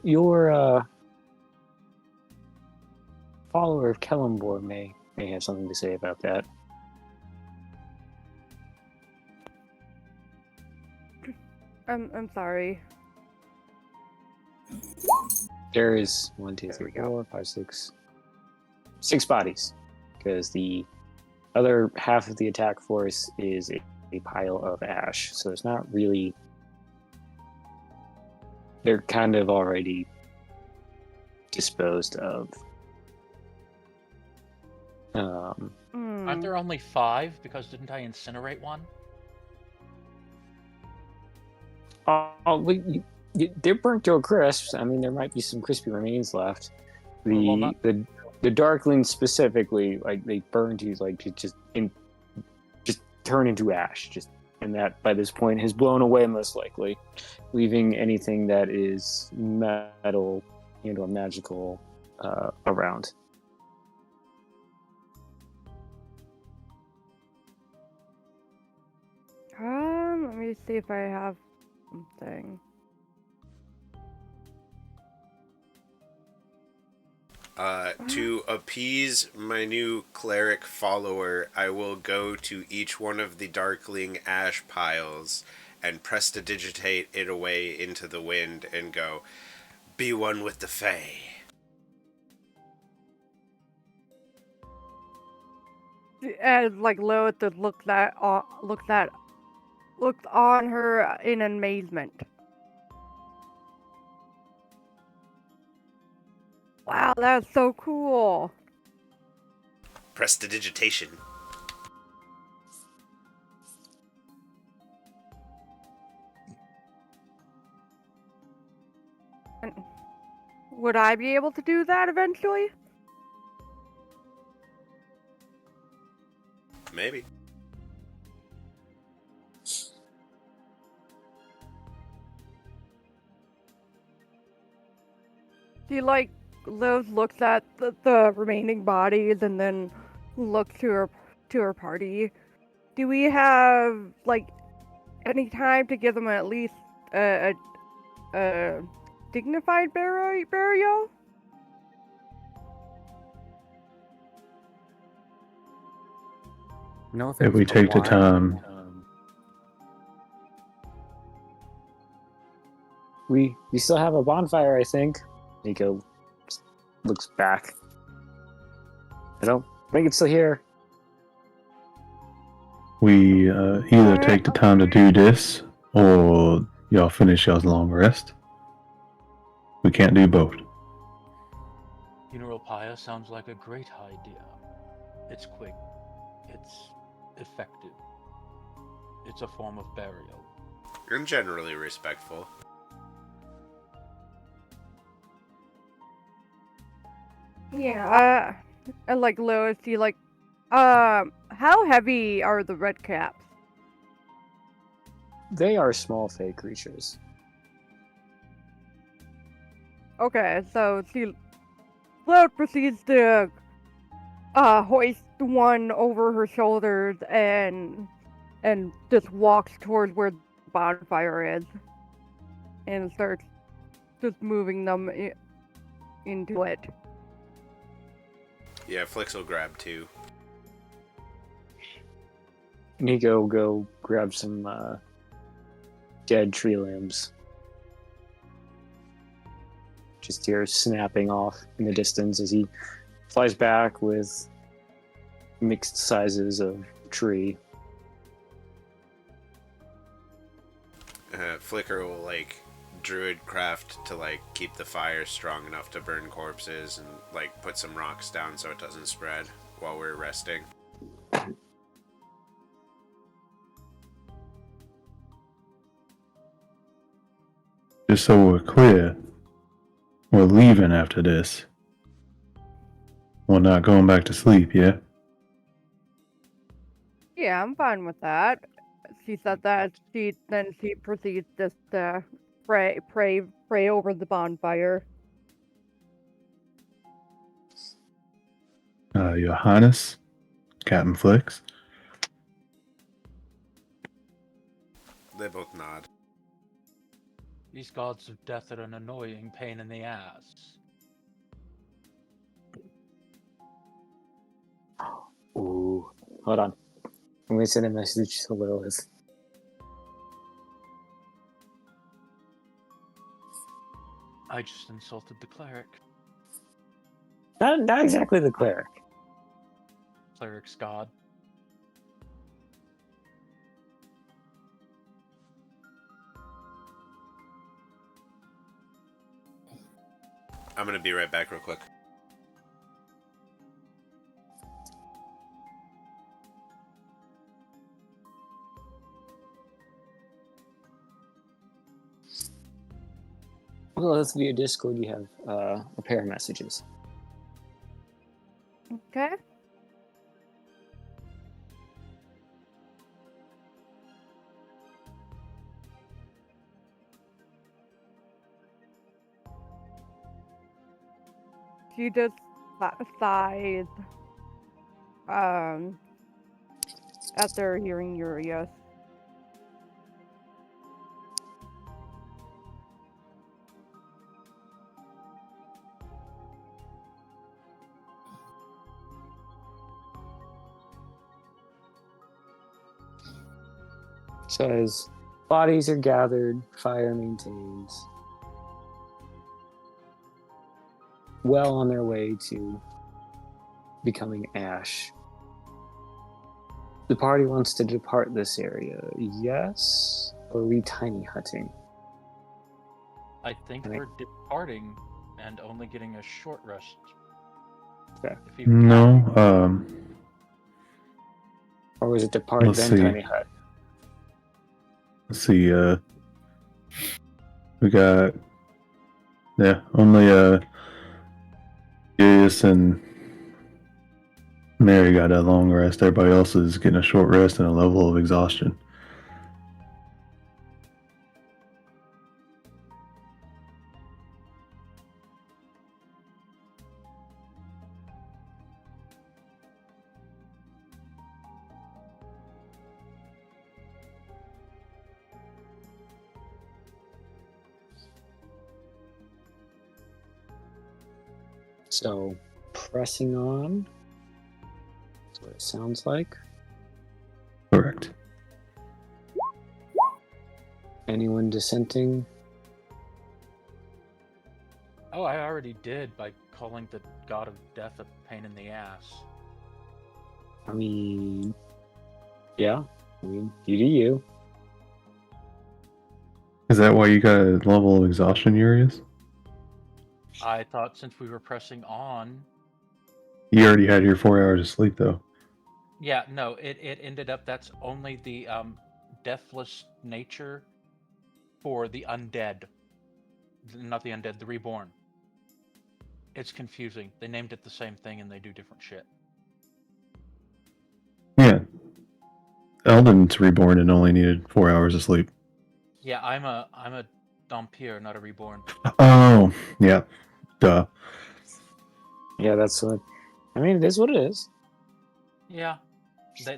Your follower of Kellenborg may have something to say about that. I'm sorry. There is 1, 2, 3, 4, 5, 6 bodies, because the other half of the attack force is a pile of ash. So it's not really. They're kind of already disposed of. Aren't there only 5? Because didn't I incinerate one? They're burnt to a crisp. I mean, there might be some crispy remains left. The darklings specifically, like they burn to just turn into ash. And that by this point has blown away most likely, leaving anything that is metal and or magical around. Let me see if I have something. To appease my new cleric follower, I will go to each one of the darkling ash piles and prestidigitate it away into the wind and go, "Be one with the Fae." And like Lilith looked on her in amazement. Wow, that's so cool. Prestidigitation. And would I be able to do that eventually? Maybe. She Liz looks at the remaining bodies and then looks to her party. Do we have any time to give them at least a dignified burial? No, If we take the time we still have a bonfire, I think. Nico looks back. I don't think it's still here. We either take the time to do this, or y'all finish y'all's long rest. We can't do both. Funeral pyre sounds like a great idea. It's quick. It's effective. It's a form of burial. And generally respectful. Yeah, and like Lewis, you like, how heavy are the red caps? They are small fey creatures. Okay, so she Loud proceeds to hoist one over her shoulders and just walks towards where the bonfire is and starts just moving them into it. Yeah, Flix will grab 2. Nico go grab some dead tree limbs. Just hear snapping off in the distance as he flies back with mixed sizes of tree. Flicker will like druid craft to like keep the fire strong enough to burn corpses and like put some rocks down so it doesn't spread while we're resting. Just so we're clear, we're leaving after this. We're not going back to sleep, yeah? Yeah, I'm fine with that. She said that she proceeds just to pray over the bonfire. Your Highness, Captain Flix. They both nod. These gods of death are an annoying pain in the ass. Ooh, hold on. I'm gonna send a message to Lilith. I just insulted the cleric. Not exactly the cleric. Cleric's god. I'm gonna be right back real quick. Well, that's via Discord. You have a pair of messages. Okay. She just sighs after hearing your yes. So as bodies are gathered, fire maintains. Well on their way to becoming ash. The party wants to depart this area, yes? Or are we tiny hutting? I think we're departing and only getting a short rest. Okay. If you No, Or was it depart Let's then see. tiny hut? let's see, we got, only, Darius and Mary got that long rest. Everybody else is getting a short rest and a level of exhaustion. So, pressing on. That's what it sounds like. Correct. Anyone dissenting? Oh, I already did by calling the god of death a pain in the ass. I mean, yeah. I mean, you do you. Is that why you got a level of exhaustion, Urius? I thought since we were pressing on, You already had your 4 hours of sleep, though. yeah, no, it ended up that's only the deathless nature for the undead, not the undead, the reborn. It's confusing. They named it the same thing and they do different shit. Yeah. Eldon's reborn and only needed 4 hours of sleep. Yeah, I'm a Dhampir, not a reborn. Oh, yeah. Duh. Yeah, that's what. I mean, it is what it is. Yeah,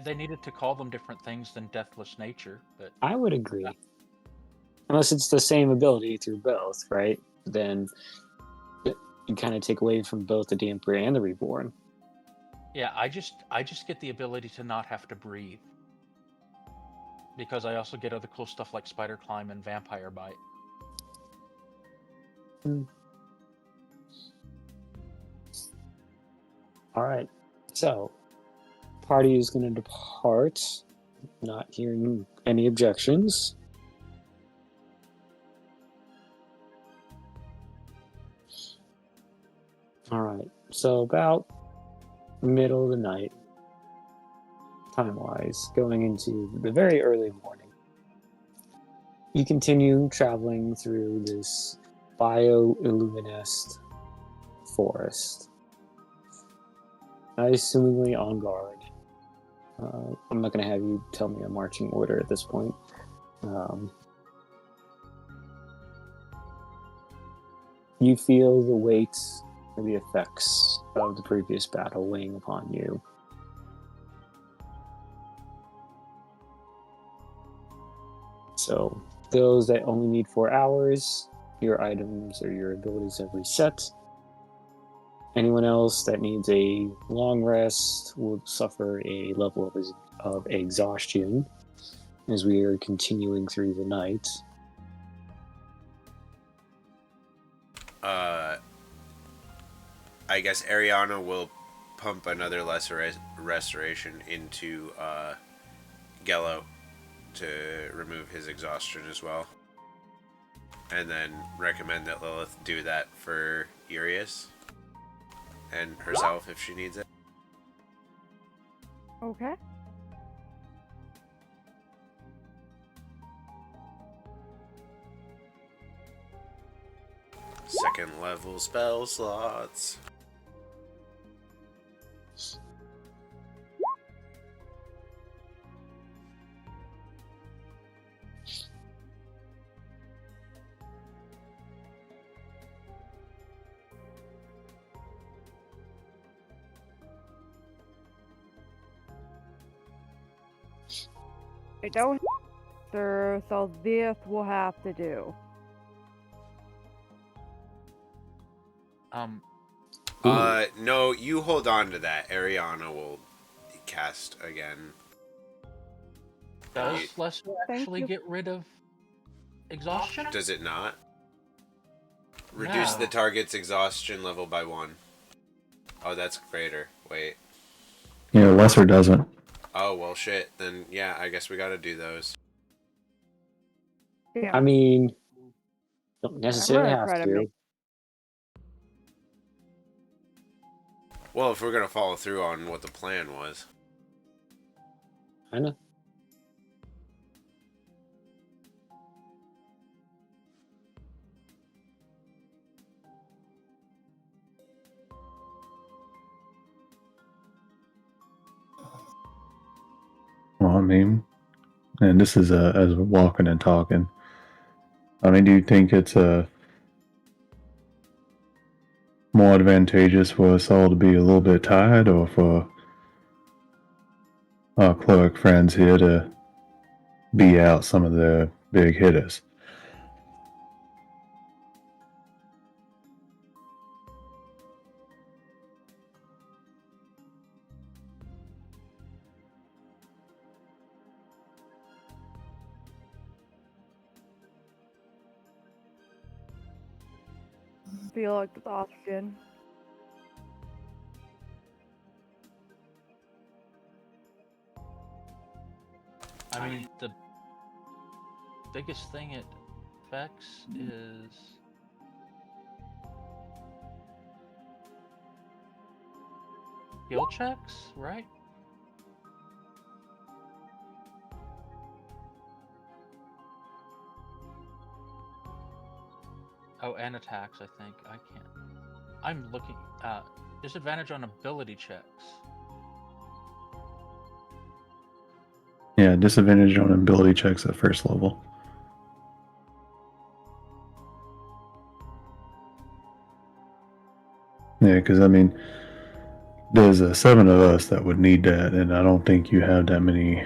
they needed to call them different things than deathless nature, but I would agree. Unless it's the same ability through both, right? Then you kind of take away from both the Damper and the Reborn. yeah, I just get the ability to not have to breathe. Because I also get other cool stuff like spider climb and vampire bite. All right. So, party is going to depart, not hearing any objections. All right. So, about middle of the night, time-wise, going into the very early morning, you continue traveling through this bioluminescent forest, assumingly on guard. I'm not going to have you tell me a marching order at this point. You feel the weight or the effects of the previous battle weighing upon you. So, those that only need 4 hours, your items or your abilities have reset. Anyone else that needs a long rest will suffer a level of exhaustion as we are continuing through the night. I guess Ariana will pump another lesser restoration into Gello to remove his exhaustion as well. And then recommend that Lilith do that for Urius and herself if she needs it. Okay. Second level spell slots. I don't, sir, so this will have to do. No, you hold on to that. Ariana will cast again. Does lesser Thank actually you. get rid of exhaustion? Does it not? Reduce the target's exhaustion level by 1. Oh, that's greater. Wait. Yeah, lesser doesn't. Oh, well, shit. Then, yeah, I guess we gotta do those. Yeah. I mean, don't necessarily gonna have try to to. make- Well, if we're gonna follow through on what the plan was. I know. Well, I mean, and this is as we're walking and talking. I mean, do you think it's more advantageous for us all to be a little bit tired, or for our cleric friends here to be out some of the big hitters? feel exhaustion. I mean, the biggest thing it affects is skill checks, right? Oh, and attacks, I think. I can't. I'm looking at disadvantage on ability checks. Yeah, disadvantage on ability checks at first level. Yeah, because I mean, there's 7 of us that would need that, and I don't think you have that many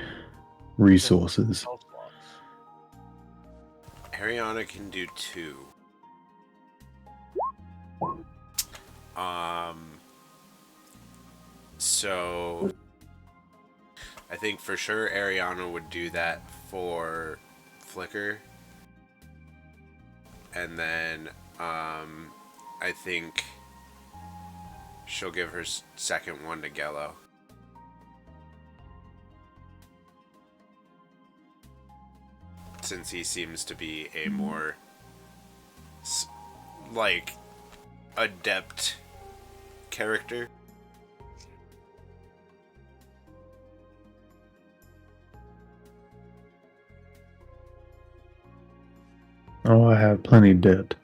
resources. Spell slots. Ariana can do 2. So I think for sure Ariana would do that for Flicker. And then I think she'll give her second one to Gello. Since he seems to be a more like adept character. Oh, I have plenty debt.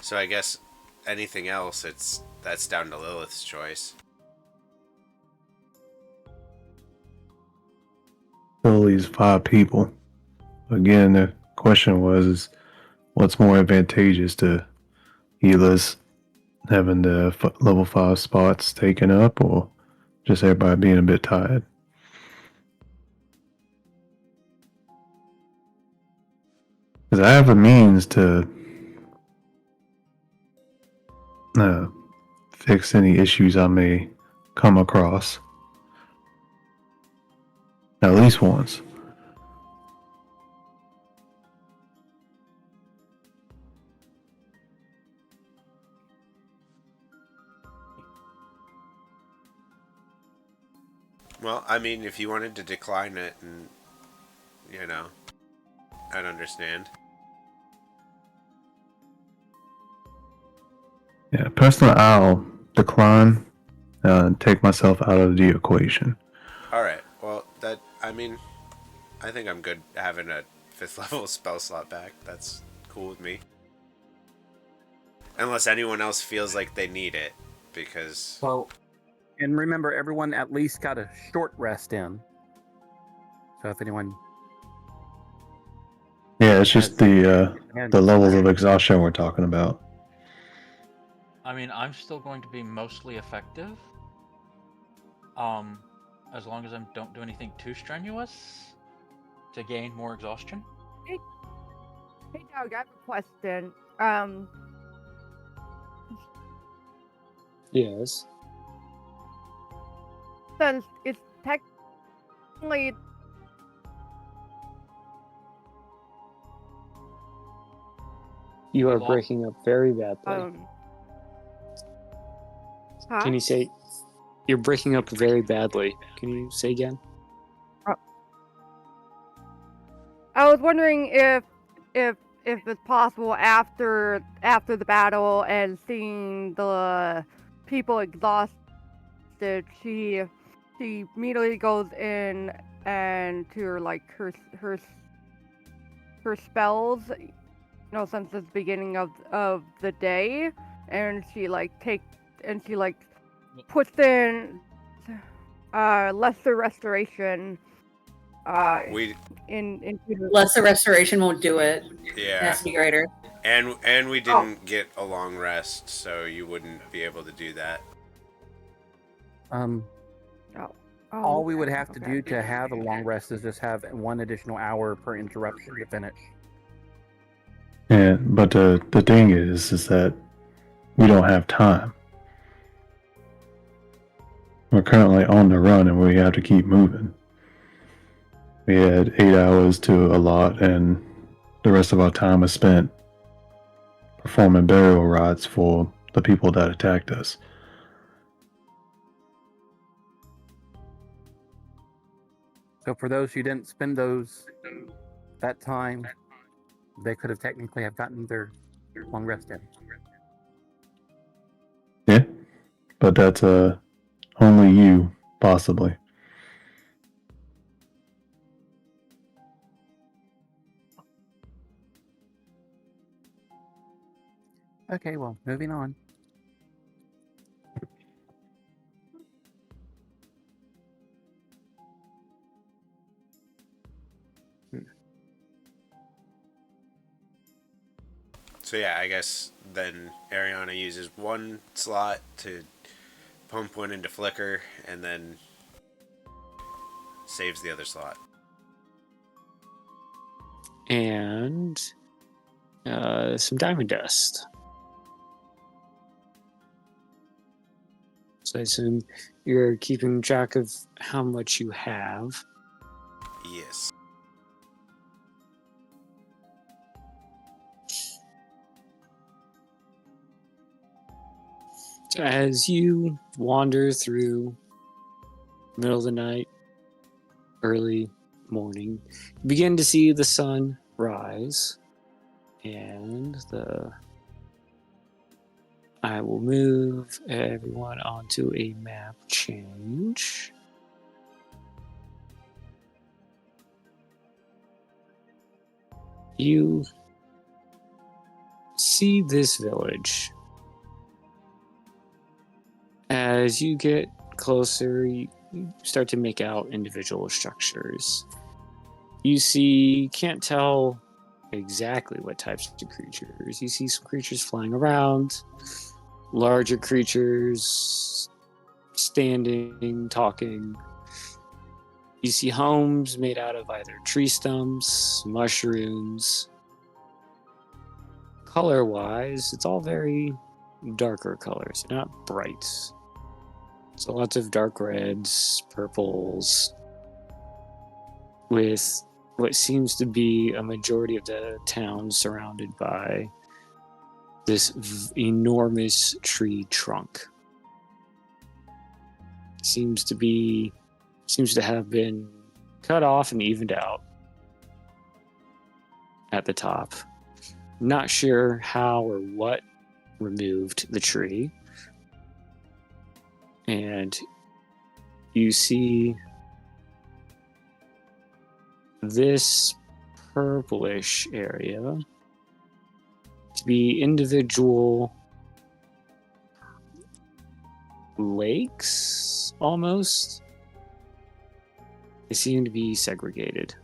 So I guess anything else, that's down to Lilith's choice. Still leaves 5 people. Again, the question was, what's more advantageous to healers having the level 5 spots taken up, or just everybody being a bit tired? Because I have a means to fix any issues I may come across. At least once. Well, I mean, if you wanted to decline it, and I'd understand. Yeah, personally, I'll decline and take myself out of the equation. All right. Well, I think I'm good having a 5th level spell slot back. That's cool with me. Unless anyone else feels like they need it, because... Well, And remember, everyone at least got a short rest in. So if anyone... Yeah, it's just the levels of exhaustion we're talking about. I mean, I'm still going to be mostly effective. As long as I don't do anything too strenuous to gain more exhaustion. Hey Doug, I have a question. yes. Since it's technically You are Well, breaking up very badly. huh? Can you say... You're breaking up very badly. Can you say again? I was wondering if it's possible after the battle and seeing the people exhausted, she immediately goes in and to her spells, since it's the beginning of the day, and she puts in lesser restoration. Lesser restoration won't do it. It Yeah. has to be greater. And we didn't get a long rest, so you wouldn't be able to do that. All we would okay, have to okay. do to have a long rest is just have 1 additional hour per interruption to finish. And but the thing is that we don't have time. We're currently on the run, and we have to keep moving. We had 8 hours to allot, and the rest of our time was spent performing burial rites for the people that attacked us. So for those who didn't spend that time, they could have technically have gotten their long rest in. Yeah, but that's only you, possibly. Okay, well, moving on. So yeah, I guess then Ariana uses 1 slot to pump 1 into Flicker, and then saves the other slot. And some diamond dust. So I assume you're keeping track of how much you have. Yes. So as you wander through middle of the night, early morning, you begin to see the sun rise, and I will move everyone onto a map change. You see this village. As you get closer, you start to make out individual structures. You can't tell exactly what types of creatures. You see some creatures flying around, larger creatures standing, talking. You see homes made out of either tree stumps, mushrooms. Color-wise, it's all very darker colors, not bright. So lots of dark reds, purples, with what seems to be a majority of the town surrounded by this enormous tree trunk. Seems to have been cut off and evened out at the top. Not sure how or what removed the tree. And you see this purplish area to be individual lakes, almost. They seem to be segregated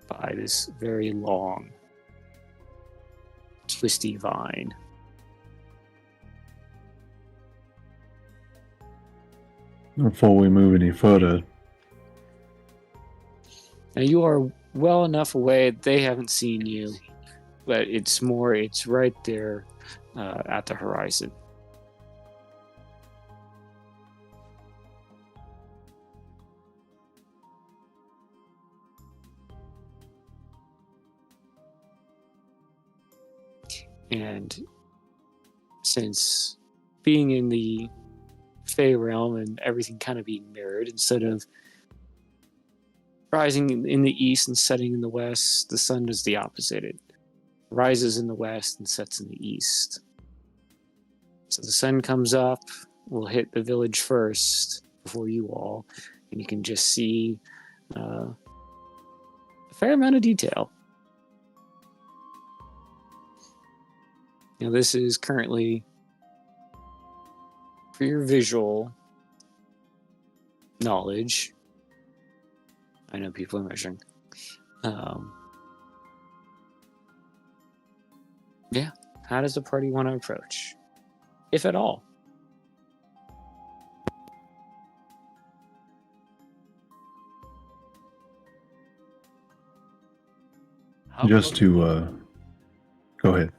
by this very long, twisty vine. Before we move any further, Now you are well enough away, they haven't seen you, but it's right there at the horizon. And since being in the Fey realm and everything kind of being mirrored, instead of rising in the east and setting in the west, the sun does the opposite. It rises in the west and sets in the east. So the sun comes up, will hit the village first before you all, and you can just see a fair amount of detail. Now, this is currently, for your visual knowledge, I know people are measuring. Yeah, how does the party want to approach? If at all. How just close- to go ahead.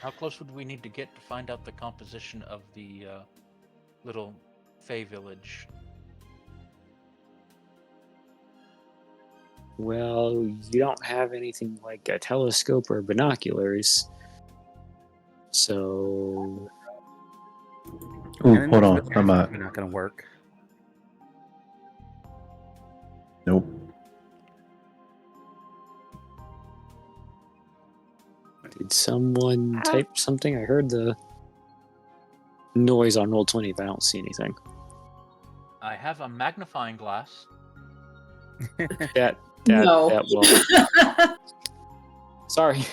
How close would we need to get to find out the composition of the little Fey village? Well, you don't have anything like a telescope or binoculars. So, Ooh, And hold it's on. with I'm probably not going to work. Nope. did someone type something? I heard the noise on Roll20, but I don't see anything. I have a magnifying glass. That No. will. Sorry.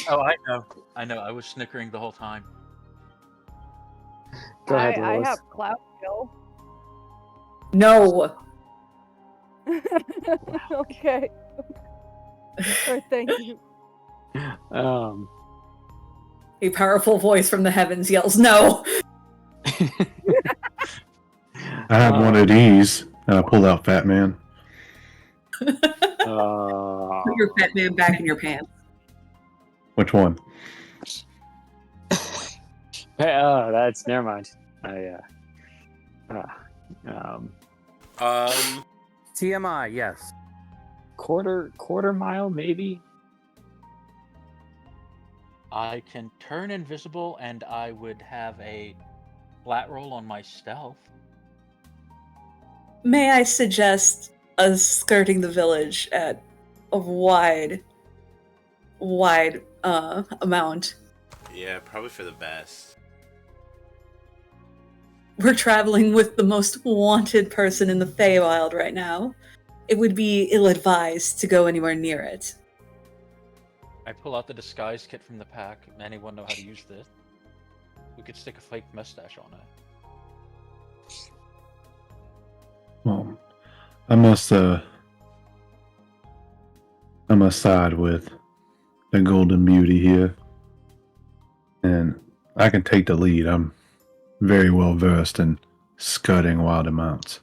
Oh, I know. I was snickering the whole time. Go ahead, I Lilith. have cloud kill. No. Okay. Thank you. A powerful voice from the heavens yells, "No!" I have one of these, and I pull out Fat Man. Put your fat man back in your pants. Which one? That's never mind. TMI, yes. Quarter mile maybe. I can turn invisible, and I would have a flat roll on my stealth. May I suggest us skirting the village at a wide amount? Yeah, probably for the best. We're traveling with the most wanted person in the Feywild right now. It would be ill-advised to go anywhere near it. I pull out the disguise kit from the pack. Anyone know how to use this? We could stick a fake mustache on it. Well, I must side with the Golden Beauty here, and I can take the lead. I'm very well versed in scudding wild amounts.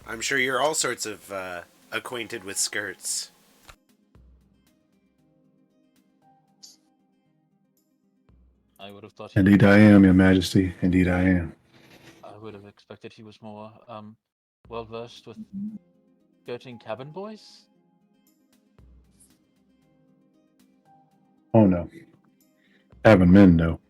I'm sure you're all sorts of acquainted with skirts. I would have thought. Indeed, I am, Your Majesty. Indeed, I am. I would have expected he was more well versed with skirting cabin boys. Oh no, having men though.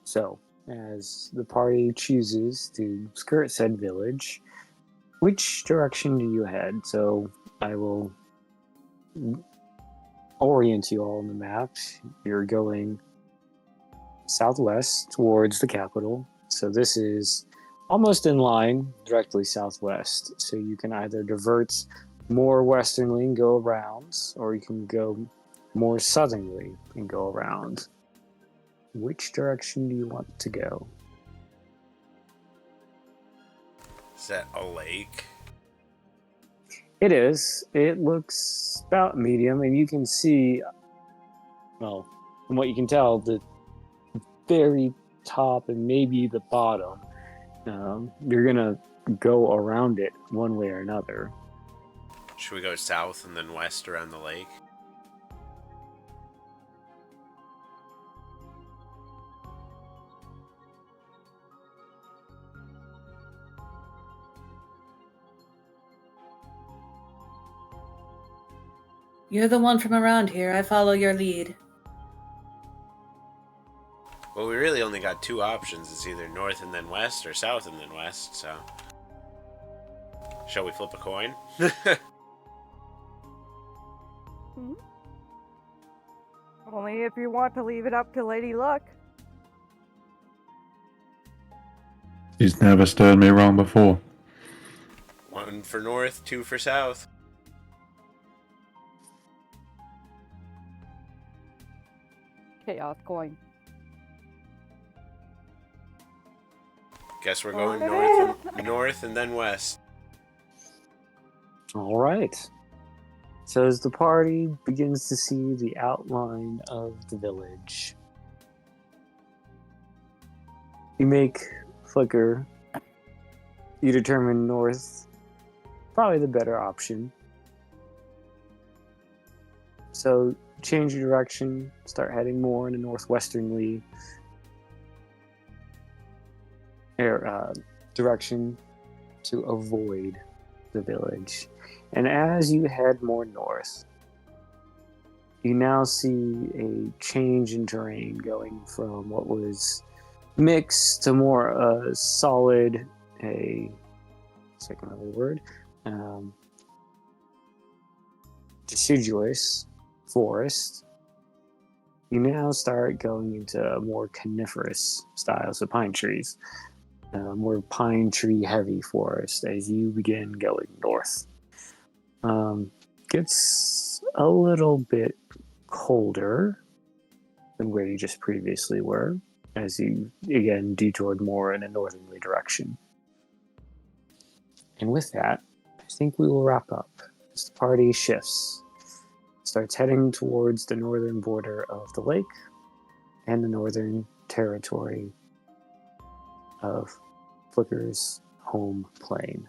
So, as the party chooses to skirt said village, which direction do you head? So, I will orient you all on the map. You're going southwest towards the capital. So, this is almost in line, directly southwest. So, you can either divert more westernly and go around, or you can go more southernly and go around. Which direction do you want to go? Is that a lake? It is. It looks about medium, and you can see, well, from what you can tell, the very top and maybe the bottom. You're gonna go around it one way or another. Should we go south and then west around the lake? You're the one from around here. I follow your lead. Well, we really only got two options. It's either north and then west or south and then west, so... Shall we flip a coin? Only if you want to leave it up to Lady Luck. He's never stirred me wrong before. One for north, two for south. Chaos coin. Guess we're Oh, going it north and then west. All right. So as the party begins to see the outline of the village, you make Flicker. You determine north, probably the better option. So change your direction, start heading more in a northwesternly direction to avoid the village. And as you head more north, you now see a change in terrain going from what was mixed to more solid, deciduous forest. You now start going into more coniferous styles of pine trees, more pine tree heavy forest as you begin going north. Gets a little bit colder than where you just previously were, as you again detoured more in a northerly direction. And with that, I think we will wrap up as the party shifts, starts heading towards the northern border of the lake and the northern territory of Flicker's home plane.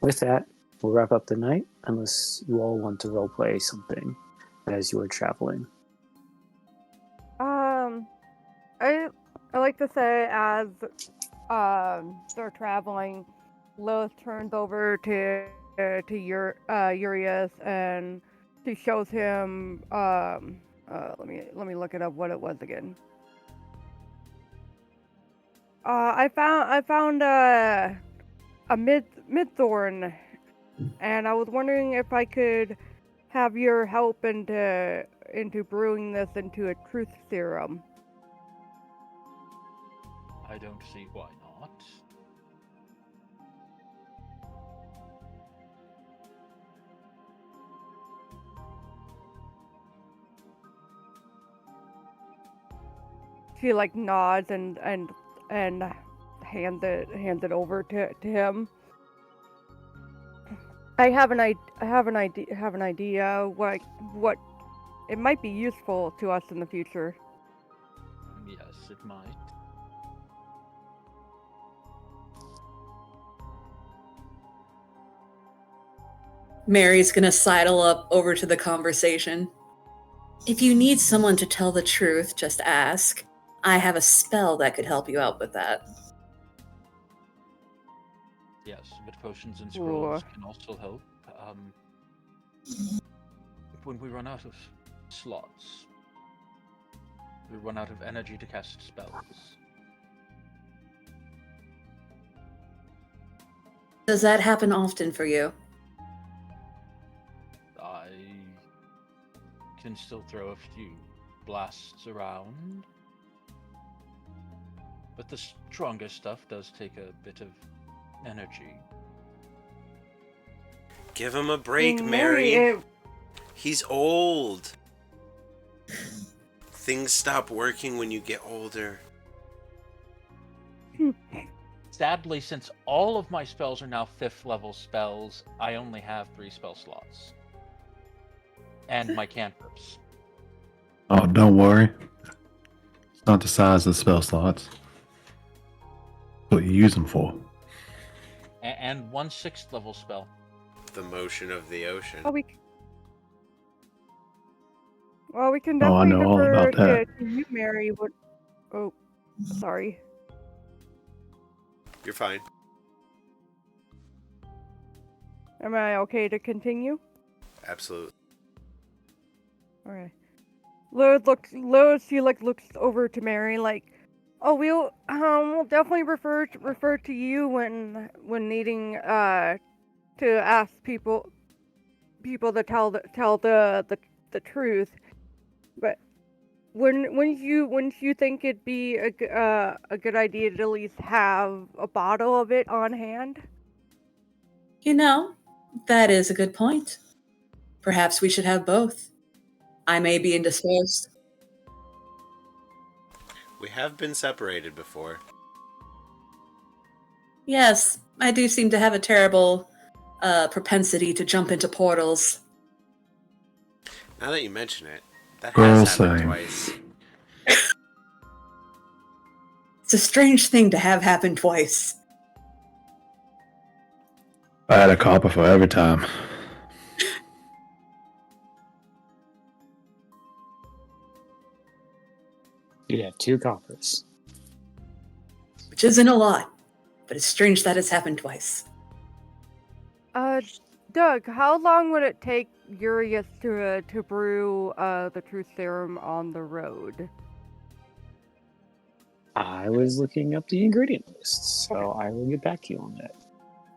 With that, we'll wrap up the night, unless you all want to roleplay something as you are traveling. I like to say as they're traveling, Lilith turns over to Urias and she shows him let me look it up what it was again. I found a mid-thorn, and I was wondering if I could have your help into brewing this into a truth serum. I don't see why not. She like nods and hands it over to him. I have an idea what it might be useful to us in the future. Yes, it might. Mary's gonna sidle up over to the conversation. If you need someone to tell the truth, just ask. I have a spell that could help you out with that. Yes, but potions and scrolls can also help. When we run out of slots, we run out of energy to cast spells. Does that happen often for you? I can still throw a few blasts around, but the stronger stuff does take a bit of energy. Give him a break, Mary. He's old. Things stop working when you get older. Sadly, since all of my spells are now 5th level spells, I only have 3 spell slots. And my cantrips. Oh, don't worry. It's not the size of the spell slots. What you use them for. And 1 6th level spell. The motion of the ocean. We can Oh, I definitely know all defer about that. to you, Mary. Oh, sorry. You're fine. Am I okay to continue? Absolutely. Alright. Lilith, she looks over to Mary like, oh, we'll definitely refer to you when needing to ask people to tell the truth. But wouldn't you think it'd be a good idea to at least have a bottle of it on hand? You know, that is a good point. Perhaps we should have both. I may be indisposed. We have been separated before. Yes, I do seem to have a terrible propensity to jump into portals. Now that you mention it, that Girl, has happened same. twice. It's a strange thing to have happen twice. I had a copper for every time. You'd have 2 coppers. Which isn't a lot, but it's strange that it's happened twice. Doug, how long would it take Urius to brew the truth serum on the road? I was looking up the ingredient list, so I will get back to you on that.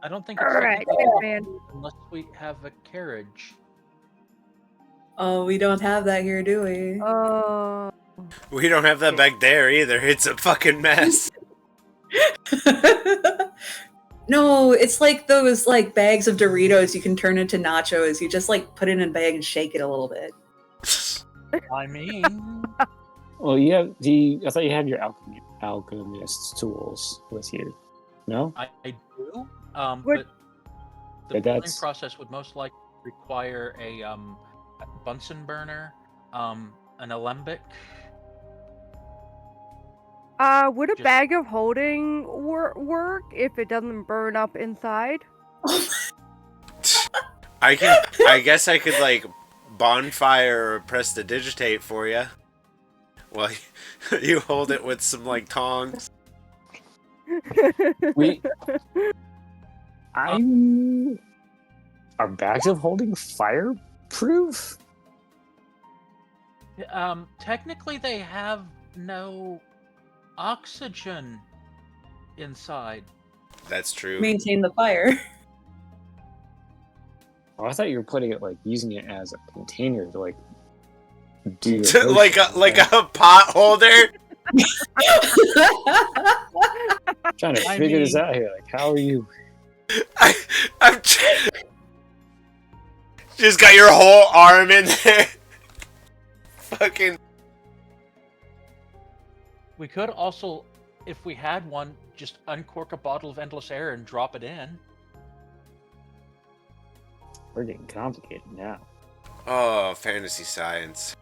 I don't think it's Alright, technically thanks, man. unless we have a carriage. Oh, we don't have that here, do we? We don't have that back there either. It's a fucking mess. No, it's like those like bags of Doritos you can turn into nachos. You just like put it in a bag and shake it a little bit. I mean, Well, I thought you had your alchemist's tools with you. No? I do. What- But the But brewing that's- process would most likely require a Bunsen burner, an alembic. Would a Just- bag of holding work if it doesn't burn up inside? I guess I could like bonfire or press the digitate for you. Well, you hold it with some like tongs. Are bags of holding fireproof? Technically, they have no oxygen inside. That's true. Maintain the fire. Oh, I thought you were putting it using it as a container to do your like potion. a pot holder. Trying to I figure this mean- out here. How are you? I'm just got your whole arm in there. Fucking. We could also, if we had one, just uncork a bottle of endless air and drop it in. We're getting complicated now. Oh, fantasy science.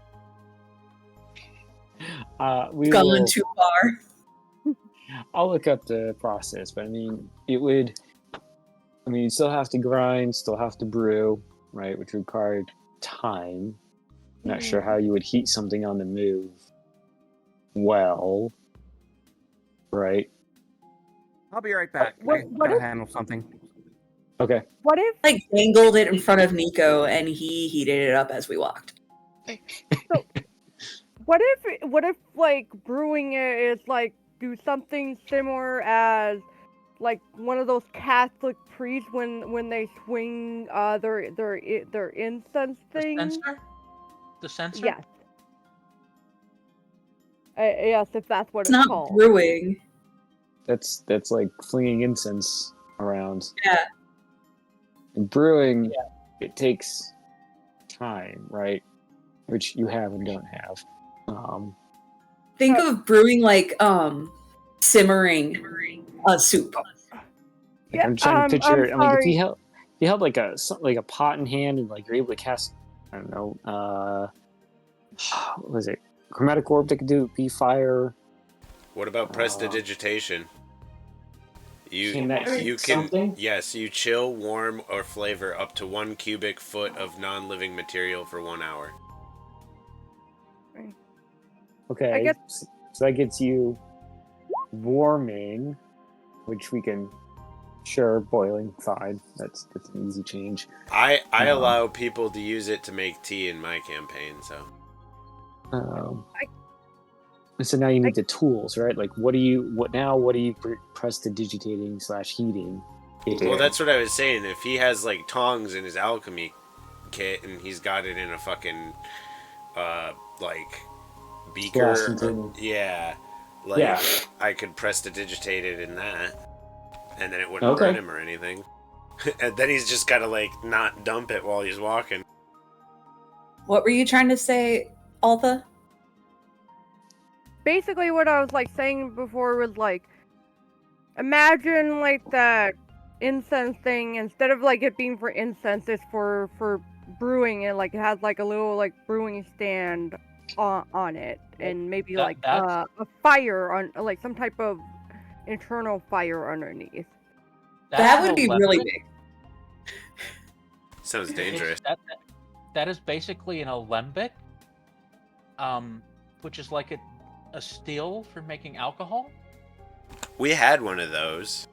We Gone will, too far. I'll look up the process, but it would. You still have to grind, still have to brew, right? Which required time. Not sure how you would heat something on the move. Well, right? I'll be right back. What- I what gotta if- handle something. Okay. What if Like dangled it in front of Nico and he heated it up as we walked. What if brewing it is do something similar as one of those Catholic priests when they swing their incense The thing? sensor? The sensor? Yes. Yes, if that's what It's it's not called. brewing. That's like flinging incense around. Yeah. And brewing, it takes time, right? Which you have and don't have. Think of brewing like simmering a soup. Yeah, I'm trying to picture. I'm if sorry. you held like a pot in hand and you're able to cast, I don't know, what was it? Chromatic orb that could be fire. What about prestidigitation? Can that heat You can something? yes, you chill, warm, or flavor up to 1 cubic foot of non-living material for 1 hour. Okay, I guess- so that gets you warming, which we can, sure, boiling, fine. That's an easy change. I allow people to use it to make tea in my campaign, so. So now you need the tools, right? What are you prestidigitating / heating? Well, that's what I was saying. If he has tongs in his alchemy kit and he's got it in a fucking beaker, Glass container. yeah, Yeah. I could prestidigitate it in that, and then it wouldn't burn him or anything. And then he's just gotta not dump it while he's walking. What were you trying to say, Altha? Basically, what I was saying before was Imagine like that incense thing. Instead of like it being for incense, it's for brewing. It like it has like a little like brewing stand on it, and maybe like that's a fire on like some type of internal fire underneath. That an would be really alembic. big. Sounds dangerous. That is basically an alembic, which is like a still for making alcohol. We had one of those,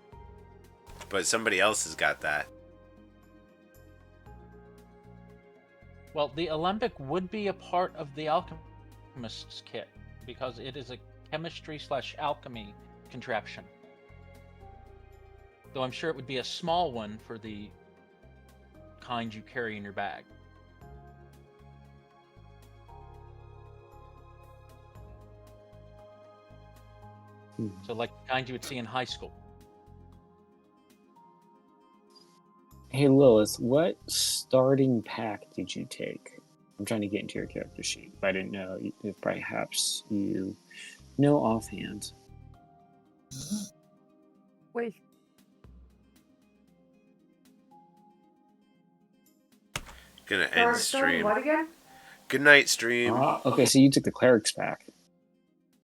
but somebody else has got that. Well, the alembic would be a part of the alchemist's kit because it is a chemistry/alchemy contraption. Though I'm sure it would be a small one for the kind you carry in your bag. So like the kind you would see in high school. Hey Lilith, what starting pack did you take? I'm trying to get into your character sheet, but I didn't know if perhaps you know offhand. Wait, Gonna end sorry, stream. what again? Good night, stream. Okay, so you took the cleric's pack.